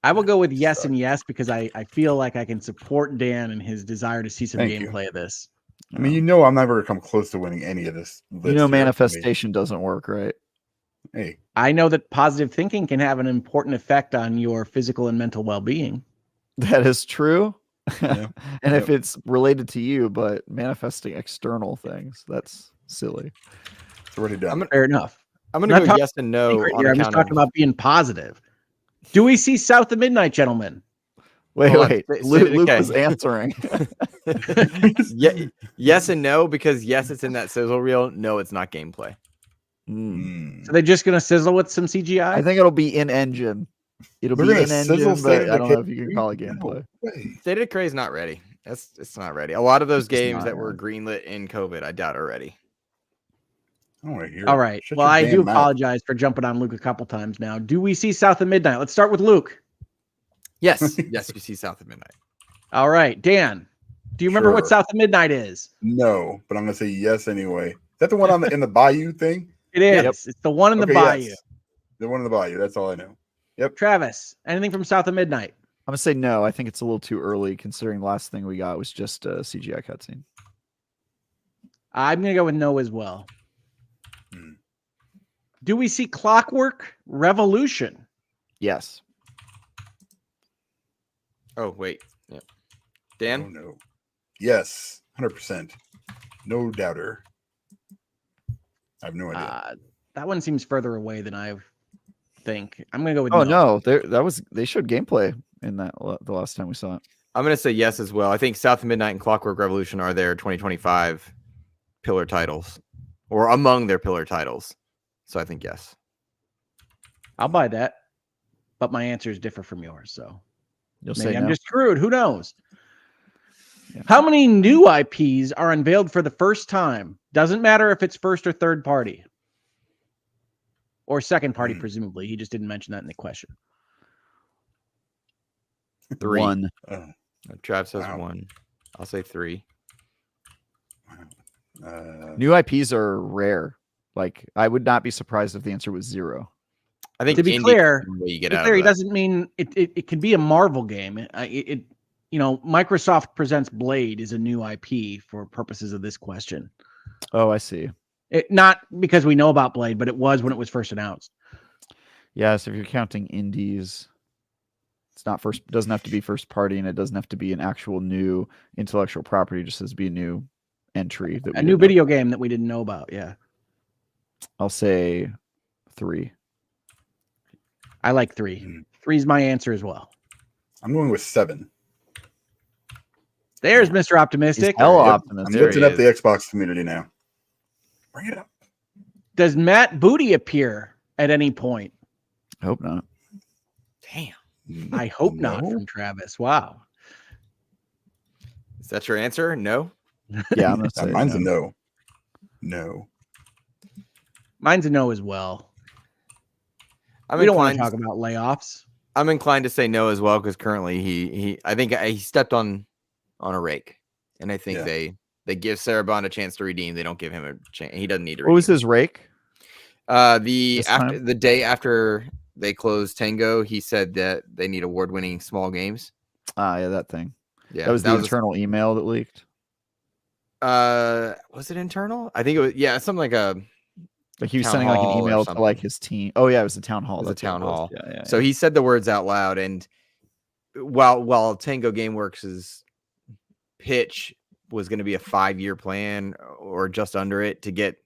S1: I will go with yes and yes because I feel like I can support Dan and his desire to see some
S2: Thank you.
S1: gameplay of this.
S2: I mean, you know, I'm never going to come close to winning any of this.
S4: You know, manifestation doesn't work, right?
S2: Hey,
S1: I know that positive thinking can have an important effect on your physical and mental well-being.
S4: That is true.
S2: Yeah.
S4: And if it's related to you, but manifesting external things, that's silly.
S2: it's already done.
S1: Fair enough.
S3: I'm
S1: I'm
S3: going
S1: not
S3: to go
S1: talking
S3: yes and no.
S1: Secret
S3: On
S1: here. I'm just
S3: account
S1: talking
S3: of,
S1: about being positive. Do we see South of Midnight, gentlemen?
S4: Wait.
S3: Hold on.
S4: Luke was answering.
S3: yes and no, because yes, it's in that sizzle reel. No, it's not gameplay.
S1: So they're just going to sizzle with some CGI?
S4: I think it'll be in engine. It'll
S2: We're
S4: be
S2: gonna
S4: in
S2: sizzle
S4: engine,
S2: State
S4: but
S2: of
S4: I don't know
S2: Decay
S4: if you can call it
S2: 3?
S4: gameplay.
S2: No way.
S3: State of Decay is not ready. It's not ready. A lot of those
S4: It's
S3: games
S4: not,
S3: that were
S4: yeah.
S3: greenlit in COVID, I doubt are ready.
S2: I don't want to hear
S1: All
S2: it.
S1: right.
S2: Shut
S1: Well,
S2: your
S1: I
S2: damn
S1: do
S2: mouth.
S1: apologize for jumping on Luke a couple times now. Do we see South of Midnight? Let's start with Luke.
S3: Yes. Yes, we see South of Midnight.
S1: All right. Dan, do you remember what
S2: Sure.
S1: South of Midnight is?
S2: No, but I'm going to say yes anyway. Is that the one on in the Bayou thing?
S1: It is.
S3: Yep.
S1: It's the one in the
S2: Okay,
S1: Bayou.
S2: yes. The one in the Bayou. That's all I know.
S1: Travis, anything from South of Midnight?
S4: I'm gonna say no. I think it's a little too early, considering the last thing we got was just a CGI cutscene.
S1: I'm going to go with no as well. Do we see Clockwork Revolution?
S4: Yes.
S3: Oh, wait. Yeah. Dan?
S2: Oh, no. Yes, 100%. No doubter. I have no idea.
S1: That one seems further away than I think. I'm gonna go with
S4: Oh
S1: no.
S4: They showed gameplay in that the last time we saw it.
S3: I'm going to say yes as well. I think South of Midnight and Clockwork Revolution are their 2025 pillar titles, or among their pillar titles. So I think yes.
S1: I'll buy that, but my answers differ from yours. So
S4: You'll
S1: maybe
S4: say
S1: I'm
S4: no.
S1: just screwed. Who knows?
S4: Yeah.
S1: How many new IPs are unveiled for the first time? Doesn't matter if it's first or third party. Or second party, presumably. He just didn't mention that in the question.
S3: 3.
S4: 1.
S3: Trav says
S2: Wow.
S3: 1. I'll say 3.
S4: New IPs are rare. Like, I would not be surprised if the answer was 0.
S3: I think
S1: To be
S3: indie
S1: clear,
S3: is the way you get
S1: he
S3: out of that.
S1: doesn't mean it could be a Marvel game. Microsoft Presents Blade is a new IP for purposes of this question.
S4: Oh, I see.
S1: Not because we know about Blade, but it was when it was first announced.
S4: Yes, if you're counting indies, it's not first. Doesn't have to be first party, and it doesn't have to be an actual new intellectual property. It just has to be a new entry that
S1: A new video game that we didn't know about. Yeah,
S4: I'll say 3.
S1: I like 3. 3's my answer as well.
S2: I'm going with 7.
S1: There's Mr. Optimistic.
S4: He's hella
S2: I'm
S4: optimistic.
S2: lifting up the Xbox community now. Bring it up.
S1: Does Matt Booty appear at any point?
S4: I hope not.
S3: Damn.
S1: I hope not from Travis. Wow.
S3: Is that your answer? No?
S4: Yeah, I'm gonna say
S2: Mine's a no. No.
S1: Mine's a no as well.
S3: We
S1: We don't want to talk about layoffs.
S3: I'm inclined to say no as well because currently I think he stepped on a rake, and I think they give Sarah Bond a chance to redeem. They don't give him a chance. He doesn't need to redeem.
S4: What was his rake?
S3: The day after they closed Tango, he said that they need award-winning small games.
S4: Yeah, that thing.
S3: Yeah,
S4: that was the internal email that leaked.
S3: Was it internal? I think it was. Yeah, something like a.
S4: Like he was sending like an email to like his team. Oh yeah, it was a town hall.
S3: It was a town hall.
S4: Yeah.
S3: So he said the words out loud, and while Tango GameWorks' pitch was going to be a 5-year plan or just under it to get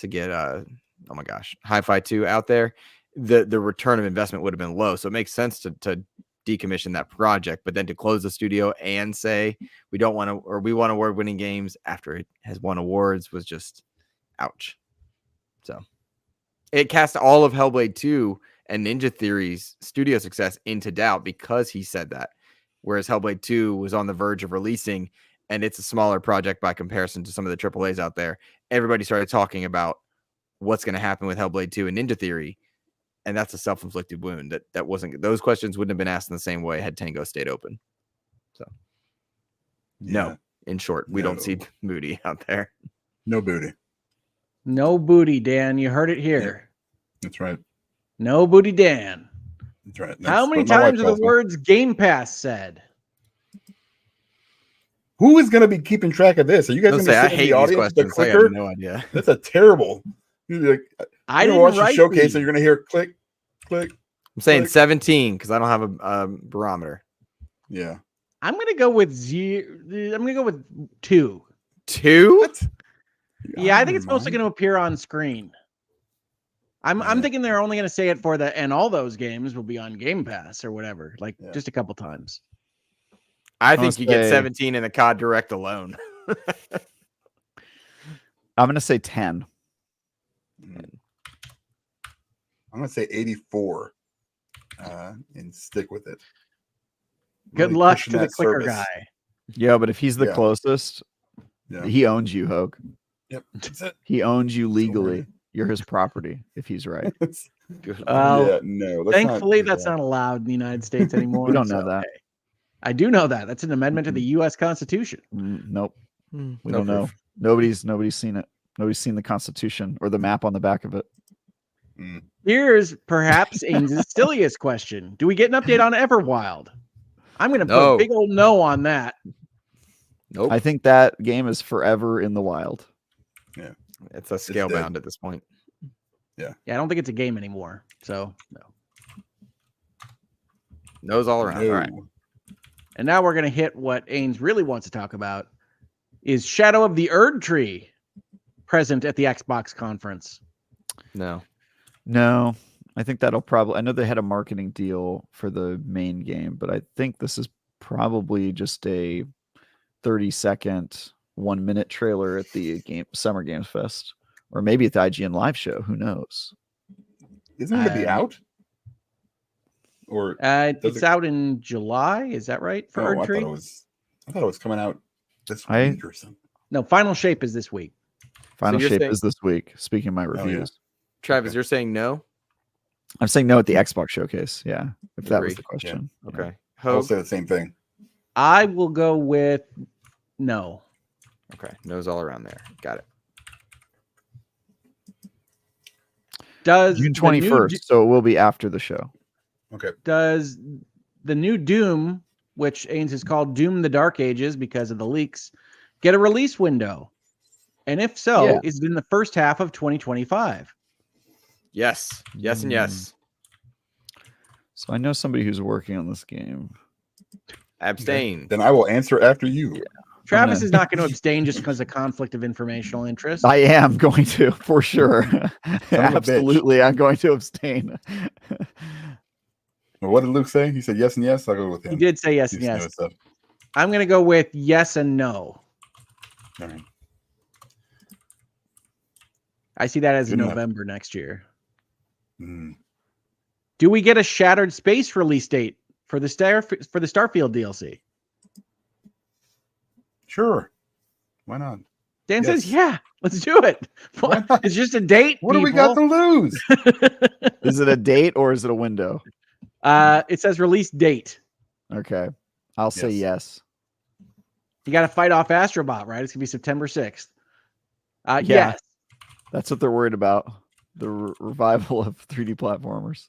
S3: oh my gosh, Hi-Fi 2 out there, the return of investment would have been low. So it makes sense to decommission that project, but then to close the studio and say we don't want to, or we want award-winning games after it has won awards was just ouch. So it cast all of Hellblade 2 and Ninja Theory's studio success into doubt because he said that. Whereas Hellblade 2 was on the verge of releasing, and it's a smaller project by comparison to some of the AAAs out there. Everybody started talking about what's going to happen with Hellblade 2 and Ninja Theory, and that's a self-inflicted wound. That wasn't, those questions wouldn't have been asked in the same way had Tango stayed open. So, no, in short, we don't see Moody out there.
S2: No booty.
S1: No booty, Dan. You heard it here.
S2: Yeah. That's right.
S1: No booty, Dan.
S2: That's right.
S1: How many times are the words Game Pass said?
S2: Who is going to be keeping track of this? Are you guys going to sit in the audience with a clicker?
S3: I have no idea.
S2: That's a terrible.
S1: I didn't
S2: watch the
S1: write
S2: showcase
S1: these.
S2: and you're going to hear click, click.
S3: I'm saying
S2: click.
S3: 17 because I don't have a barometer.
S2: Yeah.
S1: I'm going to go with 0. I'm going to go with 2.
S3: 2?
S2: What?
S1: Yeah, I think it's mostly going to appear on screen. I'm thinking they're only going to say it for and all those games will be on Game Pass or whatever, like just a couple times.
S3: I think you get 17 in the COD Direct alone.
S4: I'm going to say 10.
S2: I'm going to say 84 and stick with it.
S1: Good
S2: Really
S1: luck
S2: pushing
S1: to the
S2: that
S1: clicker
S2: service.
S1: guy.
S4: Yeah, but if he's the closest, he owns you, Hogue.
S2: Yep. That's it.
S4: He owns you legally. You're his property if he's right.
S2: No.
S1: Thankfully, that's not allowed in the United States anymore.
S4: We don't know that.
S1: Okay. I do know that. That's an amendment to the U.S. Constitution.
S4: Nope. We don't know. Nobody's seen it. Nobody's seen the Constitution or the map on the back of it.
S1: Here's perhaps Ains' silliest question. Do we get an update on Everwild? I'm going to put a big old no on that.
S3: Nope.
S4: I think that game is forever in the wild.
S2: Yeah.
S3: It's a scale
S2: dead.
S3: bound at this point.
S1: Yeah, I don't think it's a game anymore. So no.
S3: Nose all around.
S2: No.
S3: All right.
S1: And now we're gonna hit what Ains really wants to talk about: is Shadow of the Erd Tree present at the Xbox conference?
S3: No.
S4: I think that'll probably. I know they had a marketing deal for the main game, but I think this is probably just a 30-second, 1-minute trailer at the Summer Games Fest, or maybe at the IGN Live show. Who knows?
S2: Isn't it going to be out? Or
S1: it's out in July. Is that right for Erd Tree?
S2: I thought it was coming out this week or something.
S1: No, Final Shape is this week.
S4: Final Shape is this week. Speaking of my reviews,
S3: Travis, you're saying no?
S4: I'm saying no at the Xbox showcase. Yeah, if that was the question.
S3: Yeah. Okay.
S2: I'll say the same thing.
S1: I will go with no.
S3: Okay. Nose all around there. Got it.
S1: Does
S4: June 21st, so it will be after the show.
S2: Okay.
S1: Does the new Doom, which Ains has called Doom the Dark Ages because of the leaks, get a release window? And if so, is it in the first half of 2025?
S3: Yes. Yes and yes.
S4: So I know somebody who's working on this game.
S3: Abstain.
S2: Okay. Then I will answer after you.
S4: Yeah.
S1: Travis is not going to abstain just because of conflict of informational interest.
S4: I am going to, for sure. Absolutely, I'm going to abstain.
S2: Well, what did Luke say? He said yes and yes. I'll go with him.
S1: He did say yes and yes. I'm going to go with yes and no.
S2: All right.
S1: I see that as November next year.
S2: Mm.
S1: Do we get a Shattered Space release date for the Starfield DLC?
S2: Sure. Why not?
S1: Dan says, yeah, let's do it. It's just a date.
S2: What do we got to lose?
S4: Is it a date or is it a window?
S1: It says release date.
S4: Okay. I'll say yes.
S1: You got to fight off Astro Bot, right? It's going to be September 6th. Yes.
S4: That's what they're worried about. The revival of 3D platformers.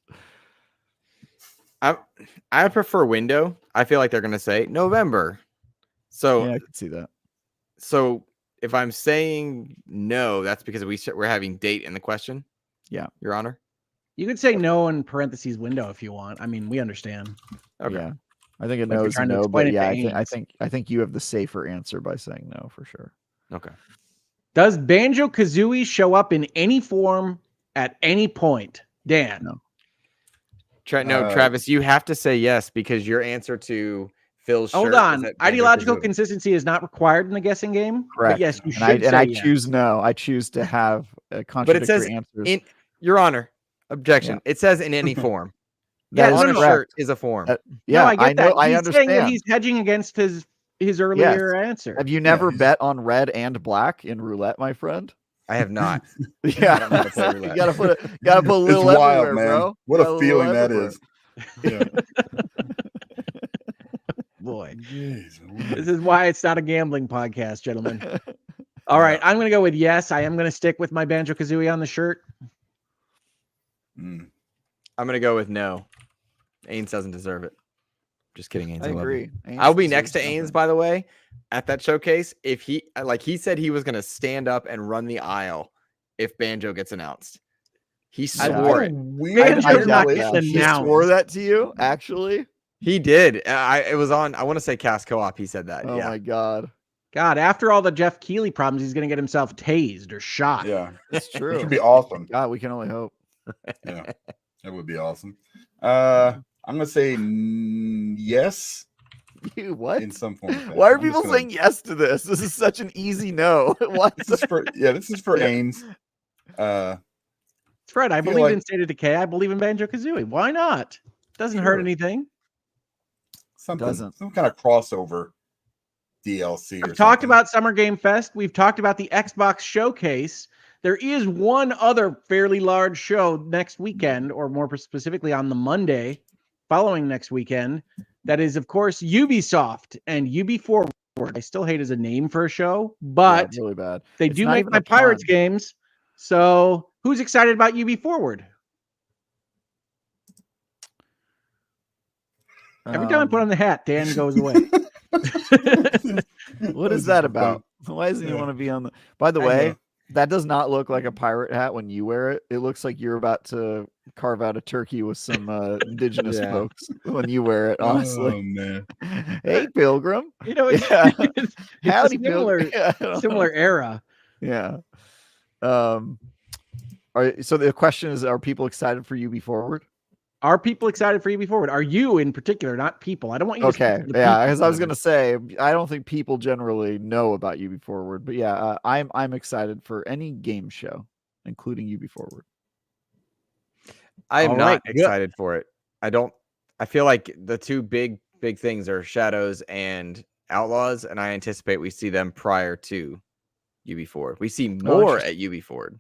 S3: I prefer window. I feel like they're going to say November. So
S4: yeah, I can see that.
S3: So if I'm saying no, that's because we're having date in the question.
S4: Yeah,
S3: Your Honor.
S1: You could say no in parentheses window if you want. I mean, we understand.
S3: Okay.
S4: Yeah, I think it knows no, but yeah, I think you have the safer answer by saying no for sure.
S3: Okay.
S1: Does Banjo-Kazooie show up in any form at any point? Dan.
S4: No.
S3: Travis, you have to say yes because your answer to Phil's shirt.
S1: Hold on. Ideological consistency is not required in the guessing game.
S4: Correct.
S1: But yes, you should say
S4: I choose no. I choose to have contradictory answers.
S3: Your Honor, objection. Yeah. It says in any form.
S1: Yeah,
S3: on a shirt is a form.
S1: Yeah, no, I get that.
S4: I understand.
S1: Saying that he's hedging against his earlier answer.
S4: Have you never bet on red and black in roulette, my friend?
S3: I have not.
S4: Yeah,
S3: I don't know
S4: you gotta put a little
S2: it's wild,
S4: man.
S2: Bro. What a feeling that is. Yeah.
S1: Boy, this is why it's not a gambling podcast, gentlemen. All right, I'm going to go with yes. I am going to stick with my Banjo-Kazooie on the shirt.
S3: I'm going to go with no. Ains doesn't deserve it. Just kidding, Ains.
S4: I agree.
S3: I'll be next to Ains, by the way, at that showcase. If he said he was going to stand up and run the aisle if Banjo gets announced. He swore it.
S4: He swore that to you, actually.
S3: He did. It was on. I want to say Cast Co-op. He said that.
S4: Oh my God.
S1: After all the Jeff Keighley problems, he's going to get himself tased or shot.
S2: Yeah,
S4: that's true.
S2: It should be awesome.
S4: God, we can only hope.
S2: Yeah, that would be awesome. I'm going to say yes.
S4: What?
S2: In some form.
S4: Why are people saying yes to this? This is such an easy no. What?
S2: This is for Ains.
S1: Fred, I believe in State of Decay. I believe in Banjo-Kazooie. Why not? Doesn't hurt anything.
S2: Some kind of crossover DLC.
S1: We've talked about Summer Game Fest. We've talked about the Xbox Showcase. There is one other fairly large show next weekend, or more specifically on the Monday following next weekend. That is, of course, Ubisoft and UB Forward. I still hate as a name for a show, but
S4: really bad.
S1: They do make my Pirates games. So who's excited about UB Forward? Every time I put on the hat, Dan goes away.
S4: What is that about? Why doesn't he want to be on the... By the way, That does not look like a pirate hat when you wear it. It looks like you're about to carve out a turkey with some indigenous folks when you wear it, honestly.
S2: Oh man.
S4: Hey, Pilgrim.
S1: It's
S4: Howdy,
S1: a similar era.
S4: Yeah. So the question is, are people excited for UB Forward?
S1: Are people excited for UB Forward? Are you in particular, not people? I don't want you to
S4: okay. Yeah, because I was gonna say I don't think people generally know about UB Forward, but yeah, I'm excited for any game show, including UB Forward.
S3: I'm not excited for it. I feel like the two big things are Shadows and Outlaws, and I anticipate we see them prior to UB Forward. We see more at UB Forward.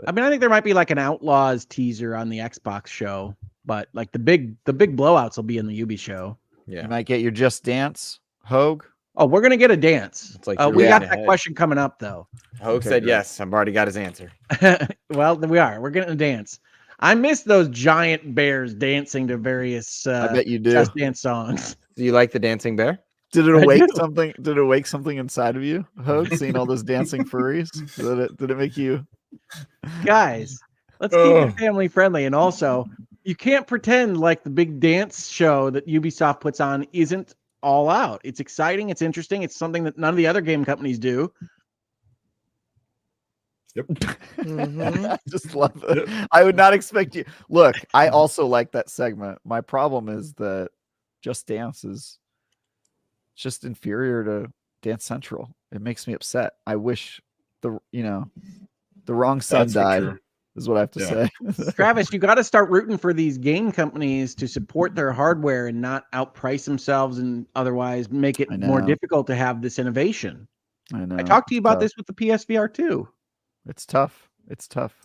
S1: I mean, I think there might be like an Outlaws teaser on the Xbox show, but like the big blowouts will be in the UB show.
S3: Yeah,
S4: you might get your Just Dance, Hogue.
S1: Oh, we're gonna get a dance.
S3: It's like
S1: we got that question coming up though.
S3: Hogue said yes. I've already got his answer.
S1: Well, we're getting a dance. I miss those giant bears dancing to various
S4: I bet you do.
S1: Just Dance songs.
S3: Do you like the dancing bear?
S4: Did it awake something? Did it awake something inside of you, Hogue? Seeing all those dancing furries? Did it make you?
S1: Guys, let's keep it family friendly, and also you can't pretend like the big dance show that Ubisoft puts on isn't all out. It's exciting, it's interesting, it's something that none of the other game companies do.
S2: Yep.
S4: I just love it. I would not expect you. Look, I also like that segment. My problem is that Just Dance is just inferior to Dance Central. It makes me upset. I wish the wrong son died, is what I have to say.
S1: Travis, you got to start rooting for these game companies to support their hardware and not outprice themselves and otherwise make it more difficult to have this innovation.
S4: I know.
S1: I talked to you about this with the PSVR 2.
S4: It's tough. It's tough.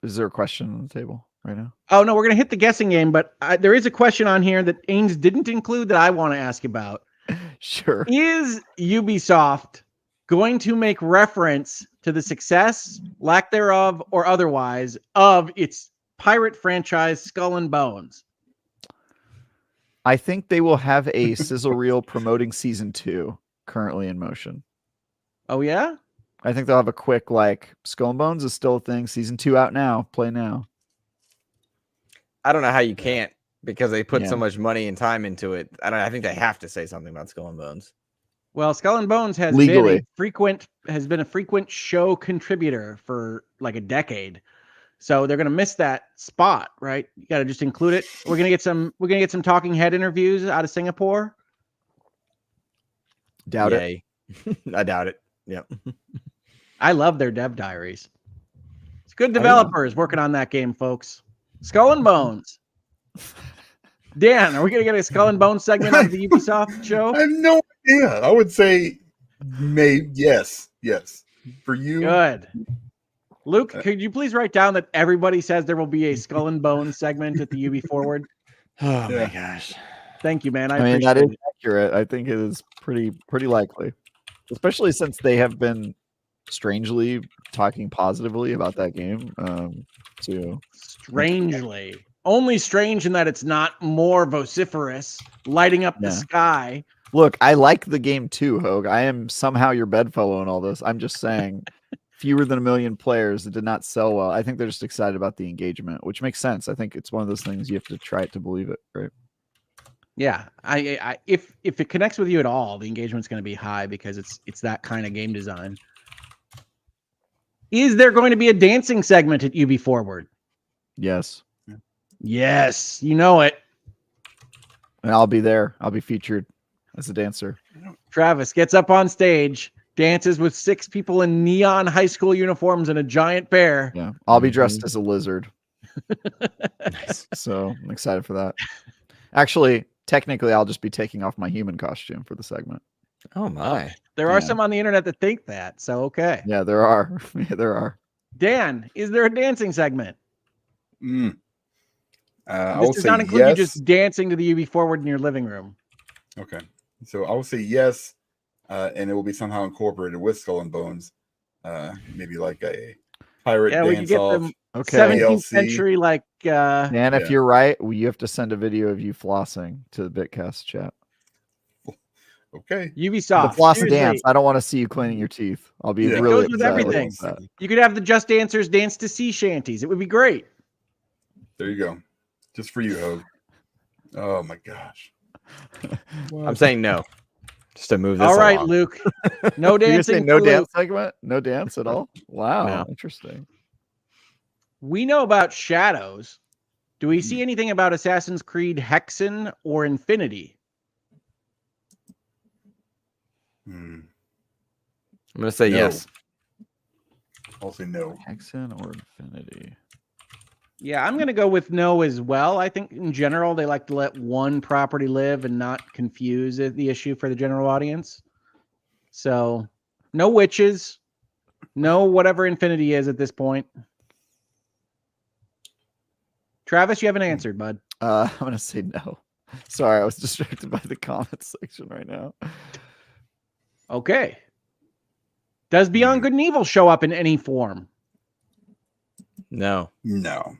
S4: Is there a question on the table right now?
S1: Oh, no, we're going to hit the guessing game, but there is a question on here that Ains didn't include that I want to ask about.
S4: Sure.
S1: Is Ubisoft going to make reference to the success, lack thereof, or otherwise of its pirate franchise Skull and Bones?
S4: I think they will have a sizzle reel promoting season 2 currently in motion.
S1: Oh, yeah?
S4: I think they'll have a quick, like, Skull and Bones is still a thing. Season 2 out now. Play now.
S3: I don't know how you can't, because they put so much money and time into it. I think they have to say something about Skull and Bones.
S1: Well, Skull and Bones has
S4: legally
S1: been a frequent show contributor for like a decade. So they're gonna miss that spot, right? You gotta just include it. We're gonna get some talking head interviews out of Singapore.
S4: Doubt it.
S3: I doubt it. Yep.
S1: I love their dev diaries. It's good developers working on that game, folks. Skull and Bones. Dan, are we going to get a Skull and Bones segment of the Ubisoft show?
S2: I have no idea. I would say maybe yes. For you.
S1: Good. Luke, could you please write down that everybody says there will be a Skull and Bones segment at the UB Forward?
S3: Oh my gosh.
S1: Thank you, man.
S4: I mean, that is accurate. I think it is pretty likely. Especially since they have been strangely talking positively about that game. Too.
S1: Strangely. Only strange in that it's not more vociferous, lighting up the sky.
S4: Look, I like the game too, Hogue. I am somehow your bedfellow in all this. I'm just saying, fewer than 1 million players. It did not sell well. I think they're just excited about the engagement, which makes sense. I think it's one of those things you have to try it to believe it, right?
S1: Yeah, if it connects with you at all, the engagement's going to be high because it's that kind of game design. Is there going to be a dancing segment at UB Forward?
S4: Yes.
S1: Yes, you know it.
S4: And I'll be there. I'll be featured as a dancer.
S1: Travis gets up on stage, dances with 6 people in neon high school uniforms and a giant bear.
S4: Yeah, I'll be dressed as a lizard. Nice. So I'm excited for that. Actually, technically, I'll just be taking off my human costume for the segment.
S3: Oh my!
S1: There are some on the internet that think that. So okay.
S4: Yeah, there are. There are.
S1: Dan, is there a dancing segment?
S2: This
S1: does not include you just dancing to the UB Forward in your living room.
S2: Okay, so I will say yes, and it will be somehow incorporated with Skull and Bones. Maybe like a pirate dance off.
S4: Okay.
S1: 17th century, like.
S4: And if you're right, you have to send a video of you flossing to the Bitcast chat.
S2: Okay.
S4: The
S1: Ubisoft.
S4: floss
S1: seriously.
S4: dance. I don't want to see you cleaning your teeth. I'll be
S1: It
S4: really
S1: goes with
S4: upset
S1: everything.
S4: about that.
S1: You could have the Just Dancers dance to sea shanties. It would be great.
S2: There you go. Just for you, Hogue. Oh my gosh.
S3: I'm saying no. Just to move this
S1: All right,
S3: along.
S1: Luke. No
S4: You're
S1: dancing.
S4: saying no
S1: for
S4: dance
S1: Luke.
S4: segment? No dance at all? Wow,
S3: No.
S4: interesting.
S1: We know about Shadows. Do we see anything about Assassin's Creed Hexen or Infinity?
S2: Hmm.
S3: I'm gonna say
S2: No.
S3: yes.
S2: I'll say no.
S4: Hexen or Infinity?
S1: Yeah, I'm going to go with no as well. I think in general, they like to let one property live and not confuse the issue for the general audience. So no witches, no whatever Infinity is at this point. Travis, you haven't answered, bud.
S4: I'm gonna say no. Sorry, I was distracted by the comments section right now.
S1: Okay. Does Beyond Good and Evil show up in any form?
S3: No.
S2: No.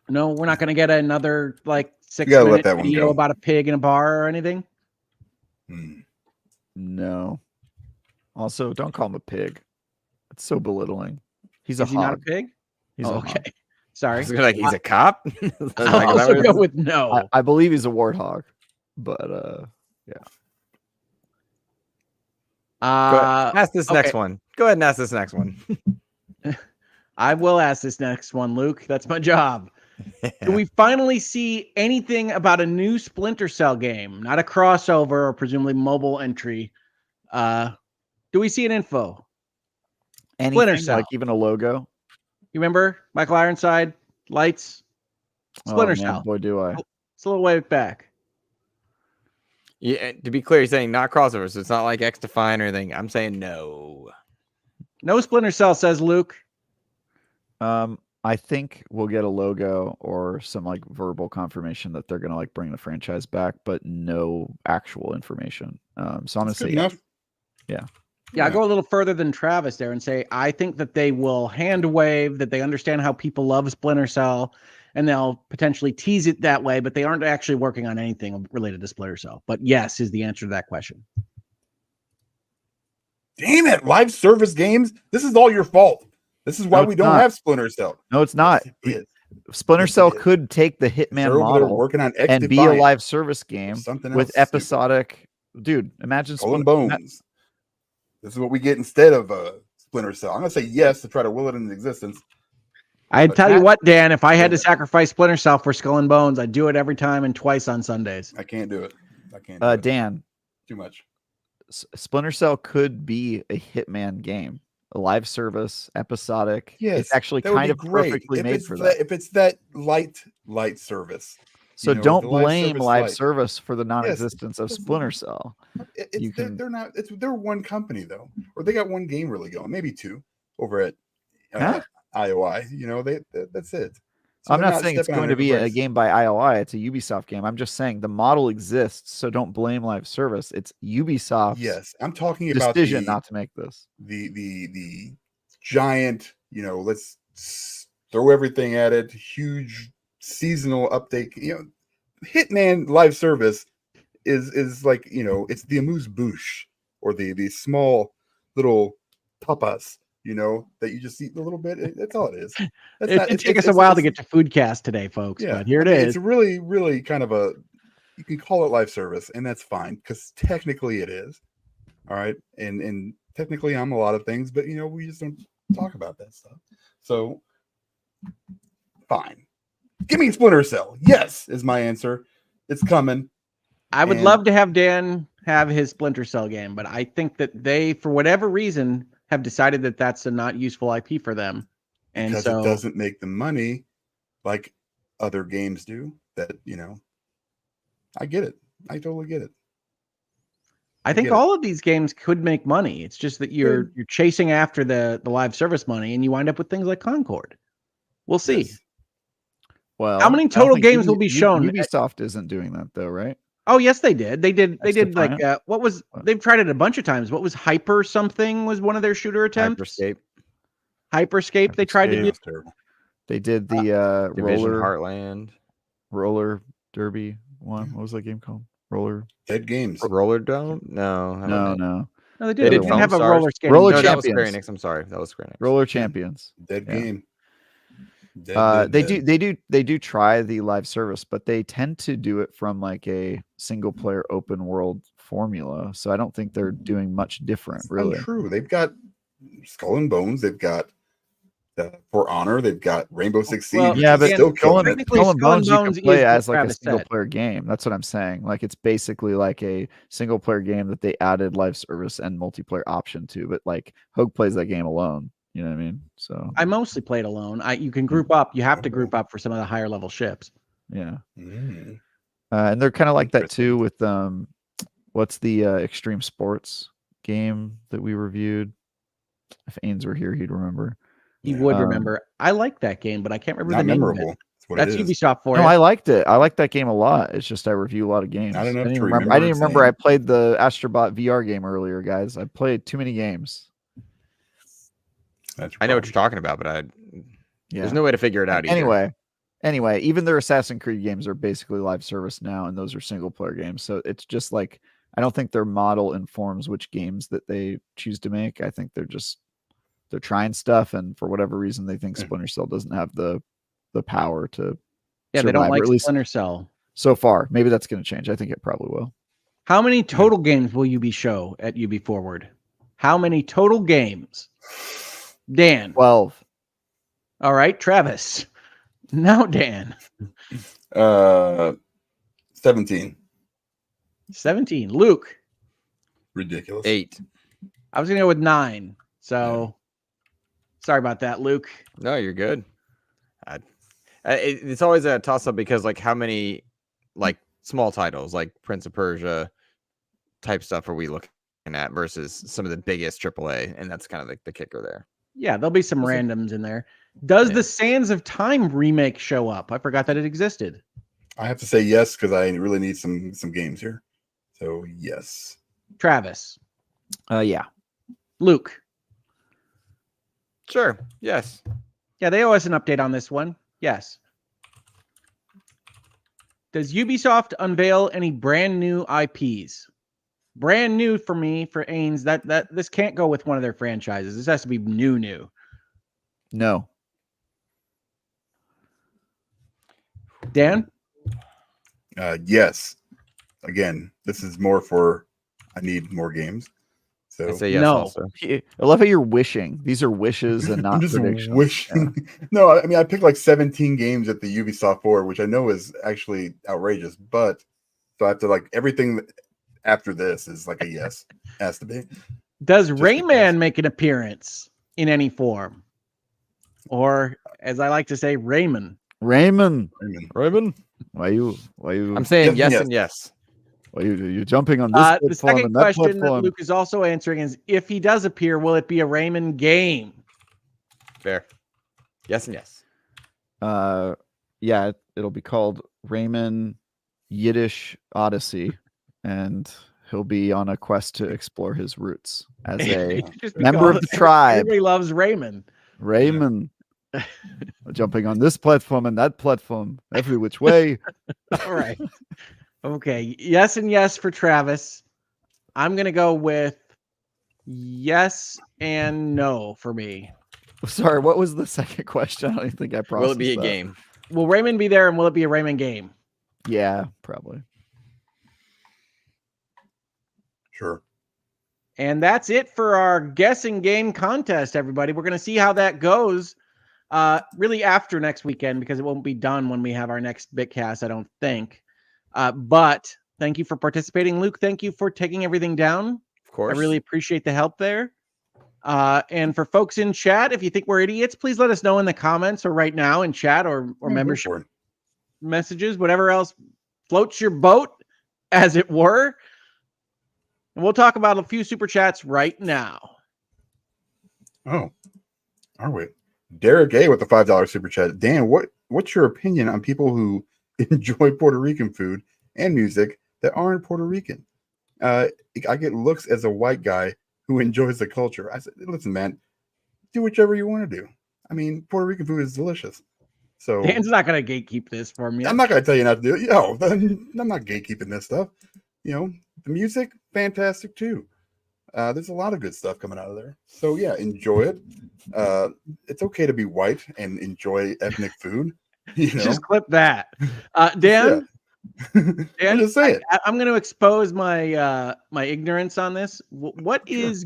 S1: No, we're not going to get another like 6
S2: gotta let
S1: minute
S2: that one
S1: video
S2: go.
S1: about a pig in a bar or anything.
S4: No. Also, don't call him a pig. It's so belittling. He's a
S1: Is he not a
S4: hog.
S1: pig?
S4: He's
S1: Oh,
S4: a
S1: okay.
S4: hog.
S3: I
S1: Sorry.
S3: was like, he's a cop.
S1: I'll also go with no.
S4: I believe he's a warthog, but yeah.
S3: Go ahead. Ask this next
S1: okay.
S3: one. Go ahead and ask this next one.
S1: I will ask this next one, Luke. That's my job. Do we finally see anything about a new Splinter Cell game? Not a crossover or presumably mobile entry. Do we see an info? Splinter
S4: Anything
S1: Cell.
S4: like even a logo?
S1: You remember Michael Ironside? Lights? Splinter
S4: man,
S1: Cell.
S4: boy, do I.
S1: It's a little way back.
S3: Yeah, to be clear, he's saying not crossover, so it's not like X Define or anything. I'm saying no.
S1: No Splinter Cell, says Luke.
S4: I think we'll get a logo or some like verbal confirmation that they're gonna like bring the franchise back, but no actual information. So I'm gonna say
S2: enough.
S4: Yeah.
S1: Yeah, I go a little further than Travis there and say I think that they will hand wave that they understand how people love Splinter Cell and they'll potentially tease it that way, but they aren't actually working on anything related to Splinter Cell. But yes is the answer to that question.
S2: Damn it, live service games. This is all your fault. This is why we don't have Splinter Cell.
S4: No, it's not.
S2: Yes,
S4: Splinter Cell could take the Hitman model
S2: working on X
S4: and be a live service game with episodic. Dude, imagine
S2: Skull and Bones. This is what we get instead of Splinter Cell. I'm gonna say yes to try to will it into existence.
S1: I'd tell you what, Dan, if I had to sacrifice Splinter Cell for Skull and Bones, I'd do it every time and twice on Sundays.
S2: I can't do it. I can't do it.
S4: Dan.
S2: Too much.
S4: Splinter Cell could be a Hitman game, a live service, episodic.
S2: Yes,
S4: it's actually kind of perfectly made for that.
S2: If it's that light service.
S4: So don't blame live service for the non-existence of Splinter Cell.
S2: They're one company though, or they got one game really going, maybe two over at IOI. That's it. So
S4: I'm not saying it's going to be a game by IOI. It's a Ubisoft game. I'm just saying the model exists, so don't blame live service. It's Ubisoft's
S2: I'm talking about
S4: decision not to make this.
S2: The giant, let's throw everything at it. Huge seasonal update. Hitman live service is like it's the amuse-bouche or the small little tapas. That you just eat a little bit. That's all it is.
S1: It took us a while to get to Foodcast today, folks. Yeah, but here it is.
S2: It's really, really kind of you can call it live service, and that's fine because technically it is. All right, and technically I'm a lot of things, but we just don't talk about that stuff. So fine. Give me Splinter Cell. Yes, is my answer. It's coming.
S1: I would love to have Dan have his Splinter Cell game, but I think that they, for whatever reason, have decided that that's a not useful IP for them. And
S2: because it doesn't make the money like other games do. That, I get it. I totally get it.
S1: I think all of these games could make money. It's just that you're chasing after the live service money and you wind up with things like Concord. We'll see.
S2: Yes.
S4: Well,
S1: how many total games will be shown?
S4: Ubisoft isn't doing that though, right?
S1: Oh yes, they did. They did like they've tried it a bunch of times. What was Hyper something was one of their shooter attempts? Hyperscape. They tried to do.
S2: Terrible.
S4: They did the
S3: Division Heartland
S4: roller derby one. What was that game called?
S2: Dead Games.
S3: Roller Dome? No.
S4: No.
S1: No, they
S3: They
S1: did.
S3: did
S1: They
S3: Foam
S1: have a
S3: Stars?
S1: roller skating.
S4: Roller
S3: No, that was
S4: Champions.
S3: Square Enix. I'm sorry. That was Square Enix.
S4: Roller Champions.
S2: Dead
S4: Yeah.
S2: game.
S4: They do try the live service, but they tend to do it from like a single player open world formula. So I don't think they're doing much different, really.
S2: Untrue. They've got Skull and Bones. They've got For Honor. They've got Rainbow Six Siege.
S1: Well,
S2: which
S4: yeah,
S2: is
S4: but
S2: still killing it.
S1: technically,
S4: Skull and
S1: Skull and
S4: Bones you
S1: Bones
S4: can play
S1: is what
S4: as like a
S1: Travis
S4: single
S1: said.
S4: player game. That's what I'm saying. Like it's basically like a single player game that they added live service and multiplayer option to. But like Hogue plays that game alone. You know what I mean? So
S1: I mostly played alone. You can group up. You have to group up for some of the higher level ships.
S4: yeah.
S2: Mm.
S4: And they're kind of like that too with what's the Extreme Sports game that we reviewed? If Ains were here, he'd remember.
S1: He would remember. I like that game, but I can't remember
S2: Not
S1: the name
S2: memorable.
S1: of it.
S2: That's what
S1: That's
S2: it is.
S1: Ubisoft for
S4: No,
S1: you.
S4: I liked it. I liked that game a lot. It's just I review a lot of games.
S2: Not enough
S4: I didn't
S2: to
S4: remember.
S2: remember
S4: I didn't
S2: its
S4: remember I
S2: name.
S4: played the Astro Bot VR game earlier, guys. I played too many games.
S2: That's
S3: I know what you're talking about, but
S4: Yeah.
S3: there's no way to figure it out either.
S4: Anyway, even their Assassin's Creed games are basically live service now, and those are single player games. So it's just like I don't think their model informs which games that they choose to make. I think they're trying stuff, and for whatever reason, they think Splinter Cell doesn't have the power to.
S1: Yeah, they
S4: survive,
S1: don't
S4: or
S1: like
S4: at least
S1: Splinter Cell.
S4: so far. Maybe that's going to change. I think it probably will.
S1: How many total games will you show at UB Forward? How many total games? Dan.
S4: 12.
S1: All right, Travis. Now, Dan.
S2: 17.
S1: 17. Luke.
S2: Ridiculous.
S3: 8.
S1: I was going to go with 9. So, sorry about that, Luke.
S3: No, you're good. It's always a toss-up because, like, how many, like, small titles, like Prince of Persia type stuff are we looking at versus some of the biggest AAA? And that's kind of like the kicker there.
S1: Yeah, there'll be some randoms in there. Does the Sands of Time remake show up? I forgot that it existed.
S2: I have to say yes because I really need some games here. So yes.
S1: Travis.
S4: Yeah.
S1: Luke.
S3: Sure. Yes.
S1: Yeah, they owe us an update on this one. Yes. Does Ubisoft unveil any brand new IPs? Brand new for me, for Ains. That this can't go with one of their franchises. This has to be new.
S4: No.
S1: Dan?
S2: Yes. Again, this is more for I need more games. So
S3: I say yes
S1: No.
S3: also.
S4: I love how you're wishing. These are wishes and not
S2: I'm just
S4: predictions.
S2: wishing. No, I mean I picked like 17 games at the Ubisoft Forward, which I know is actually outrageous, but so I have to like everything after this is like a yes. Has to be.
S1: Does
S2: Just
S1: Rayman
S2: because.
S1: make an appearance in any form? Or, as I like to say, Rayman.
S4: Raymond.
S3: Raven?
S4: Why you
S3: I'm saying yes
S2: Yes.
S3: and yes.
S4: why you jumping on this
S1: The
S4: platform
S1: second
S4: and that
S1: question that
S4: platform?
S1: Luke is also answering is, if he does appear, will it be a Rayman game?
S3: Fair. Yes and yes.
S4: Yeah, it'll be called Raymond Yiddish Odyssey, and he'll be on a quest to explore his roots as a
S1: Just
S4: member of the
S1: because
S4: tribe.
S1: Everybody loves Rayman.
S4: Raymond. Jumping on this platform and that platform, every which way.
S1: All right. Okay. Yes and yes for Travis. I'm going to go with yes and no for me.
S4: Sorry, what was the second question? I don't even think I processed
S3: Will it be a
S4: that.
S3: game?
S1: Will Rayman be there, and will it be a Rayman game?
S4: Yeah, probably.
S2: Sure.
S1: And that's it for our guessing game contest, everybody. We're going to see how that goes really after next weekend, because it won't be done when we have our next Bitcast, I don't think. But thank you for participating, Luke. Thank you for taking everything down.
S3: Of course.
S1: I really appreciate the help there. And for folks in chat, if you think we're idiots, please let us know in the comments or right now in chat or membership messages, whatever else floats your boat, as it were. And we'll talk about a few super chats right now.
S2: Oh, are we? Derek A with the $5 super chat. Dan, what's your opinion on people who enjoy Puerto Rican food and music that aren't Puerto Rican? I get looks as a white guy who enjoys the culture. I said, listen, man, do whichever you want to do. I mean, Puerto Rican food is delicious. So
S1: Dan's not gonna gatekeep this for me.
S2: I'm not gonna tell you not to do it. I'm not gatekeeping this stuff. The music, fantastic too. There's a lot of good stuff coming out of there. So yeah, enjoy it. It's okay to be white and enjoy ethnic food.
S1: Just clip that.
S2: Yeah.
S1: Dan,
S2: I'm
S1: Dan,
S2: just saying.
S1: I'm going to expose my my ignorance on this. What is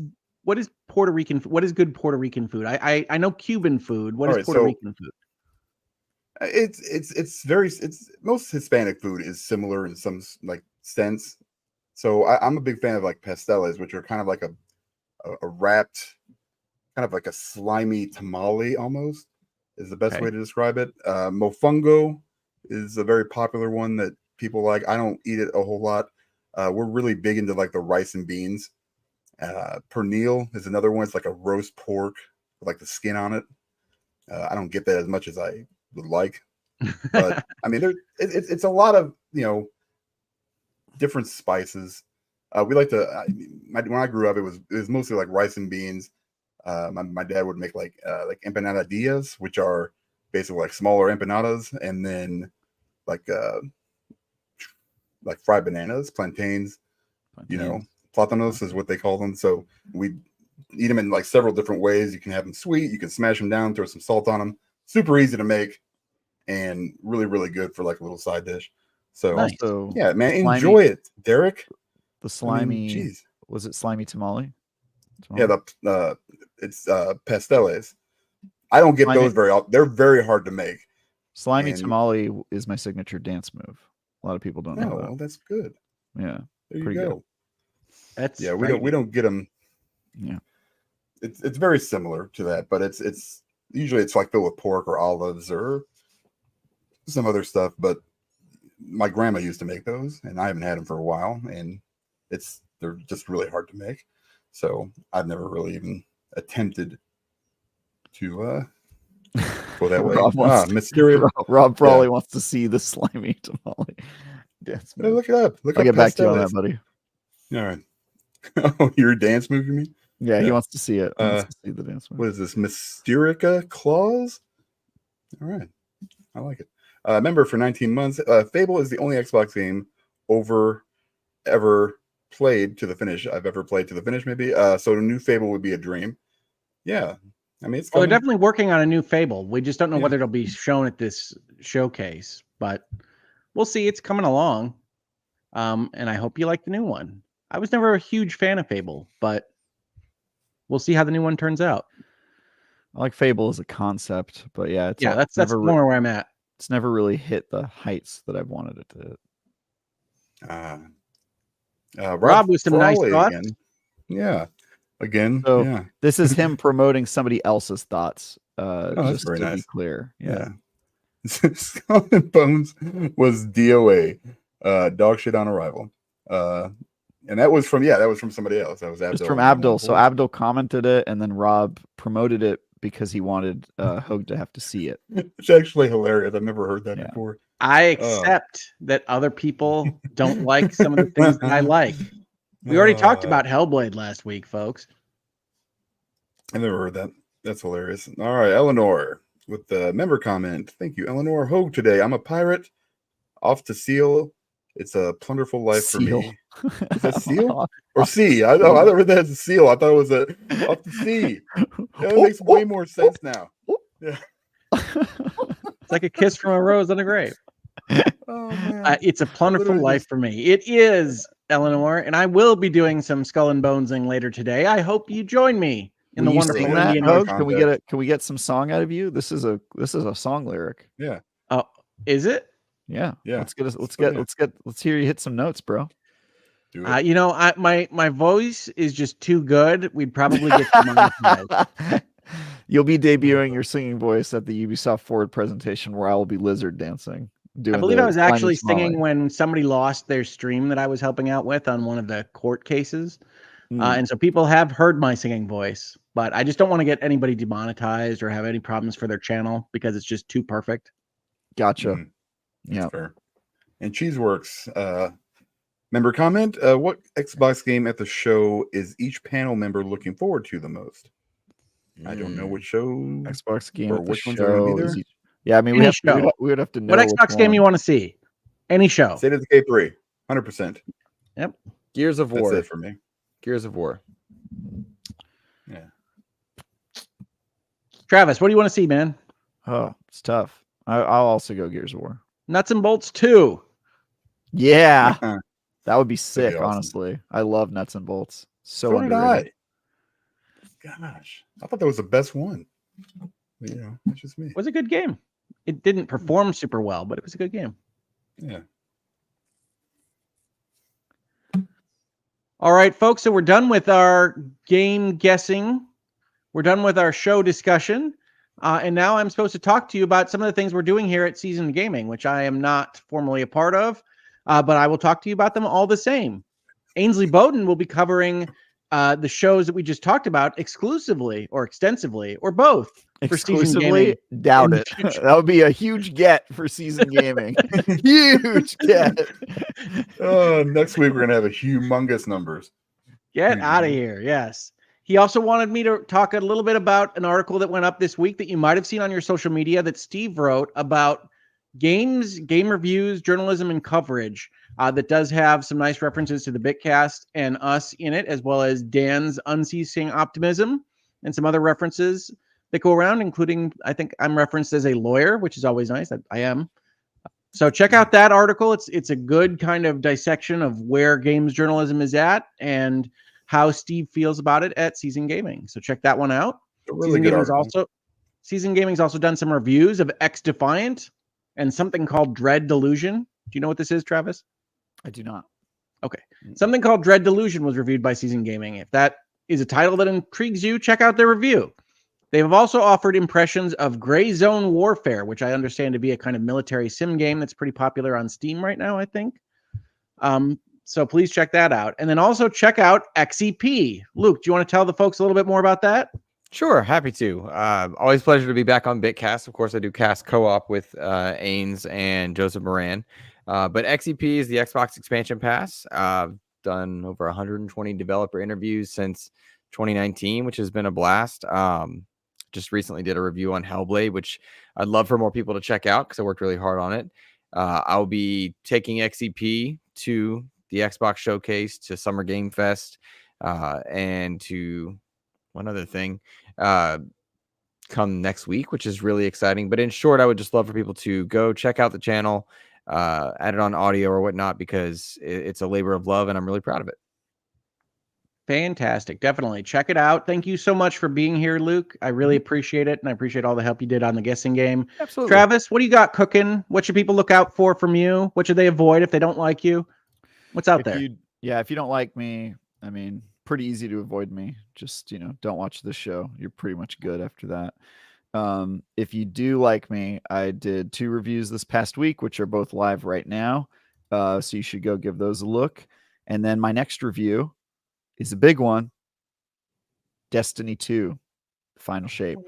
S1: Puerto Rican? What is good Puerto Rican food? I know Cuban food. What is Puerto Rican food?
S2: It's most Hispanic food is similar in some like sense. So I'm a big fan of like pasteles, which are kind of like a wrapped, kind of like a slimy tamale almost is the best way to describe it. Mofongo is a very popular one that people like. I don't eat it a whole lot. We're really big into like the rice and beans. Pernil is another one. It's like a roast pork with like the skin on it. I don't get that as much as I would like, but I mean, it's a lot of different spices. We like to. When I grew up, it was mostly like rice and beans. My dad would make like empanadillas, which are basically like smaller empanadas, and then like fried bananas, plantains. Plátanos is what they call them. So we eat them in like several different ways. You can have them sweet. You can smash them down, throw some salt on them. Super easy to make, and really, really good for like a little side dish. So
S4: also,
S2: yeah, man, enjoy it, Derek.
S4: The slimy, was it slimy tamale?
S2: Yeah, it's pasteles. I don't get those very often. They're very hard to make.
S4: Slimy tamale is my signature dance move. A lot of people don't know that.
S2: Well, that's good.
S4: Yeah,
S2: there you go.
S1: That's
S2: we don't get them.
S4: Yeah,
S2: it's very similar to that, but it's usually it's like filled with pork or olives or some other stuff. But my grandma used to make those, and I haven't had them for a while, and they're just really hard to make. So I've never really even attempted to go that way. Mysterious.
S4: Rob probably wants to see the slimy tamale. Dance move.
S2: Look it up.
S4: I'll get back to you on that, buddy.
S2: All right. Oh, your dance move, you mean?
S4: Yeah, he wants to see it. He wants to see the dance move.
S2: What is this? Mysterica Claws? All right. I like it. Member for 19 months. Fable is the only Xbox game ever played to the finish. I've ever played to the finish, maybe. So the new Fable would be a dream. Yeah. I mean,
S1: they're definitely working on a new Fable. We just don't know whether it'll be shown at this showcase, but we'll see. It's coming along. And I hope you like the new one. I was never a huge fan of Fable, but we'll see how the new one turns out.
S4: I like Fable as a concept, but
S1: that's more where I'm at.
S4: It's never really hit the heights that I've wanted it to hit.
S1: Rob with some nice thoughts.
S2: Again. Yeah. Again.
S4: So this is him promoting somebody else's thoughts.
S2: Just to be
S4: clear. Yeah.
S2: Skull and Bones was DOA. Dog shit on arrival. And that was from somebody else. That was Abdul.
S4: It's from Abdul. So Abdul commented it, and then Rob promoted it because he wanted Hogue to have to see it.
S2: It's actually hilarious. I've never heard that before.
S1: I accept that other people don't like some of the things that I like. We already talked about Hellblade last week, folks.
S2: I never heard that. That's hilarious. All right, Eleanor with the member comment. Thank you, Eleanor. Hogue today. I'm a pirate. Off to seal. It's a plunderful life for me. Is that seal or sea? I never read that as a seal. I thought it was off the sea. That makes way more sense now. Yeah.
S1: It's like a kiss from a rose on a grave. It's a plunderful life for me. It is, Eleanor, and I will be doing some skull and bonesing later today. I hope you join me in the wonderful Indian.
S4: Can we get some song out of you? This is a song lyric.
S2: Yeah.
S1: Oh, is it?
S4: Yeah. Let's hear you hit some notes, bro.
S2: Do it.
S1: My voice is just too good. We'd probably get demonetized.
S4: You'll be debuting your singing voice at the Ubisoft Forward presentation where I will be lizard dancing.
S1: I believe I was actually singing when somebody lost their stream that I was helping out with on one of the court cases. And so people have heard my singing voice, but I just don't want to get anybody demonetized or have any problems for their channel because it's just too perfect.
S4: Gotcha.
S2: Yeah. Fair. And Cheeseworks, member comment, what Xbox game at the show is each panel member looking forward to the most? I don't know which show
S4: Xbox game
S2: or which ones are going to be there.
S4: Yeah, I mean,
S1: Any
S4: we would have to know
S1: what Xbox game you want to see. Any show.
S2: State of Decay 3, 100%.
S1: Yep.
S3: Gears of War.
S2: That's it for me.
S3: Gears of War.
S2: Yeah.
S1: Travis, what do you want to see, man?
S4: Oh, it's tough. I'll also go Gears of War.
S1: Nuts and Bolts 2.
S4: Yeah. That would be sick,
S2: That'd be awesome.
S4: Honestly. I love Nuts and Bolts.
S2: So
S4: underrated.
S2: did I. Gosh, I thought that was the best one. You know, that's just me.
S1: It was a good game. It didn't perform super well, but it was a good game.
S2: Yeah.
S1: All right, folks. So we're done with our game guessing. We're done with our show discussion. And now I'm supposed to talk to you about some of the things we're doing here at Seasoned Gaming, which I am not formally a part of, but I will talk to you about them all the same. Ainsley Bowden will be covering the shows that we just talked about exclusively or extensively or both.
S4: Exclusively? Doubt it. That would be a huge get for Seasoned Gaming. Huge get.
S2: Next week, we're going to have a humongous numbers.
S1: Get out of here. Yes. He also wanted me to talk a little bit about an article that went up this week that you might have seen on your social media that Steve wrote about games, game reviews, journalism, and coverage that does have some nice references to the Bitcast and us in it, as well as Dan's unceasing optimism and some other references that go around, including, I think I'm referenced as a lawyer, which is always nice. I am. So check out that article. It's a good kind of dissection of where games journalism is at and how Steve feels about it at Seasoned Gaming. So check that one out.
S2: Really good article.
S1: Seasoned Gaming's also done some reviews of X Defiant and something called Dread Delusion. Do you know what this is, Travis?
S4: I do not.
S1: Okay. Something called Dread Delusion was reviewed by Seasoned Gaming. If that is a title that intrigues you, check out their review. They have also offered impressions of Gray Zone Warfare, which I understand to be a kind of military sim game that's pretty popular on Steam right now, I think. So please check that out. And then also check out XEP. Luke, do you want to tell the folks a little bit more about that?
S3: Sure, happy to. Always pleasure to be back on Bitcast. Of course, I do cast co-op with Ains and Joseph Moran. But XEP is the Xbox Expansion Pass. I've done over 120 developer interviews since 2019, which has been a blast. Just recently did a review on Hellblade, which I'd love for more people to check out because I worked really hard on it. I'll be taking XEP to the Xbox Showcase, to Summer Game Fest, and to one other thing come next week, which is really exciting. But in short, I would just love for people to go check out the channel, add it on audio or whatnot, because it's a labor of love and I'm really proud of it.
S1: Fantastic. Definitely check it out. Thank you so much for being here, Luke. I really appreciate it. And I appreciate all the help you did on the guessing game.
S3: Absolutely.
S1: Travis, what do you got cooking? What should people look out for from you? What should they avoid if they don't like you? What's out there?
S4: If you don't like me, I mean, pretty easy to avoid me. Just, don't watch this show. You're pretty much good after that. If you do like me, I did 2 reviews this past week, which are both live right now. So you should go give those a look. And then my next review is a big one. Destiny 2, Final Shape.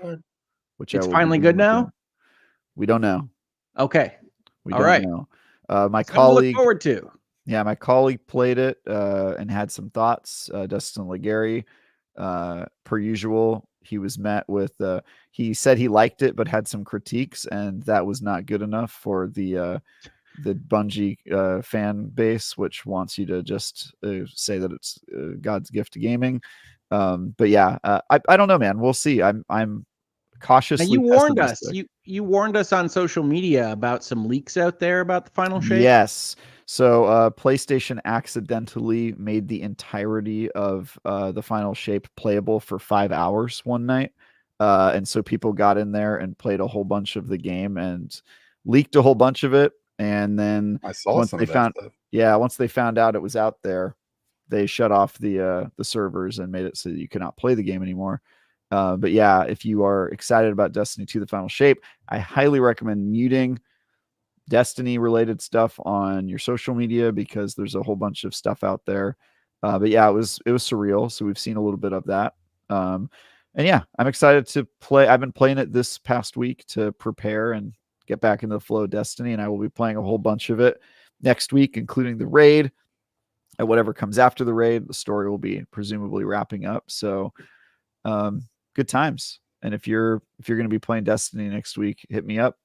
S4: Which
S1: it's finally good now?
S4: We don't know.
S1: Okay.
S4: We don't know. My colleague
S1: look forward to.
S4: Yeah, my colleague played it and had some thoughts. Dustin Legary, per usual, he was met with. He said he liked it, but had some critiques, and that was not good enough for the Bungie fan base, which wants you to just say that it's God's gift to gaming. But yeah, I don't know, man. We'll see. I'm cautiously.
S1: Now you warned us. You warned us on social media about some leaks out there about the Final Shape.
S4: Yes. So PlayStation accidentally made the entirety of the Final Shape playable for 5 hours one night. And so people got in there and played a whole bunch of the game and leaked a whole bunch of it. And then
S2: I saw
S4: once
S2: some
S4: they
S2: of that
S4: found,
S2: stuff.
S4: once they found out it was out there, they shut off the servers and made it so that you cannot play the game anymore. But yeah, if you are excited about Destiny 2, the Final Shape, I highly recommend muting Destiny related stuff on your social media because there's a whole bunch of stuff out there. But yeah, it was surreal. So we've seen a little bit of that. And yeah, I'm excited to play. I've been playing it this past week to prepare and get back into the flow of Destiny. And I will be playing a whole bunch of it next week, including the raid and whatever comes after the raid. The story will be presumably wrapping up. So good times. And if you're going to be playing Destiny next week, hit me up.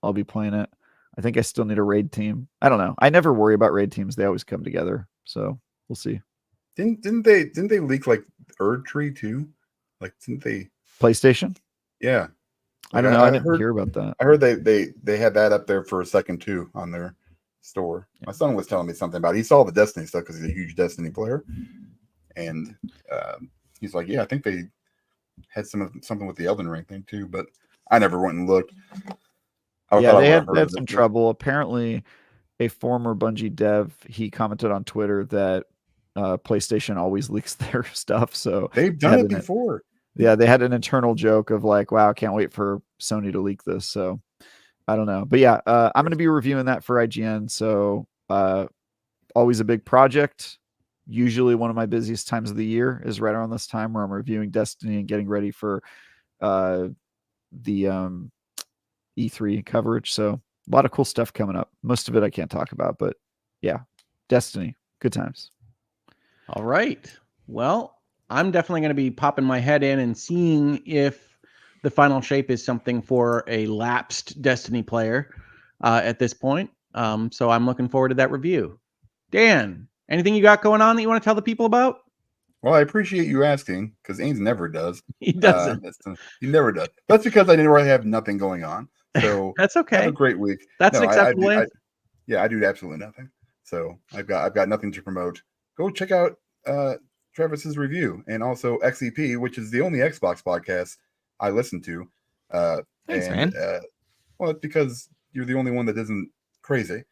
S4: I'll be playing it. I think I still need a raid team. I don't know. I never worry about raid teams. They always come together. So we'll see.
S2: Didn't they leak like Erd Tree too? Like didn't they?
S4: PlayStation?
S2: Yeah.
S4: I don't know. I didn't hear about that.
S2: I heard they had that up there for a second too on their store. My son was telling me something about it. He saw the Destiny stuff because he's a huge Destiny player, and he's like, "Yeah, I think they had something with the Elden Ring thing too." But I never went and looked.
S4: They had some trouble. Apparently, a former Bungie dev, he commented on Twitter that PlayStation always leaks their stuff. So
S2: they've done it before.
S4: Yeah, they had an internal joke of like, wow, can't wait for Sony to leak this. So I don't know. But yeah, I'm going to be reviewing that for IGN. So always a big project. Usually one of my busiest times of the year is right around this time where I'm reviewing Destiny and getting ready for the E3 coverage. So a lot of cool stuff coming up. Most of it I can't talk about, but yeah, Destiny, good times.
S1: All right. Well, I'm definitely going to be popping my head in and seeing if the final shape is something for a lapsed Destiny player at this point. So I'm looking forward to that review. Dan, anything you got going on that you want to tell the people about?
S2: Well, I appreciate you asking because Ains never does.
S1: He doesn't.
S2: He never does. That's because I didn't really have nothing going on. So
S1: that's okay.
S2: Have a great week.
S1: That's acceptable.
S2: I do absolutely nothing. So I've got nothing to promote. Go check out Travis's review and also XEP, which is the only Xbox podcast I listen to.
S3: Thanks, man.
S2: Well, it's because you're the only one that isn't crazy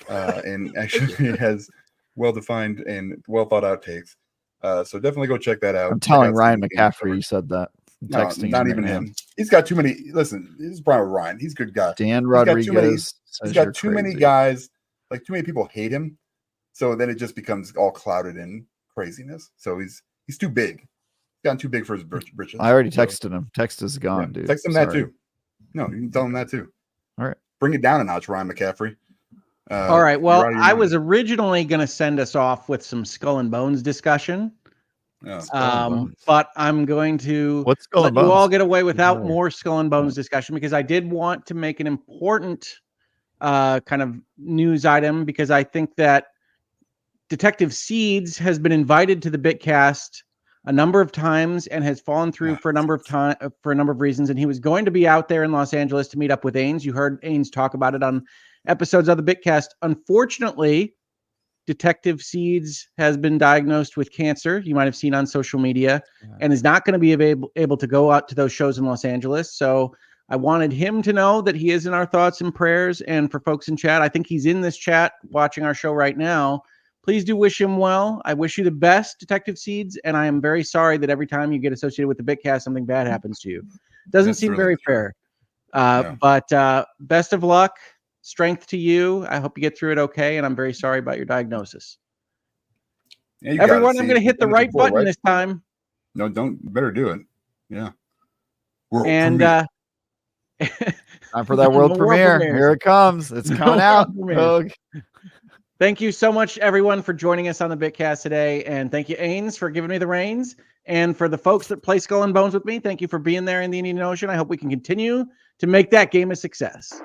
S2: and actually has well-defined and well-thought-out takes. So definitely go check that out.
S4: I'm telling Ryan McCaffrey you said that.
S2: No, not even him. He's got too many. Listen, this is Brian Ryan. He's a good guy.
S4: Dan Rodriguez.
S2: He's got too many guys. Like too many people hate him. So then it just becomes all clouded in craziness. So he's too big. He's gotten too big for his britches.
S4: I already texted him. Text is gone, dude.
S2: Text him that too. No, you can tell him that too.
S4: All right.
S2: Bring it down a notch, Ryan McCaffrey.
S1: All right. Well, I was originally going to send us off with some Skull and Bones discussion. But I'm going to let you all get away without more Skull and Bones discussion because I did want to make an important kind of news item because I think that Detective Seeds has been invited to the Bitcast a number of times and has fallen through for a number of reasons. And he was going to be out there in Los Angeles to meet up with Ains. You heard Ains talk about it on episodes of the Bitcast. Unfortunately, Detective Seeds has been diagnosed with cancer. You might have seen on social media and is not going to be able to go out to those shows in Los Angeles. So I wanted him to know that he is in our thoughts and prayers. And for folks in chat, I think he's in this chat watching our show right now. Please do wish him well. I wish you the best, Detective Seeds. And I am very sorry that every time you get associated with the Bitcast, something bad happens to you. Doesn't seem really very fair. But best of luck. Strength to you. I hope you get through it okay. And I'm very sorry about your diagnosis. Yeah, everyone, I'm going to hit the right button this time.
S2: No, don't. Better do it. Yeah.
S4: And time for that world premiere. Here it comes. It's coming out.
S1: Thank you so much, everyone, for joining us on the Bitcast today. And thank you, Ains, for giving me the reins. And for the folks that play Skull and Bones with me, thank you for being there in the Indian Ocean. I hope we can continue to make that game a success.